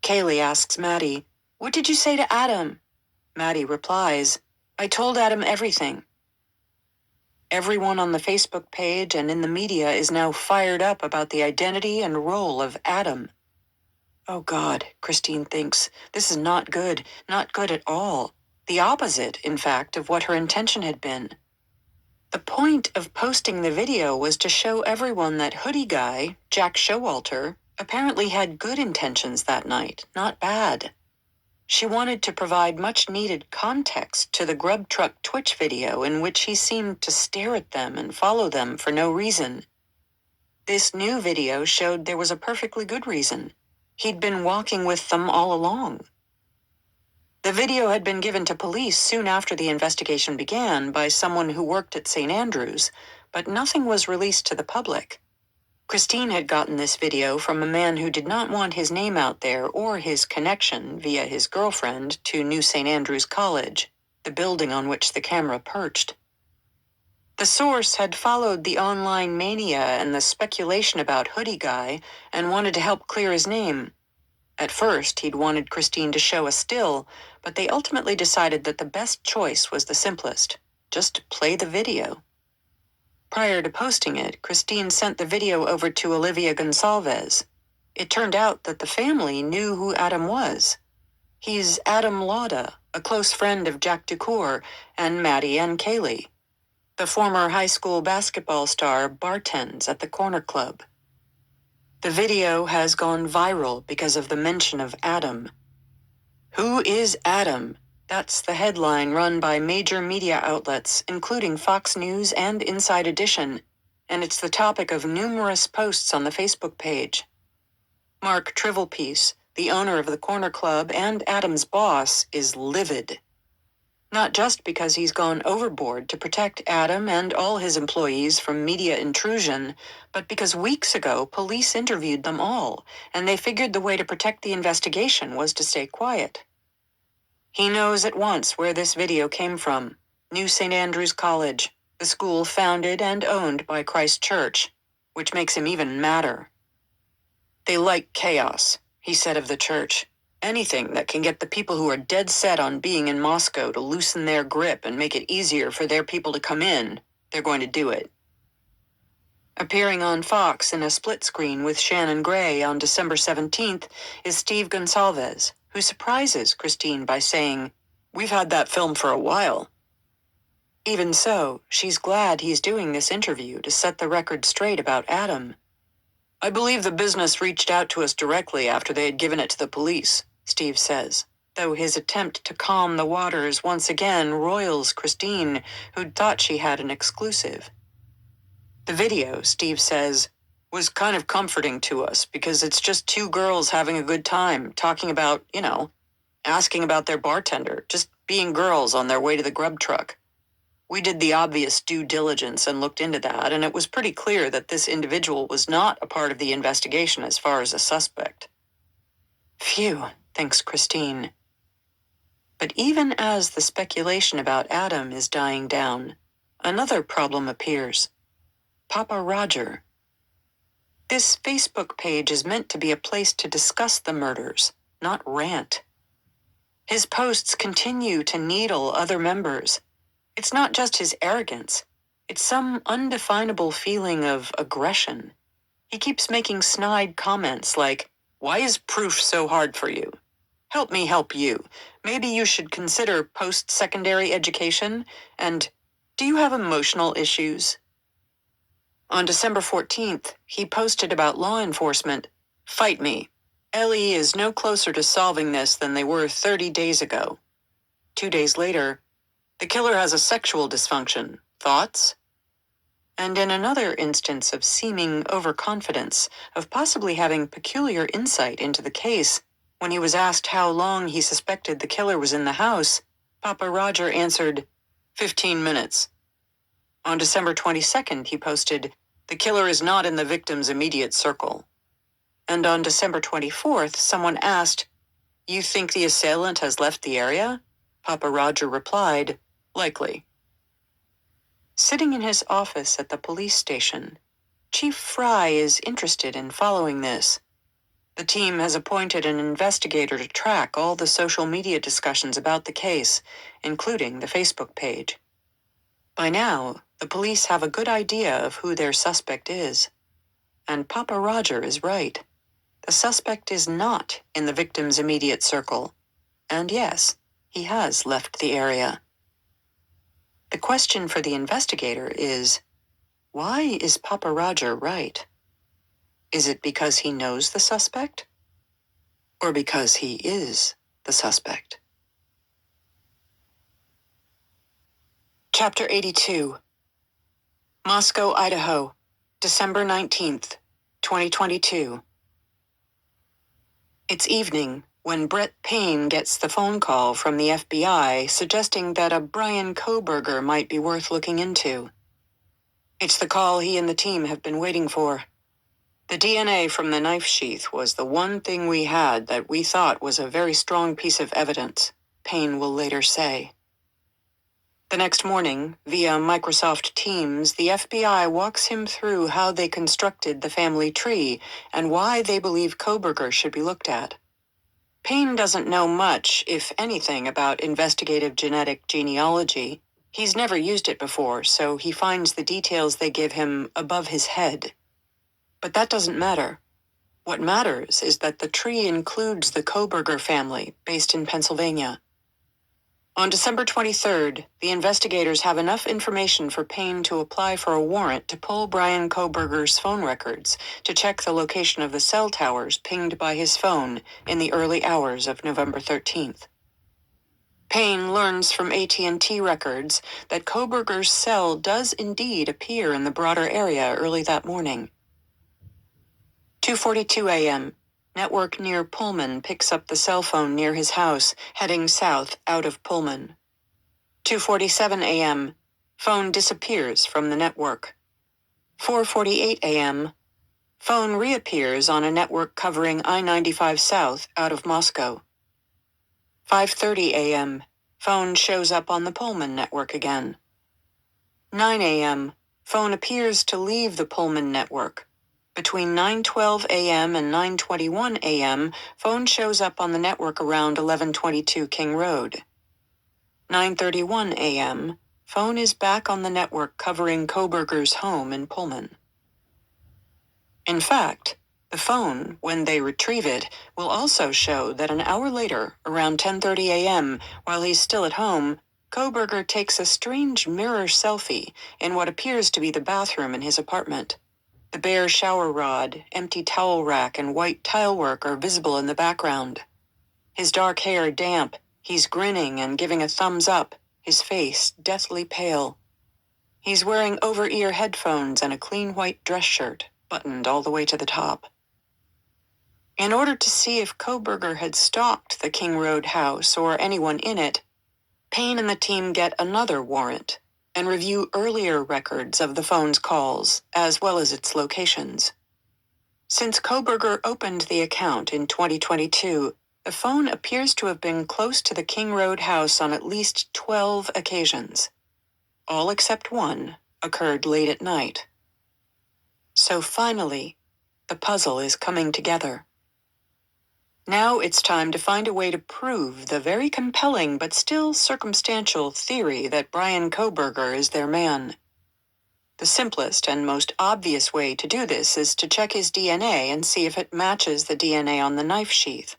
Kaylee asks Maddie, "What did you say to Adam?" Maddie replies, "I told Adam everything." Everyone on the Facebook page and in the media is now fired up about the identity and role of Adam. Oh God, Christine thinks, this is not good at all. The opposite, in fact, of what her intention had been. The point of posting the video was to show everyone that hoodie guy, Jack Showalter, apparently had good intentions that night, not bad. She wanted to provide much-needed context to the grub truck Twitch video in which he seemed to stare at them and follow them for no reason. This new video showed there was a perfectly good reason. He'd been walking with them all along. The video had been given to police soon after the investigation began by someone who worked at St. Andrews, but nothing was released to the public. Christine had gotten this video from a man who did not want his name out there or his connection, via his girlfriend, to New St. Andrews College, the building on which the camera perched. The source had followed the online mania and the speculation about Hoodie Guy and wanted to help clear his name. At first, he'd wanted Christine to show a still, but they ultimately decided that the best choice was the simplest. Just play the video. Prior to posting it, Christine sent the video over to Olivia Gonsalves. It turned out that the family knew who Adam was. He's Adam Lauda, a close friend of Jack Ducour and Maddie and Kaylee. The former high school basketball star bartends at the corner club. The video has gone viral because of the mention of Adam. Who is Adam? That's the headline run by major media outlets, including Fox News and Inside Edition, and it's the topic of numerous posts on the Facebook page. Mark Trivelpiece, the owner of the corner club and Adam's boss, is livid. Not just because he's gone overboard to protect Adam and all his employees from media intrusion, but because weeks ago police interviewed them all, and they figured the way to protect the investigation was to stay quiet. He knows at once where this video came from. New St. Andrews College, the school founded and owned by Christ Church, which makes him even madder. They like chaos, he said of the church. Anything that can get the people who are dead set on being in Moscow to loosen their grip and make it easier for their people to come in, they're going to do it. Appearing on Fox in a split screen with Shannon Gray on December 17th is Steve Gonsalves, who surprises Christine by saying, "We've had that film for a while." Even so, she's glad he's doing this interview to set the record straight about Adam. "I believe the business reached out to us directly after they had given it to the police," Steve says, though his attempt to calm the waters once again roils Christine, who'd thought she had an exclusive. The video, Steve says, was kind of comforting to us because it's just two girls having a good time, talking about, asking about their bartender, just being girls on their way to the grub truck. We did the obvious due diligence and looked into that, and it was pretty clear that this individual was not a part of the investigation as far as a suspect. Phew, thinks Christine. But even as the speculation about Adam is dying down, another problem appears. Papa Roger. This Facebook page is meant to be a place to discuss the murders, not rant. His posts continue to needle other members. It's not just his arrogance. It's some undefinable feeling of aggression. He keeps making snide comments like, "Why is proof so hard for you? Help me help you. Maybe you should consider post-secondary education. And do you have emotional issues?" On December 14th, he posted about law enforcement, "Fight me. LE is no closer to solving this than they were 30 days ago." 2 days later, "The killer has a sexual dysfunction. Thoughts?" And in another instance of seeming overconfidence, of possibly having peculiar insight into the case, when he was asked how long he suspected the killer was in the house, Papa Roger answered, 15 minutes. On December 22nd, he posted, "The killer is not in the victim's immediate circle." And on December 24th, someone asked, "You think the assailant has left the area?" Papa Roger replied, "Likely." Sitting in his office at the police station, Chief Fry is interested in following this. The team has appointed an investigator to track all the social media discussions about the case, including the Facebook page. By now, the police have a good idea of who their suspect is. And Papa Roger is right. The suspect is not in the victim's immediate circle. And yes, he has left the area. The question for the investigator is, why is Papa Roger right? Is it because he knows the suspect? Or because he is the suspect? Chapter 82. Moscow, Idaho, December 19th, 2022. It's evening when Brett Payne gets the phone call from the FBI suggesting that a Brian Kohberger might be worth looking into. It's the call he and the team have been waiting for. The DNA from the knife sheath was the one thing we had that we thought was a very strong piece of evidence, Payne will later say. The next morning, via Microsoft Teams, the FBI walks him through how they constructed the family tree and why they believe Kohberger should be looked at. Payne doesn't know much, if anything, about investigative genetic genealogy. He's never used it before, so he finds the details they give him above his head. But that doesn't matter. What matters is that the tree includes the Kohberger family, based in Pennsylvania. On December 23rd, the investigators have enough information for Payne to apply for a warrant to pull Brian Kohberger's phone records to check the location of the cell towers pinged by his phone in the early hours of November 13th. Payne learns from AT&T records that Kohberger's cell does indeed appear in the broader area early that morning. 2:42 a.m. Network near Pullman picks up the cell phone near his house, heading south out of Pullman. 2:47 a.m. Phone disappears from the network. 4:48 a.m. Phone reappears on a network covering I-95 south out of Moscow. 5:30 a.m. Phone shows up on the Pullman network again. 9 a.m. Phone appears to leave the Pullman network. Between 9:12 a.m. and 9:21 a.m., phone shows up on the network around 1122 King Road. 9:31 a.m., phone is back on the network covering Kohberger's home in Pullman. In fact, the phone, when they retrieve it, will also show that an hour later, around 10:30 a.m., while he's still at home, Kohberger takes a strange mirror selfie in what appears to be the bathroom in his apartment. The bare shower rod, empty towel rack, and white tilework are visible in the background. His dark hair damp, he's grinning and giving a thumbs up, his face deathly pale. He's wearing over-ear headphones and a clean white dress shirt, buttoned all the way to the top. In order to see if Koberger had stalked the King Road house or anyone in it, Payne and the team get another warrant and review earlier records of the phone's calls, as well as its locations. Since Koberger opened the account in 2022, the phone appears to have been close to the King Road house on at least 12 occasions. All except one occurred late at night. So finally, the puzzle is coming together. Now it's time to find a way to prove the very compelling but still circumstantial theory that Brian Koberger is their man. The simplest and most obvious way to do this is to check his DNA and see if it matches the DNA on the knife sheath.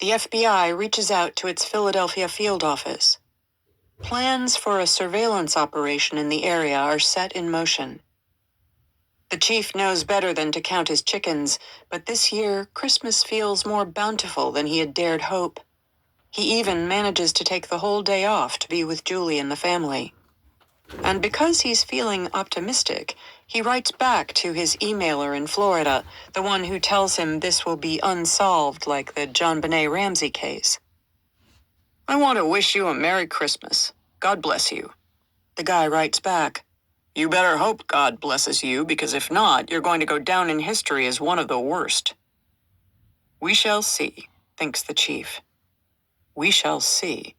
The FBI reaches out to its Philadelphia field office. Plans for a surveillance operation in the area are set in motion. The chief knows better than to count his chickens, but this year Christmas feels more bountiful than he had dared hope. He even manages to take the whole day off to be with Julie and the family. And because he's feeling optimistic, he writes back to his emailer in Florida, the one who tells him this will be unsolved like the JonBenet Ramsey case. "I want to wish you a Merry Christmas. God bless you." The guy writes back, "You better hope God blesses you, because if not, you're going to go down in history as one of the worst." "We shall see," thinks the chief. We shall see.